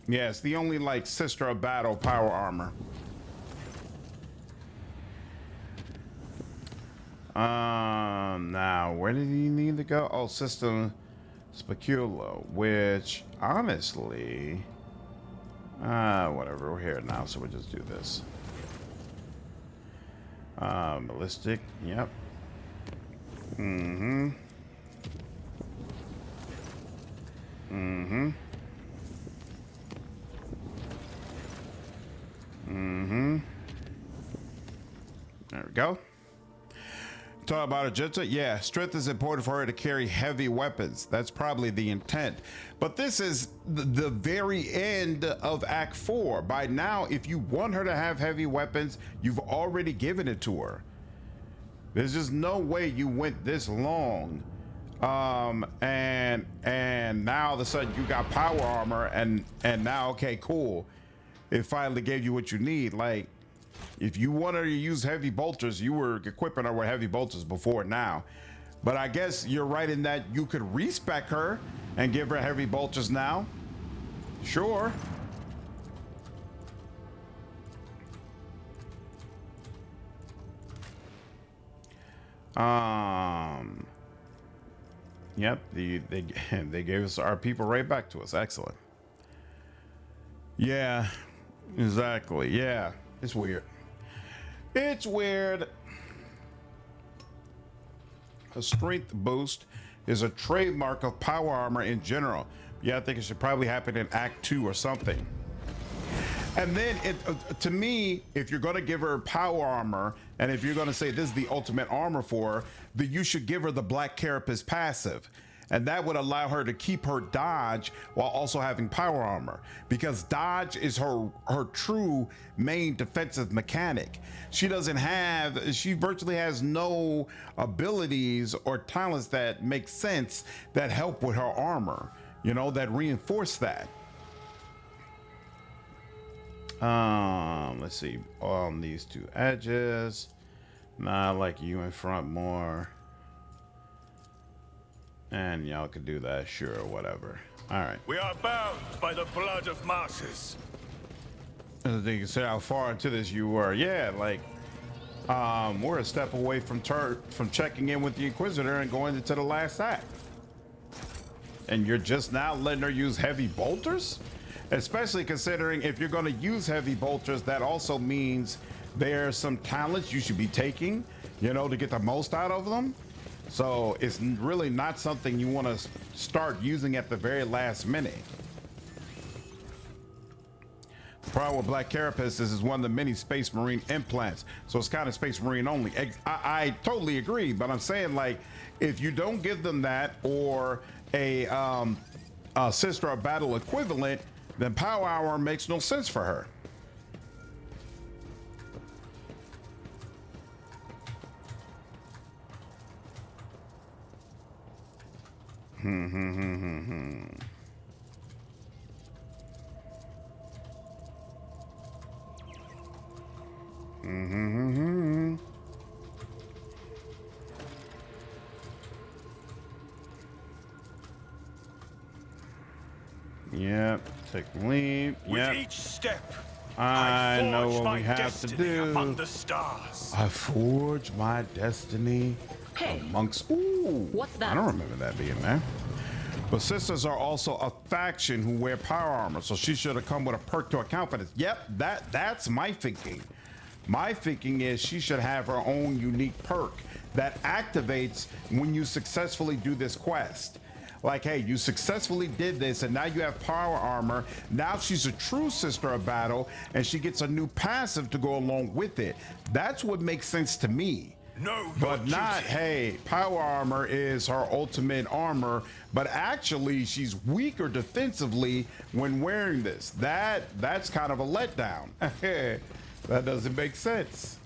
Yes, the only like Sister of Battle power armor. Now where did he need to go? Oh, System Speculo, which honestly, whatever, we're here now, so we'll just do this. Ballistic, yep. Mm-hmm. There we go. Talk about Agita. Yeah, strength is important for her to carry heavy weapons. That's probably the intent. But this is the very end of Act 4. By now, if you want her to have heavy weapons, you've already given it to her. There's just no way you went this long. And now all of a sudden you got power armor and now, okay, cool. It finally gave you what you need. Like, if you wanted to use heavy bolters, you were equipping her with heavy bolters before now. But I guess you're right in that you could respec her and give her heavy bolters now. Sure. Yep, they gave us our people right back to us. Excellent. Yeah, exactly. Yeah, it's weird. It's weird. A strength boost is a trademark of power armor in general. Yeah, I think it should probably happen in Act 2 or something. And then, to me, if you're going to give her power armor, and if you're going to say this is the ultimate armor for her, then you should give her the Black Carapace passive. And that would allow her to keep her dodge while also having power armor, because dodge is her true main defensive mechanic. She virtually has no abilities or talents that make sense that help with her armor, you know, that reinforce that. Let's see, on these two edges. Nah, I like you in front more. And y'all could do that, sure, whatever. All right. We are bound by the blood of martyrs. You can say how far into this you were. Yeah, like, we're a step away from checking in with the Inquisitor and going into the last act. And you're just now letting her use heavy bolters? Especially considering if you're going to use heavy bolters, that also means there's some talents you should be taking, you know, to get the most out of them. So it's really not something you want to start using at the very last minute. The problem with Black Carapace is one of the many Space Marine implants, so it's kind of Space Marine only. I totally agree, but I'm saying, like, if you don't give them that or a Sister of Battle equivalent, then Power Armor makes no sense for her. Yep, take the lead. With each step, I know forge what we my have to destiny do. among the stars. I forge my destiny amongst. Ooh, What's that? I don't remember that being there. But sisters are also a faction who wear power armor, so she should have come with a perk to account for this. Yep, that's my thinking. My thinking is she should have her own unique perk that activates when you successfully do this quest. Like, hey, you successfully did this and now you have power armor. Now she's a true Sister of Battle and she gets a new passive to go along with it. That's what makes sense to me. No, But not, hey, power armor is her ultimate armor, but actually she's weaker defensively when wearing this. That's kind of a letdown. That doesn't make sense.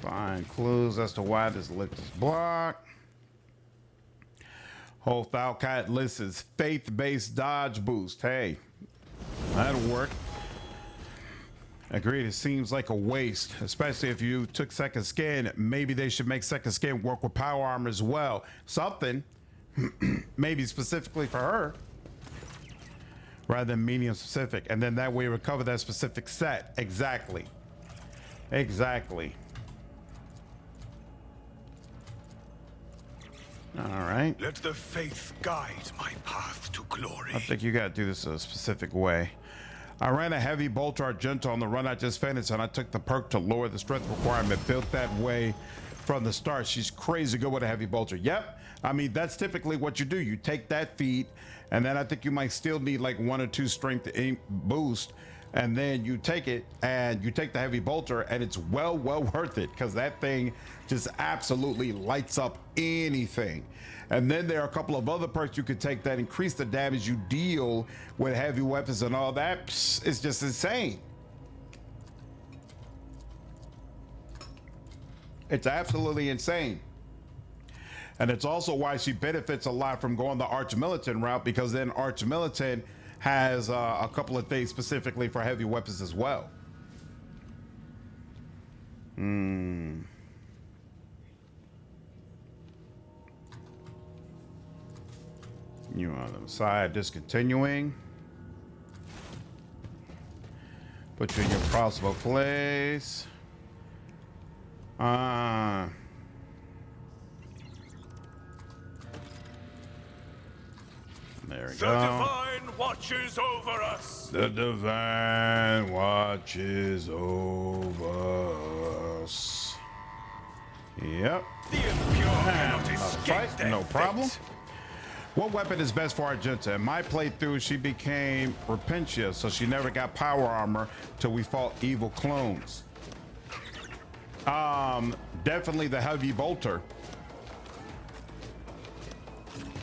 Find clues as to why this lift is blocked. Whole Thalcat list is faith-based dodge boost. Hey, that'll work. Agreed, it seems like a waste, especially if you took second skin. Maybe they should make second skin work with power armor as well. Something, maybe specifically for her, rather than medium specific. And then that way recover that specific set. Exactly. Exactly. All right. Let the faith guide my path to glory. I think you got to do this a specific way. I ran a heavy bolter Argento on the run I just finished, and I took the perk to lower the strength requirement. Built that way from the start. She's crazy good with a heavy bolter. Yep. I mean, that's typically what you do. You take that feat, and then I think you might still need like 1 or 2 strength boost, and then you take it and you take the heavy bolter, and it's well worth it because that thing just absolutely lights up anything. And then there are a couple of other perks you could take that increase the damage you deal with heavy weapons and all that. It's just insane. It's absolutely insane. And it's also why she benefits a lot from going the Arch-Militant route, because then Arch-Militant has a couple of things specifically for heavy weapons as well. You on the side, discontinuing. Put you in your possible place. There we The go. divine watches over us. The divine watches over us. Yep. The impure cannot Another escape fight, their no problem. fate. What weapon is best for Argenta? In my playthrough, she became Repentia, so she never got power armor till we fought evil clones. Definitely the heavy bolter.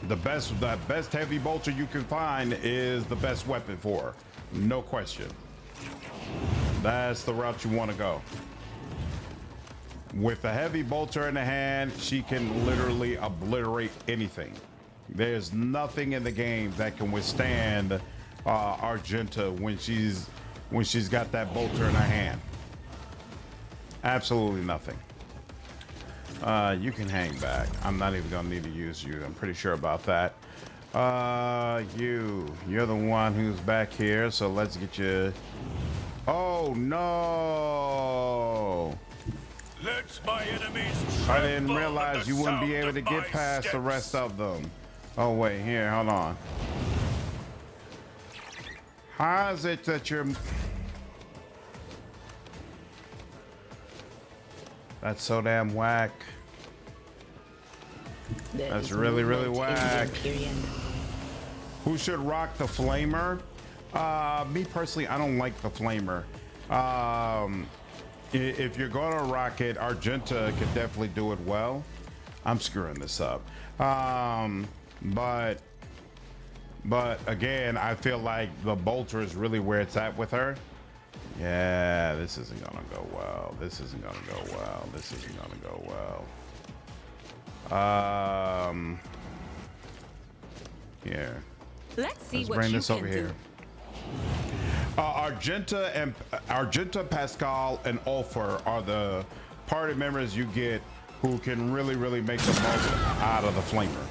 The best heavy bolter you can find is the best weapon for her. No question. That's the route you want to go. With the heavy bolter in the hand, she can literally obliterate anything. There's nothing in the game that can withstand Argenta when she's got that bolter in her hand. Absolutely nothing. You can hang back. I'm not even gonna need to use you. I'm pretty sure about that. You're the one who's back here, so let's get you. Oh no! Let my enemies I didn't realize you wouldn't be able to get past the rest of them. Oh wait, here, hold on. How is it that you're... That's so damn whack. That's really, really whack. Who should rock the flamer? Me personally, I don't like the flamer. If you're gonna rock it, Argenta could definitely do it well. I'm screwing this up. But again, I feel like the bolter is really where it's at with her. Yeah, this isn't gonna go well. This isn't gonna go well. This isn't gonna go well. Here. Let's see Let's what bring you this can over do. here. Argenta, Pascal, and Ulfer are the party members you get who can really, really make the most out of the flamer.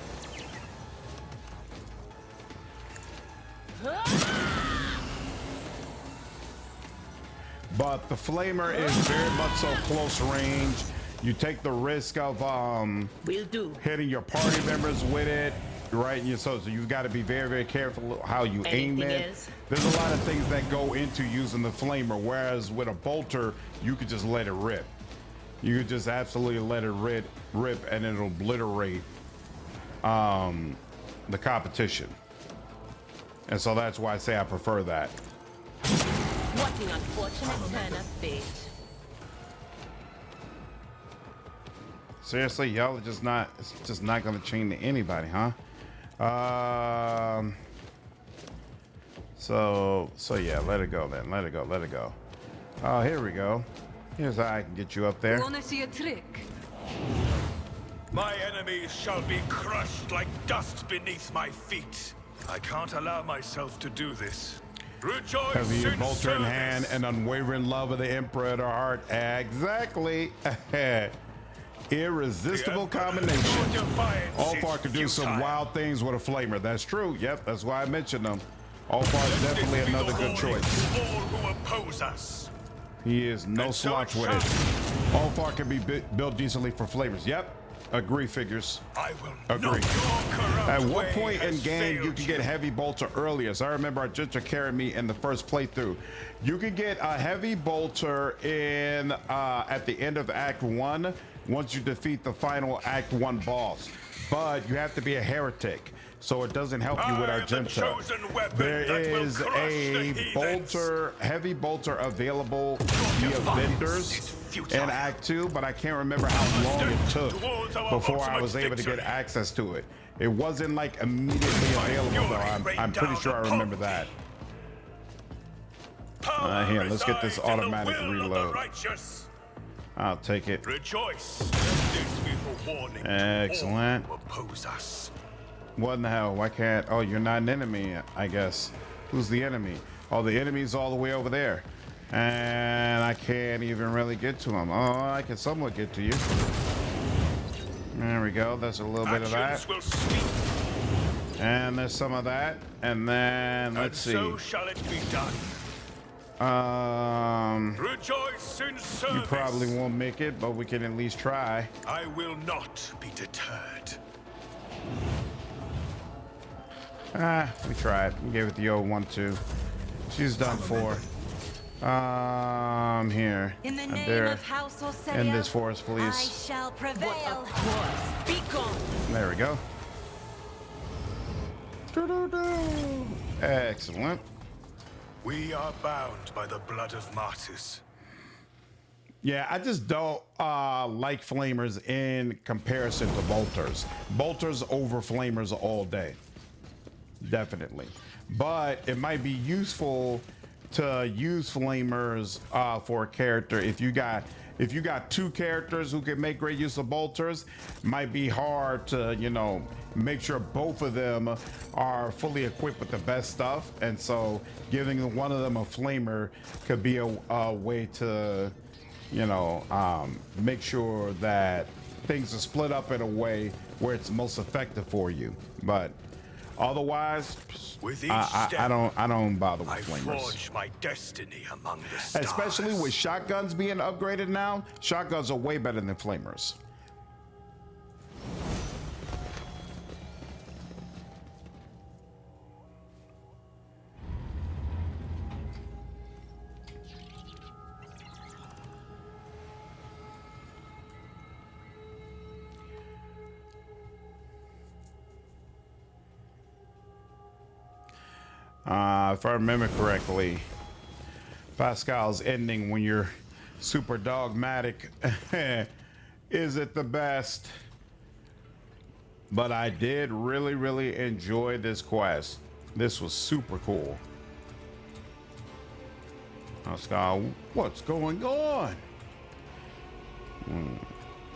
But the flamer is very much so close range. You take the risk of Will do. hitting your party members with it, right? So you've got to be very, very careful how you aim Anything it. else? There's a lot of things that go into using the flamer, whereas with a bolter, you could just let it rip. You could just absolutely let it rip and it'll obliterate the competition. And so that's why I say I prefer that. What an unfortunate turn of fate. Seriously, y'all are just not, it's just not gonna chain to anybody, huh? So yeah, let it go then. Let it go, let it go. Oh, here we go. Here's how I can get you up there. Wanna see a trick? My enemies shall be crushed like dust beneath my feet. I can't allow myself to do this. Rejoice Heavy in bolter in service. hand and unwavering love of the Emperor at our heart. Exactly. Irresistible combination. Ulfar could do some wild things with a flamer. That's true. Yep, that's why I mentioned them. Ulfar is definitely another good choice. All who oppose us. He is no And so slouch with it. Ulfar can be built decently for flavors. Yep. Agree, figures. I will Agree. not your corrupt At what way point in has game you failed can get heavy bolter earlier? So I remember Argenta carried me in the first playthrough. You can get a heavy bolter in at the end of Act 1 once you defeat the final Act 1 boss. But you have to be a heretic, so it doesn't help you with Argenta. There is a bolter, heavy bolter available via vendors in Act 2, but I can't remember how long it took before I was able to get access to it. It wasn't like immediately available though. I'm pretty sure I remember that. Here, let's get this automatic reload. I'll take it. Rejoice. Excellent. Oppose us. What in the hell? Why can't? Oh, you're not an enemy, I guess. Who's the enemy? Oh, the enemy's all the way over there. And I can't even really get to him. Oh, I can somewhat get to you. There we go. There's a little bit of that. And there's some of that. And then, let's see. So shall it be done. Rejoice in service. You probably won't make it, but we can at least try. I will not be deterred. We tried. We gave it the old 1-2. She's done for. Here. In the name there. of House Orsenia, End this for us, I please. shall prevail. Of course. Be gone. There we go. Excellent. We are bound by the blood of martyrs. Yeah, I just don't like flamers in comparison to bolters. Bolters over flamers all day. Definitely. But it might be useful to use flamers for a character if you got two characters who can make great use of bolters. Might be hard to, you know, make sure both of them are fully equipped with the best stuff, and so giving one of them a flamer could be a way to you know, make sure that things are split up in a way where it's most effective for you. But otherwise, With each I don't bother with I flamers. forge my destiny among the stars. Especially with shotguns being upgraded now, shotguns are way better than flamers. If I remember correctly, Pascal's ending when you're super dogmatic is it the best? But I did really enjoy this quest. This was super cool. Pascal, what's going on?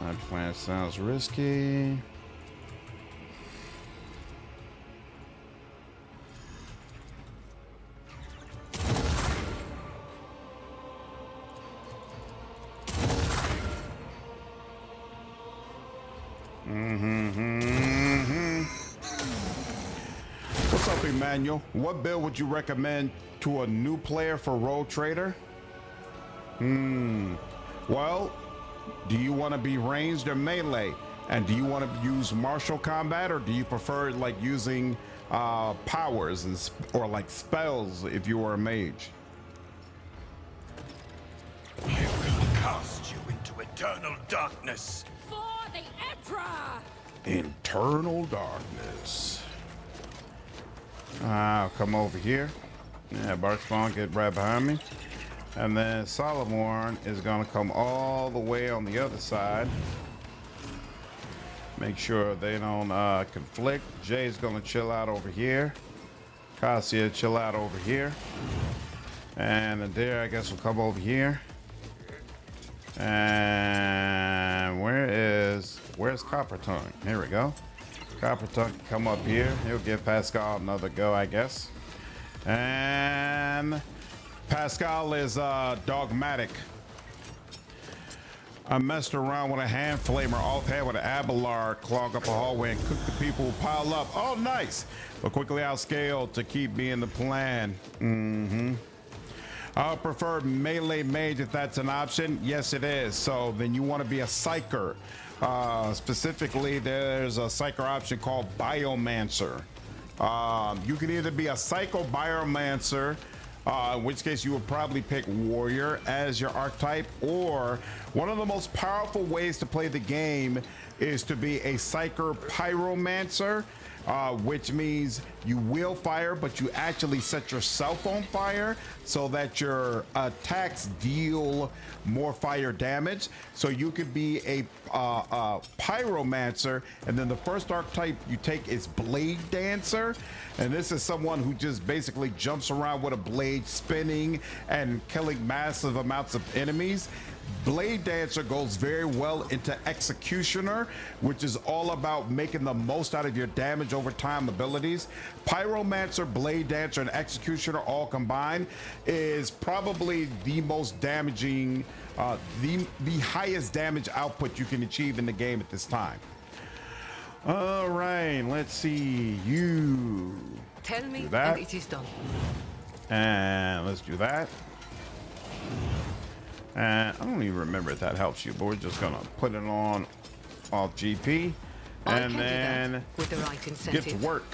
That plan sounds risky. What's up, Emmanuel? What build would you recommend to a new player for Rogue Trader? Well, do you want to be ranged or melee? And do you want to use martial combat, or do you prefer like using powers and or like spells if you were a mage? I will cast you into eternal darkness. For the Emperor! Internal darkness. I'll come over here. Yeah, Barkspawn, get right behind me. And then Solomon is gonna come all the way on the other side. Make sure they don't conflict. Jay's gonna chill out over here. Cassia, chill out over here. And Adair, I guess, will come over here. And where's Copper Tongue? Here we go. Copper Tongue can come up here. He'll give Pascal another go, I guess. And Pascal is dogmatic. I messed around with a hand flamer off head with an Abelard, clog up a hallway and cook the people who pile up. Oh, nice. But quickly outscaled to keep being the plan. I would prefer melee mage if that's an option. Yes, it is. So then you want to be a psyker. Specifically, there's a psyker option called Biomancer. You can either be a psycho biomancer, in which case you would probably pick warrior as your archetype, or one of the most powerful ways to play the game is to be a psyker pyromancer, which means you will fire, but you actually set yourself on fire so that your attacks deal more fire damage. So you could be a pyromancer, and then the first archetype you take is blade dancer, and this is someone who just basically jumps around with a blade, spinning and killing massive amounts of enemies. Blade Dancer goes very well into Executioner, which is all about making the most out of your damage over time abilities. Pyromancer, Blade Dancer, and Executioner all combined is probably the most damaging, the highest damage output you can achieve in the game at this time. All right, let's see. You Tell me, do that. and it is done. And let's do that. And I don't even remember if that helps you, but we're just gonna put it on off GP, and then with the right incentive. get to work.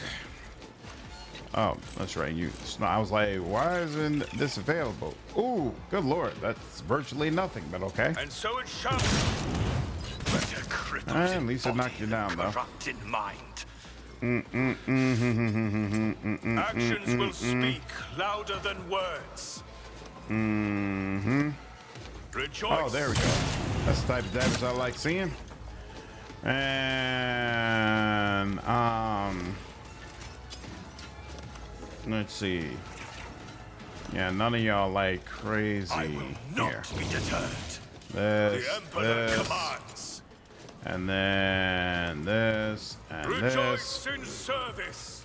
Oh, that's right. I was like, why isn't this available? Ooh, good lord, that's virtually nothing, but okay. And so it shall. At least it knocked you down, though. Corrupted mind. Actions will speak louder than words. Rejoice. Oh, there we go. That's the type of damage I like seeing. And let's see. Yeah, none of y'all like crazy. I will not here. be deterred. This, The Emperor this, commands. and then this, and this. Rejoice in service.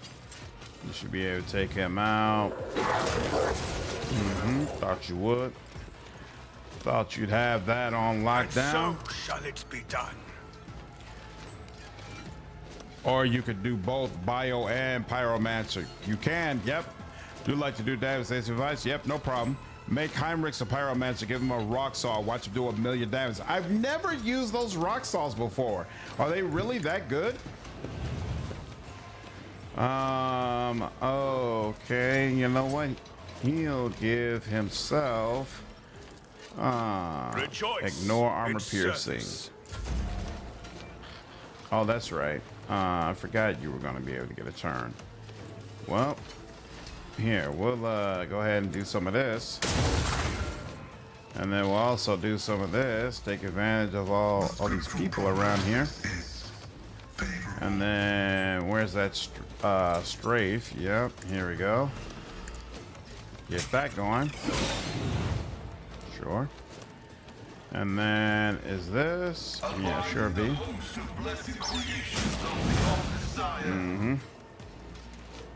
You should be able to take him out. Thought you would. Thought you'd have that on lockdown. And so shall it be done. Or you could do both bio and pyromancer. You can, yep. Do like to do damage advice? Yep, no problem. Make Heinrichs a pyromancer, give him a rock saw, watch him do 1,000,000 damage. I've never used those rock saws before. Are they really that good? Okay, you know what? He'll give himself ignore armor piercing. Oh, that's right. I forgot you were going to be able to get a turn. Well, here, we'll go ahead and do some of this. And then we'll also do some of this. Take advantage of all these people around here. And then, where's that strafe? Yep, here we go. Get that going. Sure. And then, is this? Yeah, sure be. Mm-hmm.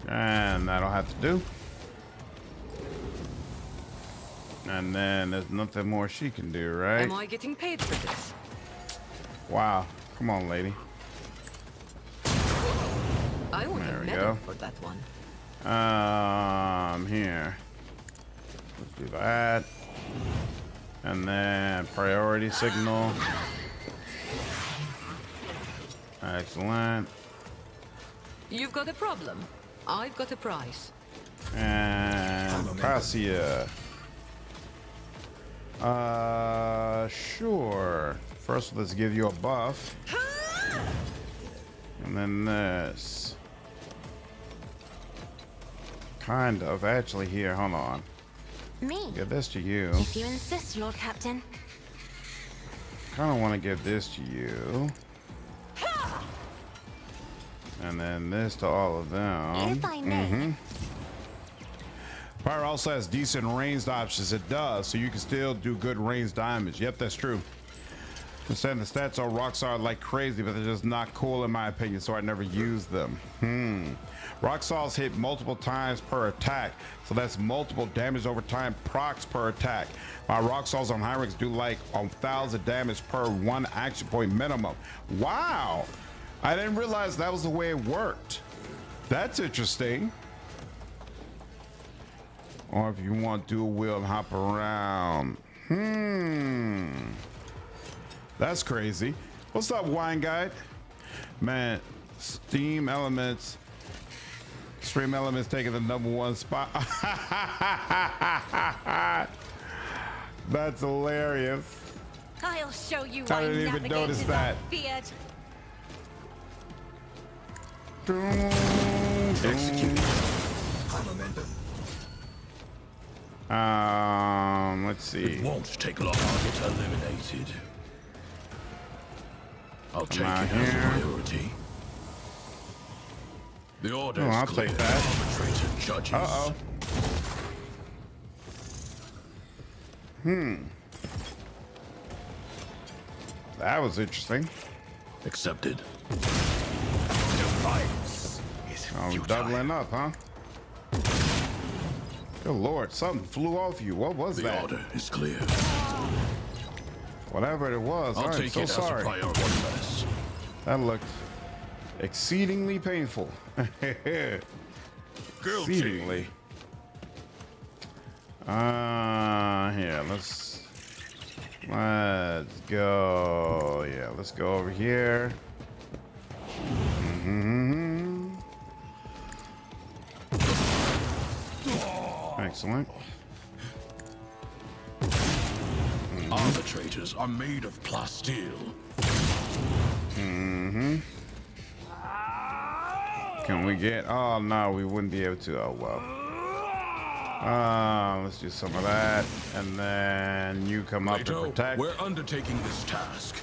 And that'll have to do. And then there's nothing more she can do, right? Am I getting paid for this? Wow. Come on, lady. I want There a we medal go. for that one. Here. Let's do that. And then priority signal. Excellent. You've got a problem. I've got a prize. And Cassia. Sure. First, let's give you a buff. And then this. Kind of. Actually, here, hold on. Me? Give this to you. If you insist, Lord Captain. Kind of want to give this to you. And then this to all of them. If I may. Pyro also has decent ranged options. It does, so you can still do good ranged damage. Yep, that's true. Understand the stats on rocks are like crazy, but they're just not cool in my opinion, so I never use them. Rock saws hit multiple times per attack, so that's multiple damage over time procs per attack. My rock saws on Heinrichs do like 1,000 damage per 1 action point minimum. Wow, I didn't realize that was the way it worked. That's interesting. Or if you want dual wheel and hop around. That's crazy. What's up, Wine Guide? Man, Stream Elements taking the #1 spot. That's hilarious. I'll show you I why didn't even notice that. feared. Execute. Let's see. Won't take long to get eliminated. I'll take out it as a here. priority. The order is I'll clear. take that. Arbitrator judges. Uh-oh. That was interesting. Accepted. Defiance is Oh, futile. doubling up, huh? Good lord, something flew off you. What was The that? order is clear. Whatever it was, I'll I'm take so it sorry. as a priority. Less. That looked exceedingly painful. Exceedingly. Here, let's go. Yeah, let's go over here. Excellent. Arbitrators are made of plasteel. Can we get? Oh no, we wouldn't be able to. Oh well. Let's do some of that, and then you come up to Plato, protect. we're undertaking this task.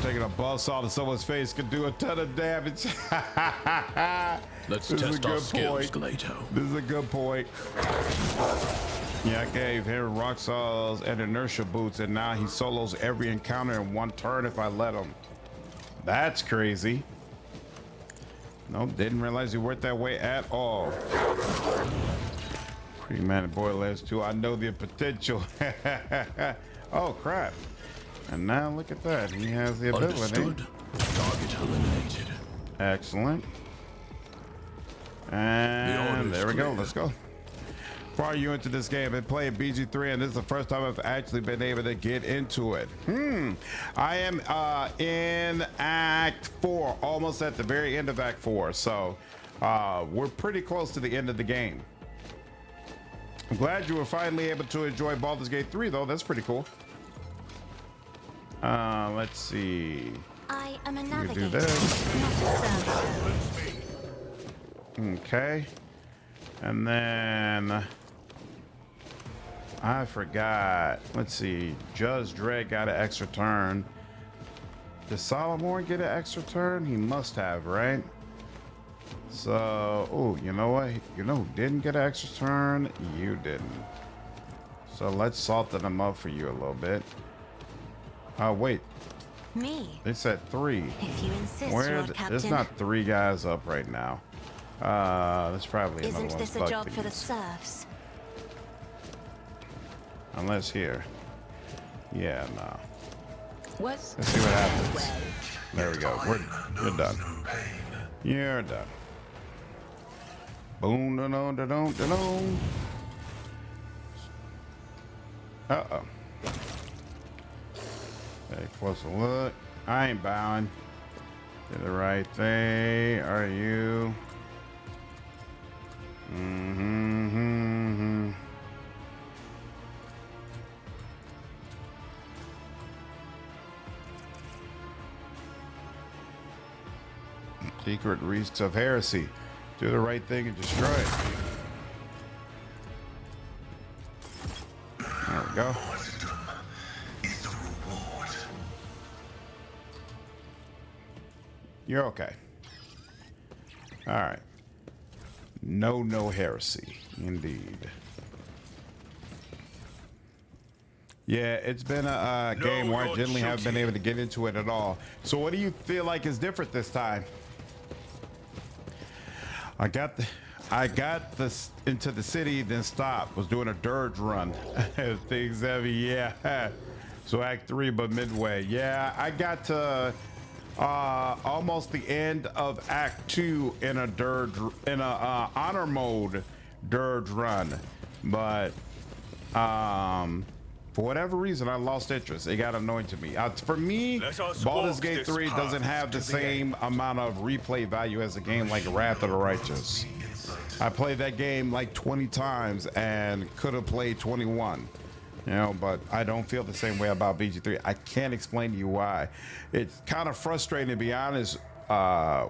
Taking a buzzsaw to someone's face could do a ton of damage. Let's This is a test our good skills, point. Glato. This is a good point. Yeah, I gave him rock saws and inertia boots, and now he solos every encounter in 1 turn if I let him. That's crazy. No, didn't realize you worked that way at all. Pre-man boilers too. I know the potential. Oh crap! And now look at that. He has the ability. Understood. Target eliminated. Excellent. And there we go. Let's go. Far you into this game and playing BG3, and this is the first time I've actually been able to get into it. I am in Act 4, almost at the very end of Act 4, so we're pretty close to the end of the game. I'm glad you were finally able to enjoy Baldur's Gate 3, though. That's pretty cool. Let's see. I am a We navigator, do this. not a servitor. Okay. And then I forgot. Let's see. Judge Dredd got an extra turn. Did Solomon get an extra turn? He must have, right? So, oh, you know what? You know who didn't get an extra turn? You didn't. So let's salt them up for you a little bit. Oh, wait. Me. They said 3. If you insist, Where? Lord Captain. There's not 3 guys up right now. There's probably another Isn't one this a stuck job to for the use. serfs? Unless here. Yeah, no. What? Let's see what happens. There we go. You're done. You're done. Boom, da da da da da. Uh-oh. Take a closer look. I ain't bowing. Do the right thing. Are you? Mm-hmm. Secret Reefs of Heresy. Do the right thing and destroy it. There we go. Is the reward. You're okay. All right. No heresy. Indeed. Yeah, it's been a game where I generally haven't been able to get into it at all. So what do you feel like is different this time? I got this into the city, then stopped. Was doing a dirge run. Things heavy, yeah. So Act 3, but midway. Yeah, I got to almost the end of Act 2 in a honor mode dirge run, but for whatever reason I lost interest. It got annoying to me. For me, Baldur's Gate 3 doesn't have the same amount of replay value as a game like Wrath of the Righteous. I played that game like 20 times and could have played 21. You know, but I don't feel the same way about BG3. I can't explain to you why. It's kind of frustrating, to be honest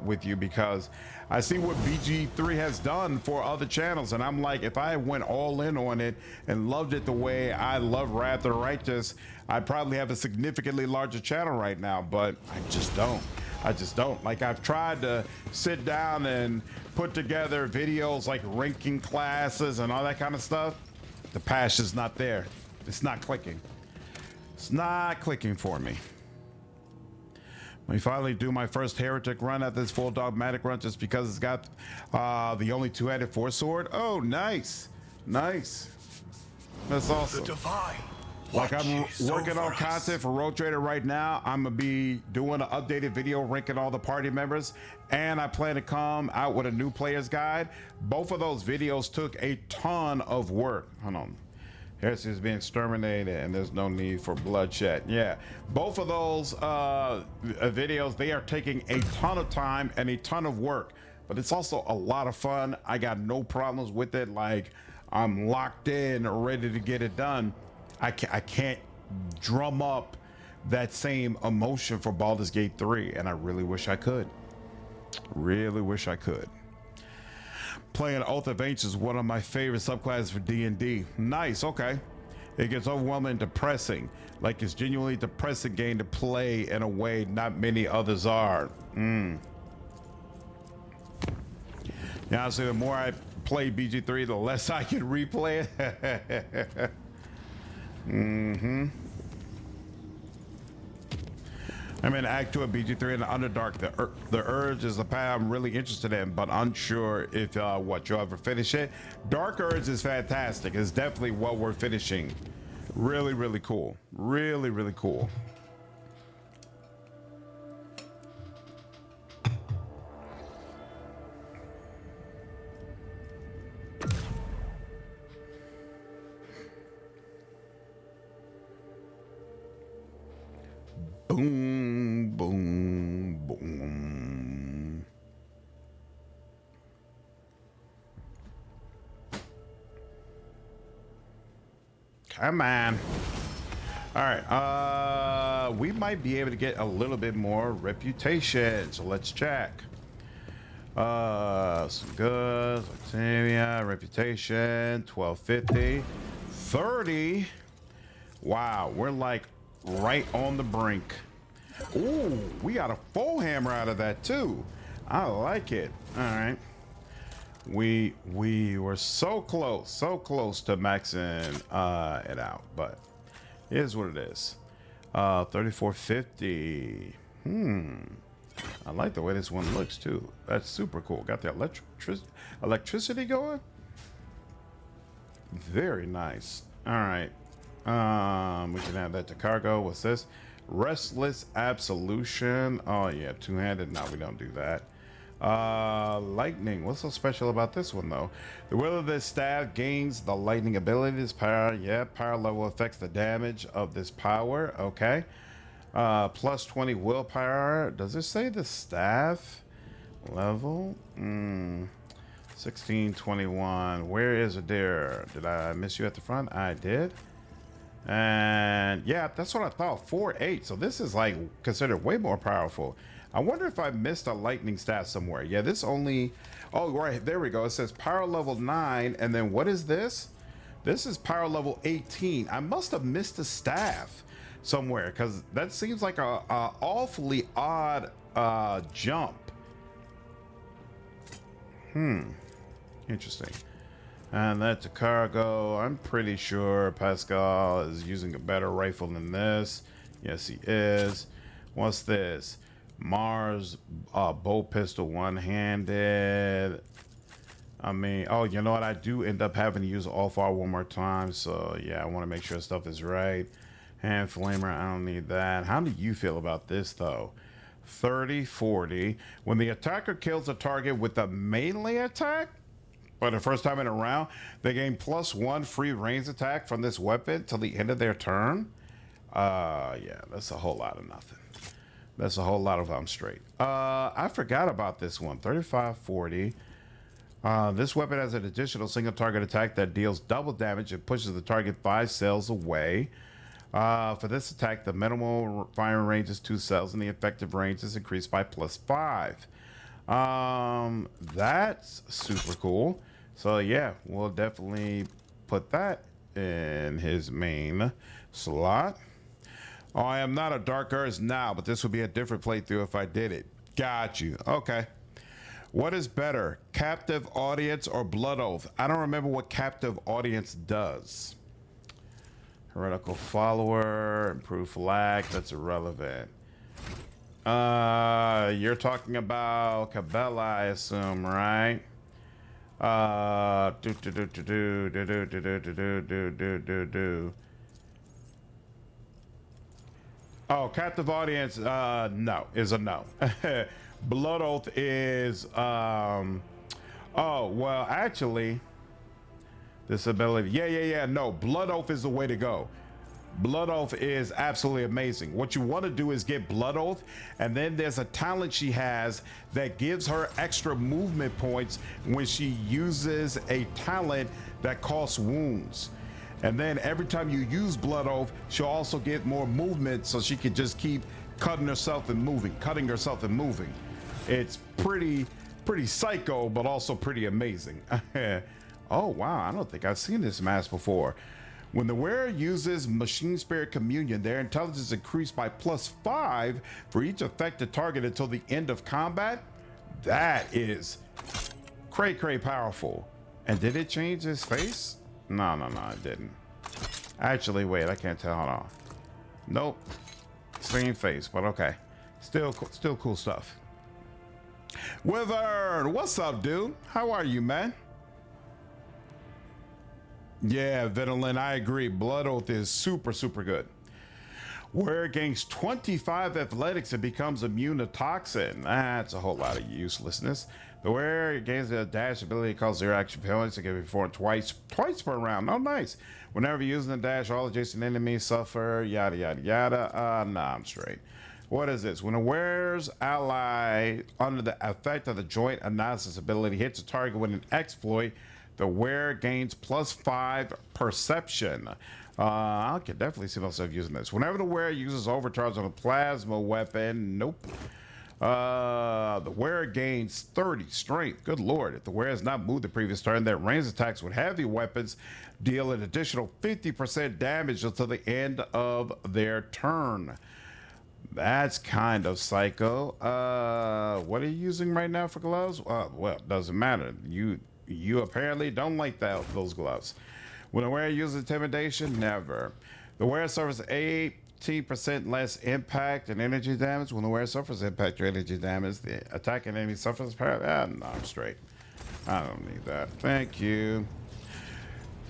with you, because I see what BG3 has done for other channels, and I'm like, if I went all in on it and loved it the way I love Wrath of the Righteous, I'd probably have a significantly larger channel right now, but I just don't. I just don't. Like, I've tried to sit down and put together videos like ranking classes and all that kind of stuff. The passion's not there. It's not clicking. It's not clicking for me. We finally do my first heretic run at this full dogmatic run, just because it's got the only 2-headed 4-sword. Oh, nice. Nice. That's awesome. The divine. Like, I'm working on content for Road Trader right now. I'm gonna be doing an updated video ranking all the party members, and I plan to come out with a new player's guide. Both of those videos took a ton of work. Hold on. Heresy is being exterminated and there's no need for bloodshed. Yeah, both of those videos, they are taking a ton of time and a ton of work, but it's also a lot of fun. I got no problems with it. Like, I'm locked in, ready to get it done. I can't drum up that same emotion for Baldur's Gate 3, and I really wish I could. Really wish I could. Playing Oath of Ancients is one of my favorite subclasses for D&D. Nice, okay. It gets overwhelming and depressing. Like, it's genuinely depressing game to play in a way not many others are. Yeah, honestly, the more I play BG3, the less I can replay it. I'm in Act 2 of BG3 in the Underdark. The Urge is a path I'm really interested in, but unsure if you'll ever finish it. Dark Urge is fantastic. It's definitely what we're finishing. Really, really cool. Really, really cool. Boom, boom, boom. Come on. All right. We might be able to get a little bit more reputation. So let's check. Some goods, Octavia, reputation, 1250, 30. Wow, we're like right on the brink. Ooh, we got a full hammer out of that too. I like it. All right. We were so close to maxing it out, but here's what it is. 3450. I like the way this one looks too. That's super cool. Got the electricity going. Very nice. All right. We can add that to cargo. What's this? Restless Absolution. Oh yeah, two-handed. No, we don't do that. Lightning. What's so special about this one though? The will of this staff gains the lightning ability. This power, yeah, power level affects the damage of this power. Okay. Plus 20 willpower. Does it say the staff level? 1621. Where is it there? Did I miss you at the front? I did. And yeah, that's what I thought. 4-8. So this is like considered way more powerful. I wonder if I missed a lightning stat somewhere. Yeah, this only, oh right, there we go. It says power level 9, and then what is this? This is power level 18. I must have missed a staff somewhere because that seems like a awfully odd jump. Interesting. And that's a cargo. I'm pretty sure Pascal is using a better rifle than this. Yes, he is. What's this? Mars bow pistol, one-handed. I mean, oh, you know what? I do end up having to use all far one more time. So yeah, I want to make sure stuff is right. Hand flamer, I don't need that. How do you feel about this though? 30-40. When the attacker kills a target with a melee attack, for the first time in a round, they gain +1 free range attack from this weapon till the end of their turn. Yeah, that's a whole lot of nothing. That's a whole lot of I'm straight. I forgot about this one. 35-40. This weapon has an additional single target attack that deals double damage and pushes the target 5 cells away. For this attack, the minimal firing range is 2 cells and the effective range is increased by +5. That's super cool. So yeah, we'll definitely put that in his main slot. Oh, I am not a Dark Urge now, but this would be a different playthrough if I did it. Got you. Okay. What is better, Captive Audience or Blood Oath? I don't remember what Captive Audience does. Heretical Follower, Improved Flag, that's irrelevant. You're talking about Cabela, I assume, right? Oh, Captive Audience, no, is a no. Blood Oath is, oh, well, actually, this ability, yeah, no, Blood Oath is the way to go. Blood Oath is absolutely amazing. What you want to do is get Blood Oath, and then there's a talent she has that gives her extra movement points when she uses a talent that costs wounds. And then every time you use Blood Oath, she'll also get more movement, so she can just keep cutting herself and moving. It's pretty psycho, but also pretty amazing. Oh wow, I don't think I've seen this mask before. When the wearer uses Machine Spirit Communion, their intelligence is increased by +5 for each affected target until the end of combat. That is cray powerful. And did it change his face? No, it didn't. Actually, wait, I can't tell. Hold on. Nope. Same face, but okay. Still cool stuff. Wyvern, what's up, dude? How are you, man? Yeah, Vitalin, I agree. Blood Oath is super good. Where it gains 25 athletics, it becomes immune to toxin. That's a whole lot of uselessness. The where it gains the dash ability, calls 0 action penalties. It can be performed twice per round. Oh, nice. Whenever using the dash, all adjacent enemies suffer. Yada yada yada. Nah, I'm straight. What is this? When a wearer's ally under the effect of the joint analysis ability hits a target with an exploit, the wearer gains +5 perception. I can definitely see myself using this. Whenever the wearer uses overcharge on a plasma weapon, nope. The wearer gains 30 strength. Good lord. If the wearer has not moved the previous turn, their ranged attacks with heavy weapons deal an additional 50% damage until the end of their turn. That's kind of psycho. What are you using right now for gloves? Well, doesn't matter. You apparently don't like those gloves. When the wearer uses intimidation, never. The wearer suffers 18% less impact and energy damage. When the wearer suffers impact or energy damage, the attacking enemy suffers no, I'm straight. I don't need that. Thank you.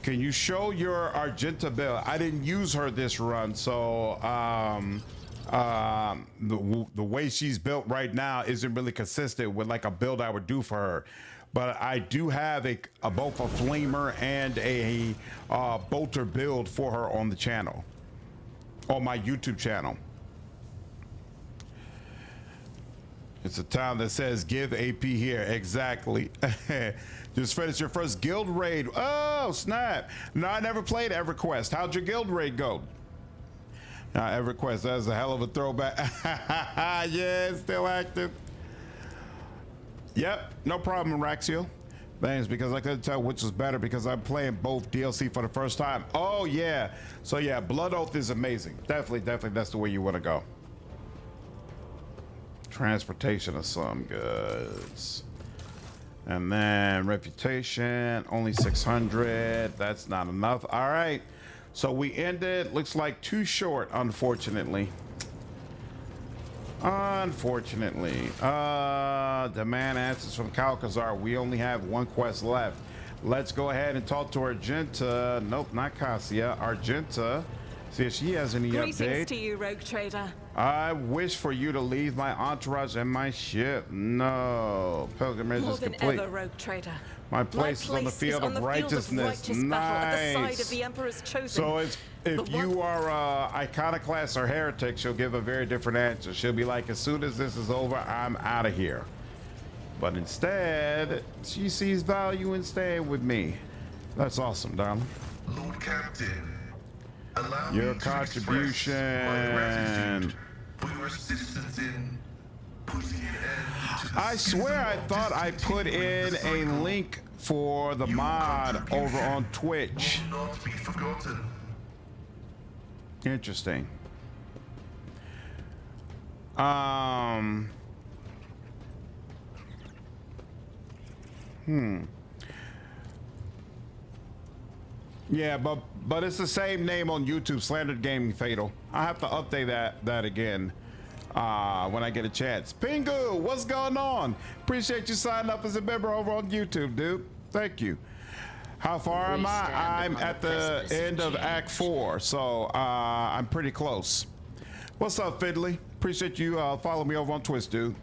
Can you show your Argenta build? I didn't use her this run, so the way she's built right now isn't really consistent with like a build I would do for her. But I do have both a flamer and a bolter build for her on the channel, on my YouTube channel. It's a town that says give AP here. Exactly. Just finished your first guild raid. Oh snap! No, I never played EverQuest. How'd your guild raid go? EverQuest, that's a hell of a throwback. Yeah, it's still active. Yep, no problem, Raxiel. Thanks, because I couldn't tell which was better because I'm playing both DLC for the first time. Oh yeah, so yeah, Blood Oath is amazing. Definitely that's the way you want to go. Transportation of some goods. And then reputation, only 600. That's not enough. All right, so we ended, looks like too short, unfortunately. Unfortunately. Demand answers from Calcazar. We only have one quest left. Let's go ahead and talk to Argenta. Nope, not Cassia. Argenta. See if she has any Greetings update. to you, Rogue Trader. I wish for you to leave my entourage and my ship. No. Pilgrimage More is than complete. ever, Rogue Trader. My place is on the field of righteousness. Battle at the side Nice. of the Emperor's chosen. So if you are iconoclast or heretic, she'll give a very different answer. She'll be like, as soon as this is over, I'm out of here. But instead, she sees value in staying with me. That's awesome, darling. Lord Captain, allow Your me contribution. to express my gratitude for your assistance in putting an end to the I swear I thought I put in a link for the mod over on Twitch. will not be forgotten. Interesting. Yeah, but it's the same name on YouTube, Slandered Gaming Fatal. I have to update that again when I get a chance. Pingu, what's going on? Appreciate you signing up as a member over on YouTube, dude. Thank you. How far am I? I'm at the end of Act 4, so I'm pretty close. What's up, Fiddly? Appreciate you following me over on Twitch, dude.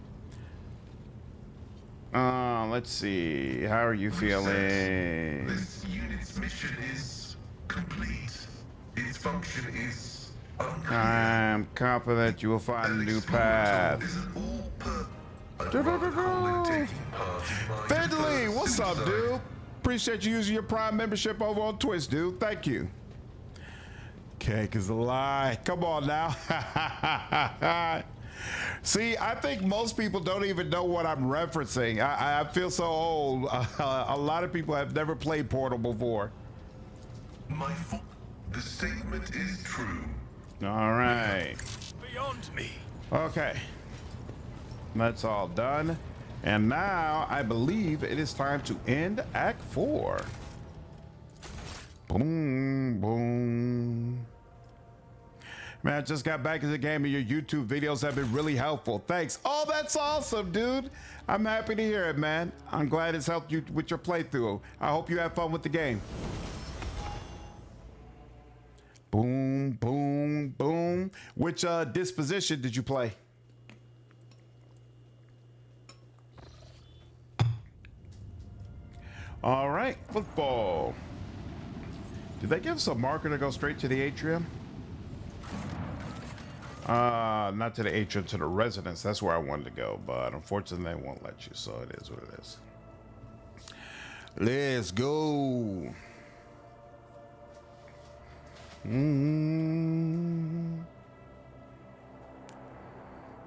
Let's see. How are you feeling? This unit's mission is complete. Its function is unclear. I'm confident you will find a new path. Is an all-purpose. I don't recall taking part in my Fiddly, first what's up, suicide. dude? Appreciate you using your Prime membership over on Twitch, dude. Thank you. Cake is a lie. Come on now. See, I think most people don't even know what I'm referencing. I feel so old. A lot of people have never played Portal before. The statement is true. All right. Beyond me. Okay. That's all done. And now I believe it is time to end Act 4. Boom, boom. Man, I just got back into the game and your YouTube videos have been really helpful. Thanks. Oh, that's awesome, dude. I'm happy to hear it, man. I'm glad it's helped you with your playthrough. I hope you have fun with the game. Boom, boom, boom. Which disposition did you play? All right, football. Did they give us a marker to go straight to the atrium? Not to the atrium, to the residence. That's where I wanted to go, but unfortunately they won't let you, so it is what it is. Let's go.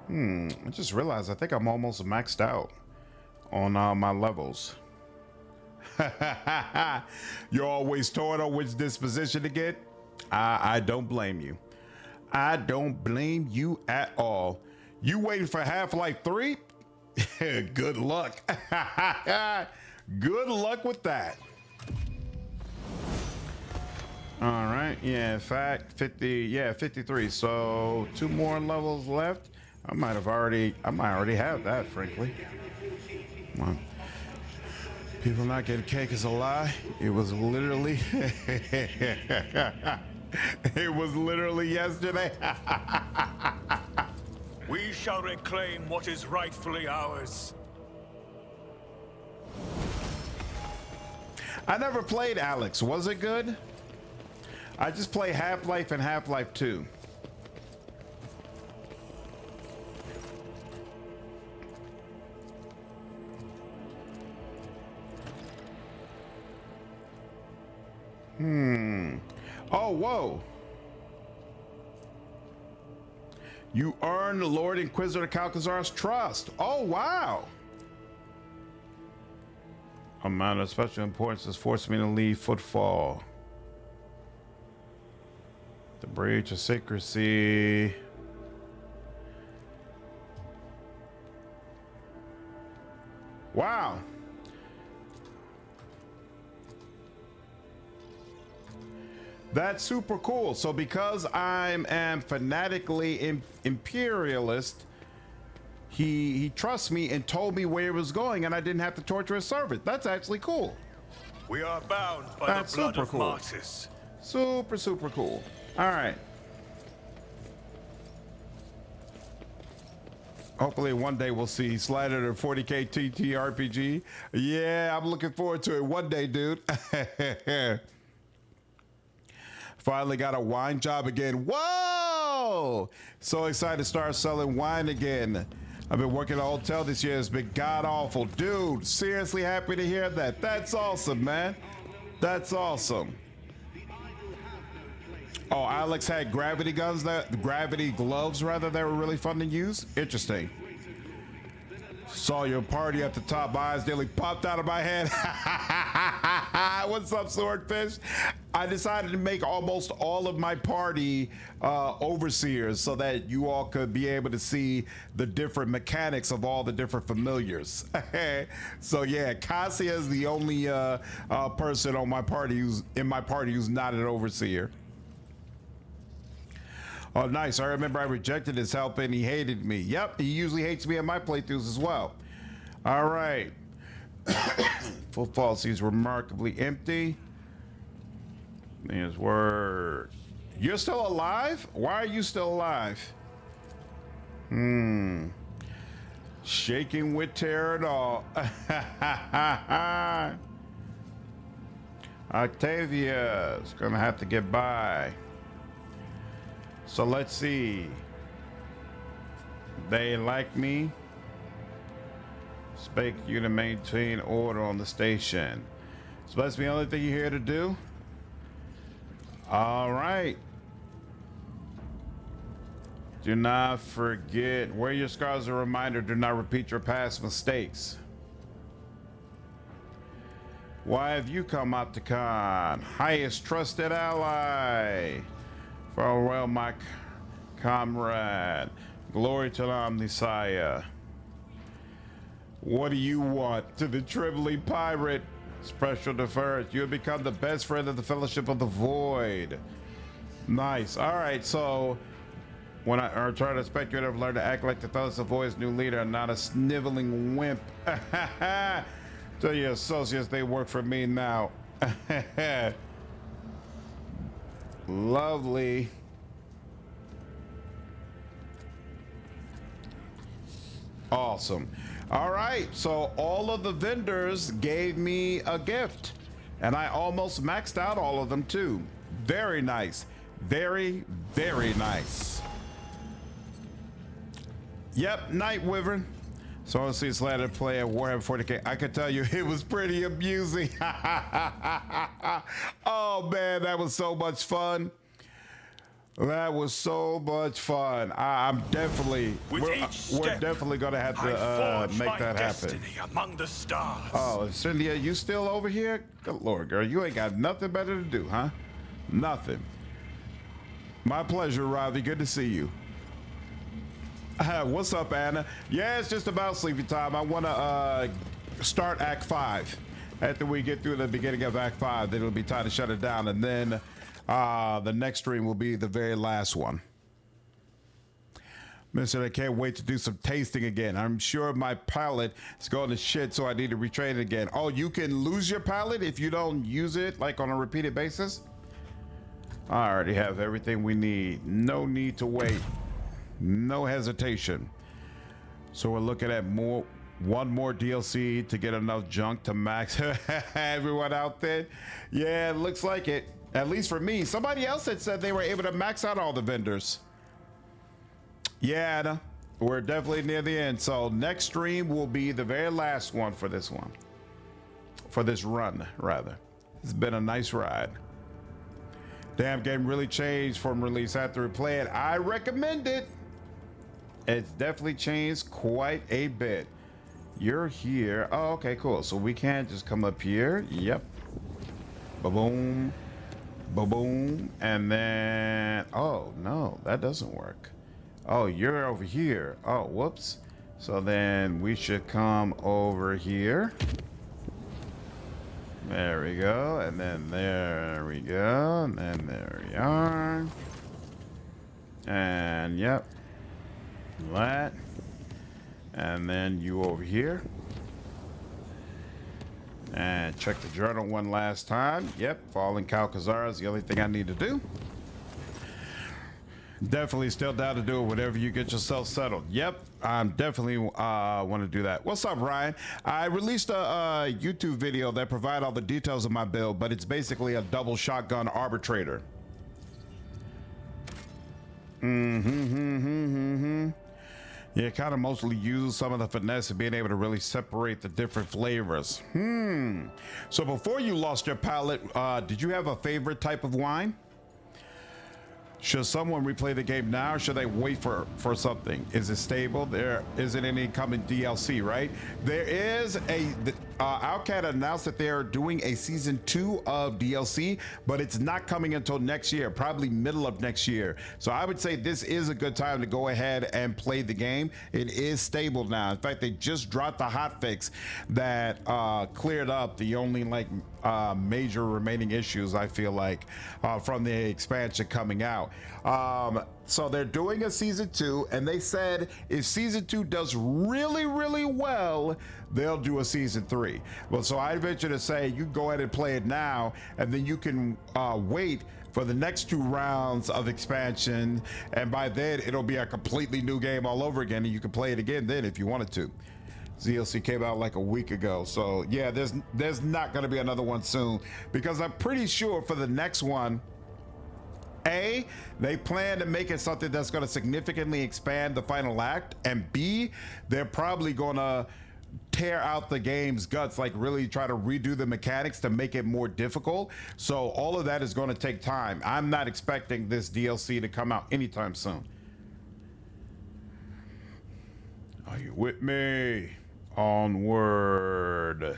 I just realized I think I'm almost maxed out on my levels. You're always torn on which disposition to get. I don't blame you. I don't blame you at all. You waiting for Half-Life 3? Good luck. Good luck with that. All right. Yeah, in fact, 53. So 2 more levels left. I might already have that, frankly. Come on. People not getting cake is a lie. It was literally it was literally yesterday. We shall reclaim what is rightfully ours. I never played Alex. Was it good? I just play Half-Life and Half-Life 2. Oh, whoa. You earned the Lord Inquisitor Calcazar's trust. Oh, wow. A matter of special importance has forced me to leave Footfall. The breach of secrecy. Wow. That's super cool. So because I am fanatically imperialist, he trusts me and told me where he was going, and I didn't have to torture his servant. That's actually cool. We are bound by That's the blood super of cool. martyrs. Super, super cool. All right. Hopefully one day we'll see Slider to 40K TTRPG. Yeah, I'm looking forward to it one day, dude. Finally got a wine job again. Whoa! So excited to start selling wine again. I've been working at a hotel this year. It's been god awful. Dude, seriously happy to hear that. That's awesome, man. That's awesome. Oh, Alex had gravity gloves that were really fun to use. Interesting. Saw your party at the top. My eyes nearly popped out of my head. What's up, Swordfish? I decided to make almost all of my party overseers so that you all could be able to see the different mechanics of all the different familiars. So yeah, Cassia is the only person on my party who's not an overseer. Oh, nice. I remember I rejected his help and he hated me. Yep, he usually hates me at my playthroughs as well. All right. Footfall seems remarkably empty. His word. You're still alive? Why are you still alive? Shaking with terror and all. Octavia's gonna have to get by. So let's see. They like me. Expect you to maintain order on the station. So that's the only thing you're here to do? All right. Do not forget. Wear your scars as a reminder. Do not repeat your past mistakes. Why have you come out to con? Highest trusted ally. Farewell, my comrade. Glory to the Omniscience. What do you want? To the trembling pirate. Special deference. You have become the best friend of the Fellowship of the Void. Nice. All right, so When I try to expect you to learn to act like the fellas voice new leader and not a sniveling wimp. Tell your associates they work for me now. Lovely. Awesome. All right, so all of the vendors gave me a gift, and I almost maxed out all of them too. Very nice. Very, very nice. Yep, Night Wyvern. So I see Slater play at WH40K. I could tell you it was pretty amusing. Oh man, that was so much fun. That was so much fun. I'm definitely, we're definitely gonna have to make that happen. Among the stars. Oh, Cynthia, you still over here? Good Lord, girl, you ain't got nothing better to do, huh? Nothing. My pleasure, Ravi. Good to see you. What's up, Anna? Yeah, it's just about sleepy time. I want to start Act 5. After we get through the beginning of Act 5, then it'll be time to shut it down, and then the next stream will be the very last one. Mister, I can't wait to do some tasting again. I'm sure my palate is going to shit, so I need to retrain it again. Oh, you can lose your palate if you don't use it like on a repeated basis? I already have everything we need. No need to wait. No hesitation. So we're looking at one more DLC to get enough junk to max everyone out there. Yeah, it looks like it. At least for me. Somebody else had said they were able to max out all the vendors. Yeah, Anna, we're definitely near the end. So next stream will be the very last one for this one. For this run, rather. It's been a nice ride. Damn, game really changed from release after we play it. I recommend it. It's definitely changed quite a bit. You're here. Oh, okay, cool. So we can't just come up here. Yep. Ba-boom. Ba-boom. And then, oh, no, that doesn't work. Oh, you're over here. Oh, whoops. So then we should come over here. There we go. And then there we go. And then there we are. And yep. That. And then you over here. And check the journal one last time. Yep, Fallen Calcazar is the only thing I need to do. Definitely still down to do it whenever you get yourself settled. Yep, I'm definitely want to do that. What's up, Ryan? I released a YouTube video that provide all the details of my build, but it's basically a double shotgun arbitrator. Yeah, kind of mostly use some of the finesse of being able to really separate the different flavors. So before you lost your palate, did you have a favorite type of wine? Should someone replay the game now, or should they wait for something? Is it stable? There isn't any coming DLC, right? There is a Outcat announced that they are doing a season 2 of DLC, but it's not coming until next year, probably middle of next year. So I would say this is a good time to go ahead and play the game. It is stable now. In fact, they just dropped the hotfix that cleared up the only major remaining issues, I feel like, from the expansion coming out. So they're doing a season 2, and they said if season 2 does really, really well, they'll do a season 3. Well, so I venture to say you go ahead and play it now, and then you can wait for the next 2 rounds of expansion, and by then it'll be a completely new game all over again, and you can play it again then if you wanted to. DLC came out like a week ago, so yeah, there's not going to be another one soon, because I'm pretty sure for the next one, A, they plan to make it something that's going to significantly expand the final act, and B, they're probably going to tear out the game's guts, like really try to redo the mechanics to make it more difficult. So all of that is going to take time. I'm not expecting this DLC to come out anytime soon. Are you with me? Onward.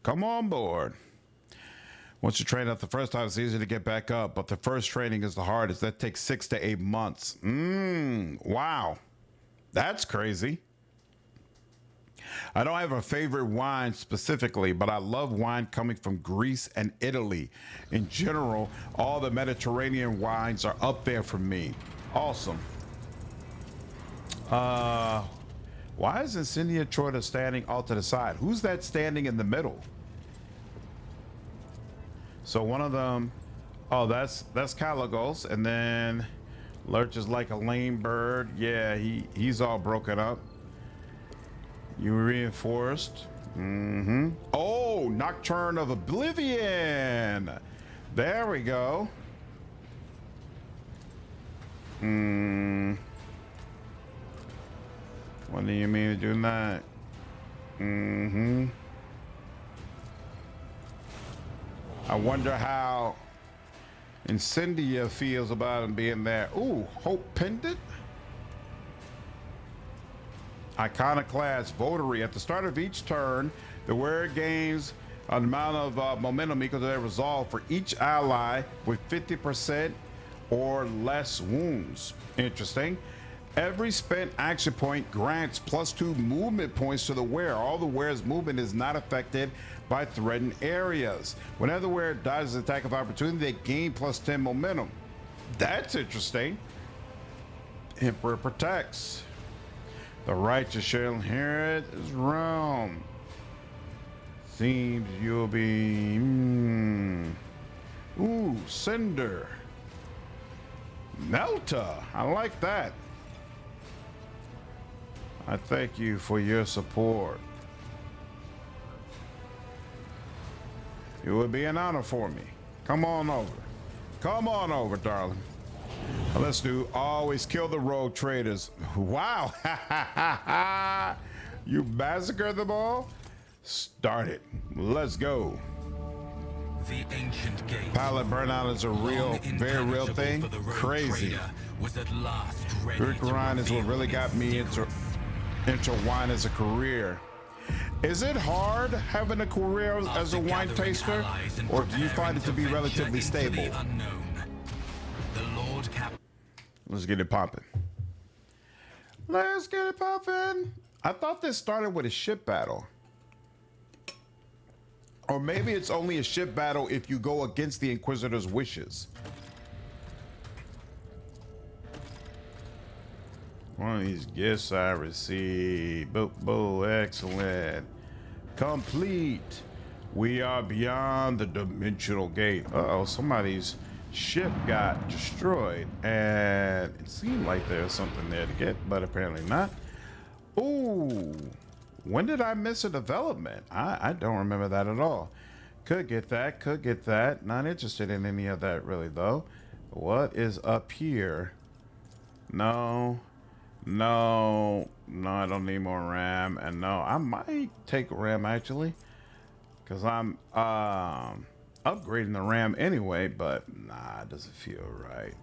Come on board. Once you train up the first time, it's easy to get back up, but the first training is the hardest. That takes 6 to 8 months. Wow. That's crazy. I don't have a favorite wine specifically, but I love wine coming from Greece and Italy. In general, all the Mediterranean wines are up there for me. Awesome. Why is Incendia Troida standing off to the side? Who's that standing in the middle? So one of them, oh, that's Caligos, and then Lurch is like a lame bird. Yeah, he's all broken up. You reinforced. Oh, Nocturne of Oblivion. There we go. What do you mean to do that? I wonder how Incendia feels about him being there. Ooh, Hope Pendant. Iconoclast Votary. At the start of each turn, the wearer gains an amount of momentum equal to their resolve for each ally with 50% or less wounds. Interesting. Every spent action point grants +2 movement points to the wearer. All the wearer's movement is not affected by threatened areas. Whenever the wearer dodges an attack of opportunity, they gain +10 momentum. That's interesting. Emperor protects. The righteous shall inherit his realm. Seems you'll be... Ooh, Cinder. Melta. I like that. I thank you for your support. It would be an honor for me. Come on over. Come on over, darling. Let's do always kill the rogue traders. Wow. You massacre them all? Start it. Let's go. The ancient gate. Pilot burnout is a real, very real thing. Crazy. Rick Ryan is what really got me into wine as a career. Is it hard having a career as a wine taster, or do you find it to be relatively stable? Let's get it popping. Let's get it popping. I thought this started with a ship battle. Or maybe it's only a ship battle if you go against the Inquisitor's wishes. One of these gifts I received. Boo, excellent. Complete. We are beyond the dimensional gate. Uh-oh, somebody's ship got destroyed. And it seemed like there was something there to get, but apparently not. Ooh. When did I miss a development? I don't remember that at all. Could get that, could get that. Not interested in any of that really though. What is up here? No, I don't need more RAM. And no, I might take RAM actually, because I'm upgrading the RAM anyway, but nah, it doesn't feel right.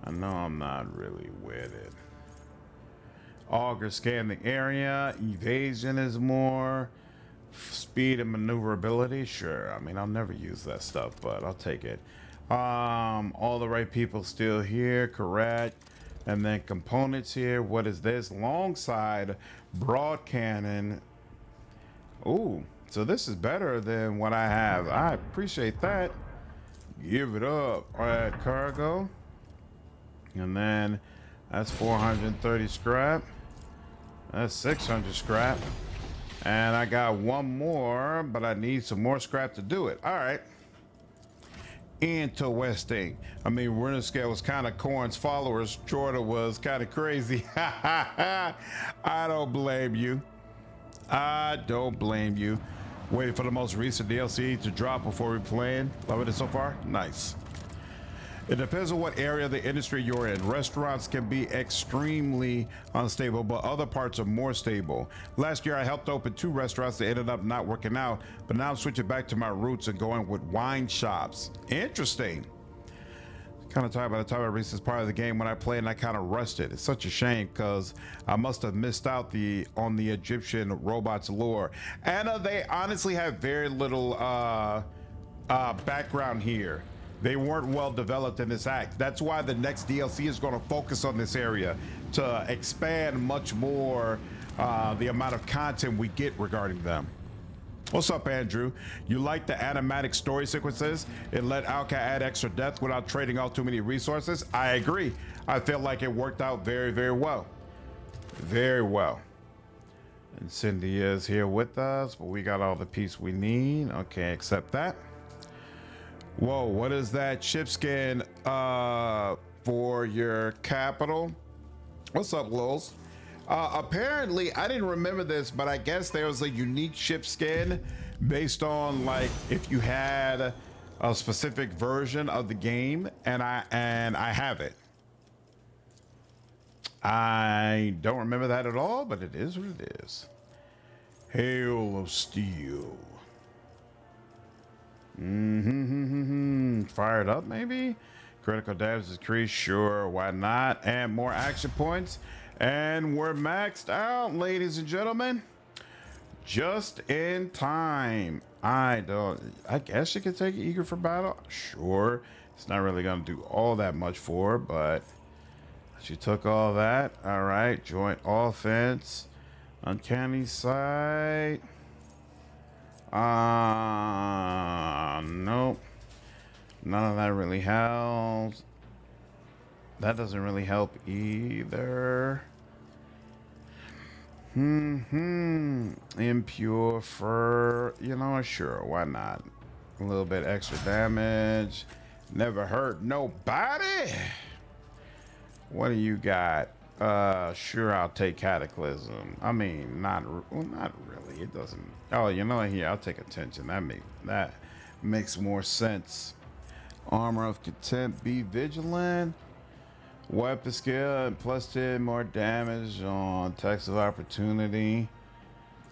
I know I'm not really with it. Auger scan the area. Evasion is more. Speed and maneuverability, sure. I mean, I'll never use that stuff, but I'll take it. All the right people still here, correct. And then components here. What is this? Long side, broad cannon. Ooh, so this is better than what I have. I appreciate that. Give it up. All right, cargo. And then that's 430 scrap. That's 600 scrap. And I got one more, but I need some more scrap to do it. All right. Interesting. I mean, Renascale was kind of Corn's followers. Jordan was kind of crazy. I don't blame you. I don't blame you. Waiting for the most recent DLC to drop before we playing. Loving it so far? Nice. It depends on what area of the industry you're in. Restaurants can be extremely unstable, but other parts are more stable. Last year, I helped open 2 restaurants that ended up not working out, but now I'm switching back to my roots and going with wine shops. Interesting. Kind of tired by the time I reached this part of the game when I played and I kind of rushed it. It's such a shame because I must have missed out on the Egyptian robots lore. Anna, they honestly have very little background here. They weren't well developed in this act. That's why the next DLC is going to focus on this area to expand much more the amount of content we get regarding them. What's up, Andrew? You like the animatic story sequences? It let Alka add extra depth without trading off too many resources. I agree. I feel like it worked out very, very well. Very well. And Cindy is here with us, but we got all the peace we need. Okay, accept that. Whoa, what is that ship skin for your capital? What's up, Lils? Apparently, I didn't remember this, but I guess there was a unique ship skin based on like if you had a specific version of the game, and I have it. I don't remember that at all, but it is what it is. Hail of Steel. Fired up, maybe? Critical damage increased, sure, why not? And more action points. And we're maxed out, ladies and gentlemen. Just in time. I guess you could take Eager for Battle. Sure. It's not really going to do all that much for her, but she took all that. All right. Joint offense. Uncanny Sight. Nope. None of that really helps. That doesn't really help either. Impure fur. You know, sure, why not? A little bit extra damage. Never hurt nobody. What do you got? Sure, I'll take Cataclysm. I mean, not really. It doesn't. Oh, you know, here, I'll take Attention. That makes more sense. Armor of Contempt. Be vigilant. Weapon skill and plus 10 more damage on attacks of opportunity.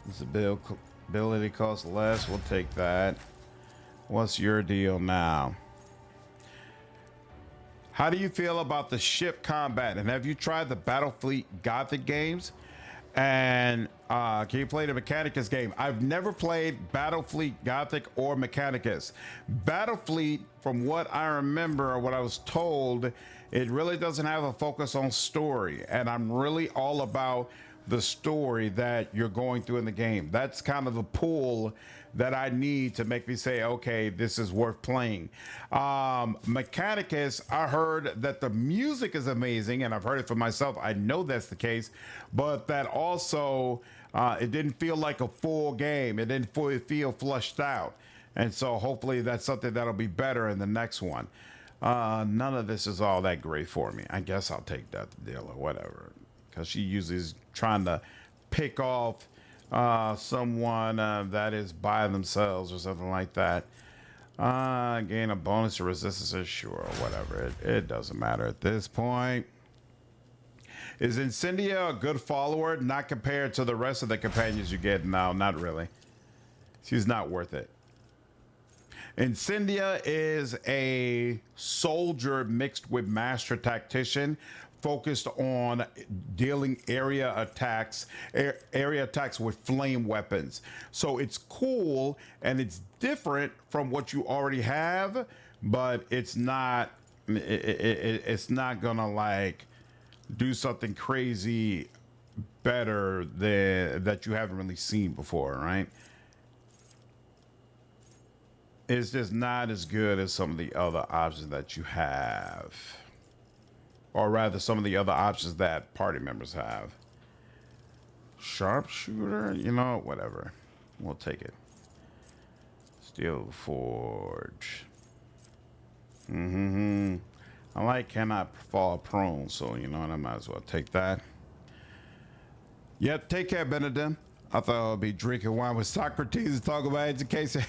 This ability costs less. We'll take that. What's your deal now? How do you feel about the ship combat? And have you tried the Battlefleet Gothic games? And can you play the Mechanicus game? I've never played Battlefleet Gothic or Mechanicus. Battlefleet, from what I remember or what I was told, it really doesn't have a focus on story. And I'm really all about the story that you're going through in the game. That's kind of the pull that I need to make me say, okay, this is worth playing. Mechanicus, I heard that the music is amazing, and I've heard it for myself. I know that's the case, but that also, it didn't feel like a full game. It didn't fully feel flushed out. And so hopefully that's something that'll be better in the next one. None of this is all that great for me. I guess I'll take that deal or whatever, because she usually is trying to pick off someone that is by themselves or something like that. Gain a bonus to resistance, sure, whatever. It doesn't matter at this point. Is Incendia a good follower? Not compared to the rest of the companions you get? No, not really. She's not worth it. Incendia is a soldier mixed with master tactician, focused on dealing area attacks with flame weapons. So it's cool and it's different from what you already have, but it's not it's not gonna like do something crazy better than that you haven't really seen before, right? It's just not as good as some of the other options that you have. Or rather, some of the other options that party members have. Sharpshooter? You know, whatever. We'll take it. Steel Forge. I like cannot fall prone, so you know what, I might as well take that. Yep, take care, Benedict. I thought I would be drinking wine with Socrates and talk about education.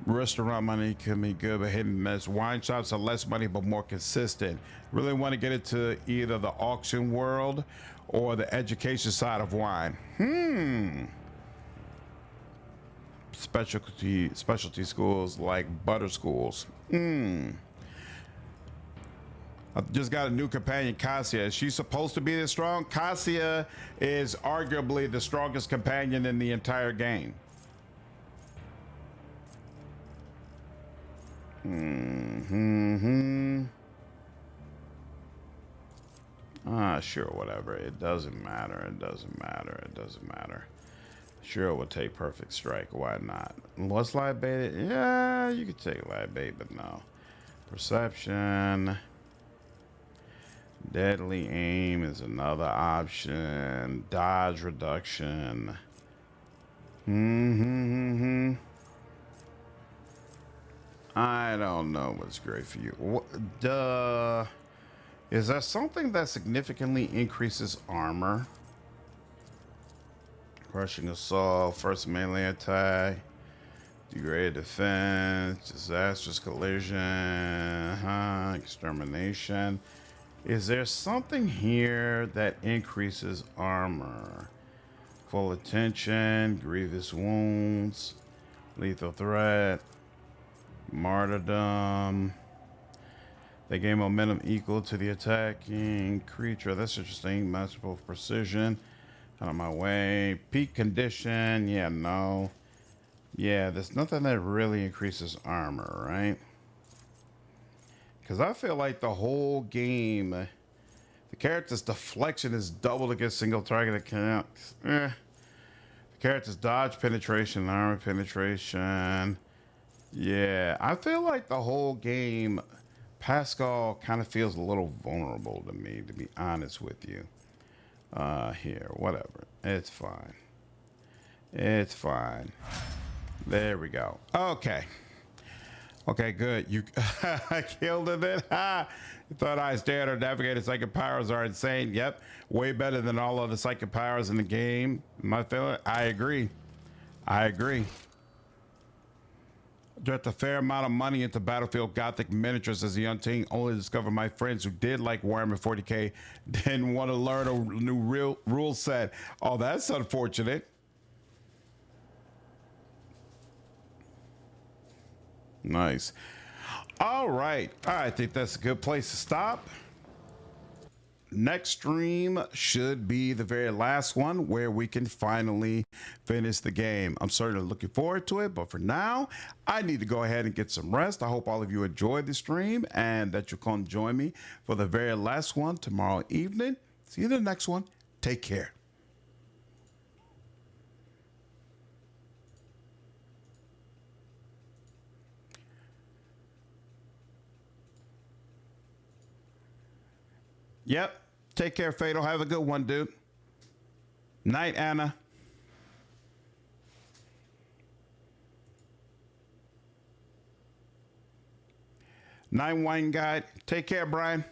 Restaurant money can be good, but hidden miss. Wine shops are less money, but more consistent. Really want to get into either the auction world or the education side of wine. Specialty schools like butter schools. I just got a new companion, Cassia. Is she supposed to be this strong? Cassia is arguably the strongest companion in the entire game. Sure, whatever. It doesn't matter. It doesn't matter. It doesn't matter. Sure, we'll take perfect strike. Why not? What's light bait? Yeah, you could take light bait, but no. Perception. Deadly aim is another option. Dodge reduction. I don't know what's great for you. Is there something that significantly increases armor? Crushing assault, first melee attack, degraded defense, disastrous collision, extermination. Is there something here that increases armor? Full attention, grievous wounds, lethal threat, martyrdom. They gain momentum equal to the attacking creature. That's interesting. Masterful precision. Out of my way. Peak condition. Yeah, no. Yeah, there's nothing that really increases armor, right? Because I feel like the whole game, the character's deflection is doubled against single target accounts. The character's dodge penetration, armor penetration. Yeah, I feel like the whole game, Pascal kind of feels a little vulnerable to me, to be honest with you. Here, whatever. It's fine. It's fine. There we go. Okay. Okay, good. You killed it. You thought I stared or navigated psychic powers are insane. Yep. Way better than all of the psychic powers in the game. My feeling, I agree. I agree. Dropped a fair amount of money into Battlefield Gothic miniatures as a young teen, only to discover my friends who did like Warhammer 40K didn't want to learn a new rule set. Oh, that's unfortunate. Nice. All right. I think that's a good place to stop. Next stream should be the very last one where we can finally finish the game. I'm certainly looking forward to it, but for now, I need to go ahead and get some rest. I hope all of you enjoyed the stream and that you'll come join me for the very last one tomorrow evening. See you in the next one. Take care. Yep. Take care, Fatal. Have a good one, dude. Night, Anna. Night, Wine Guide. Take care, Brian.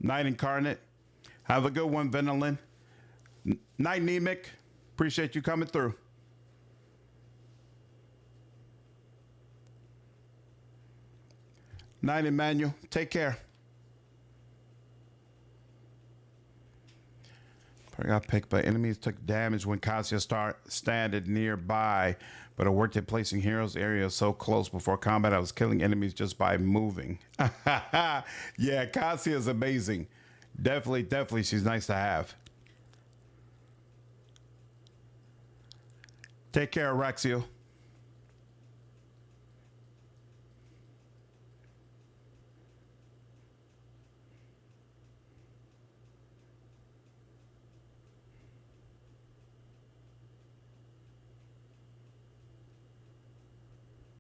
Night, Incarnate. Have a good one, Venolin. Night, Nemic. Appreciate you coming through. Night, Emmanuel. Take care. I got picked by enemies, took damage when Cassia standing nearby, but I worked at placing heroes areas so close before combat I was killing enemies just by moving. Yeah, Cassia is amazing. Definitely, she's nice to have. Take care, Araxio.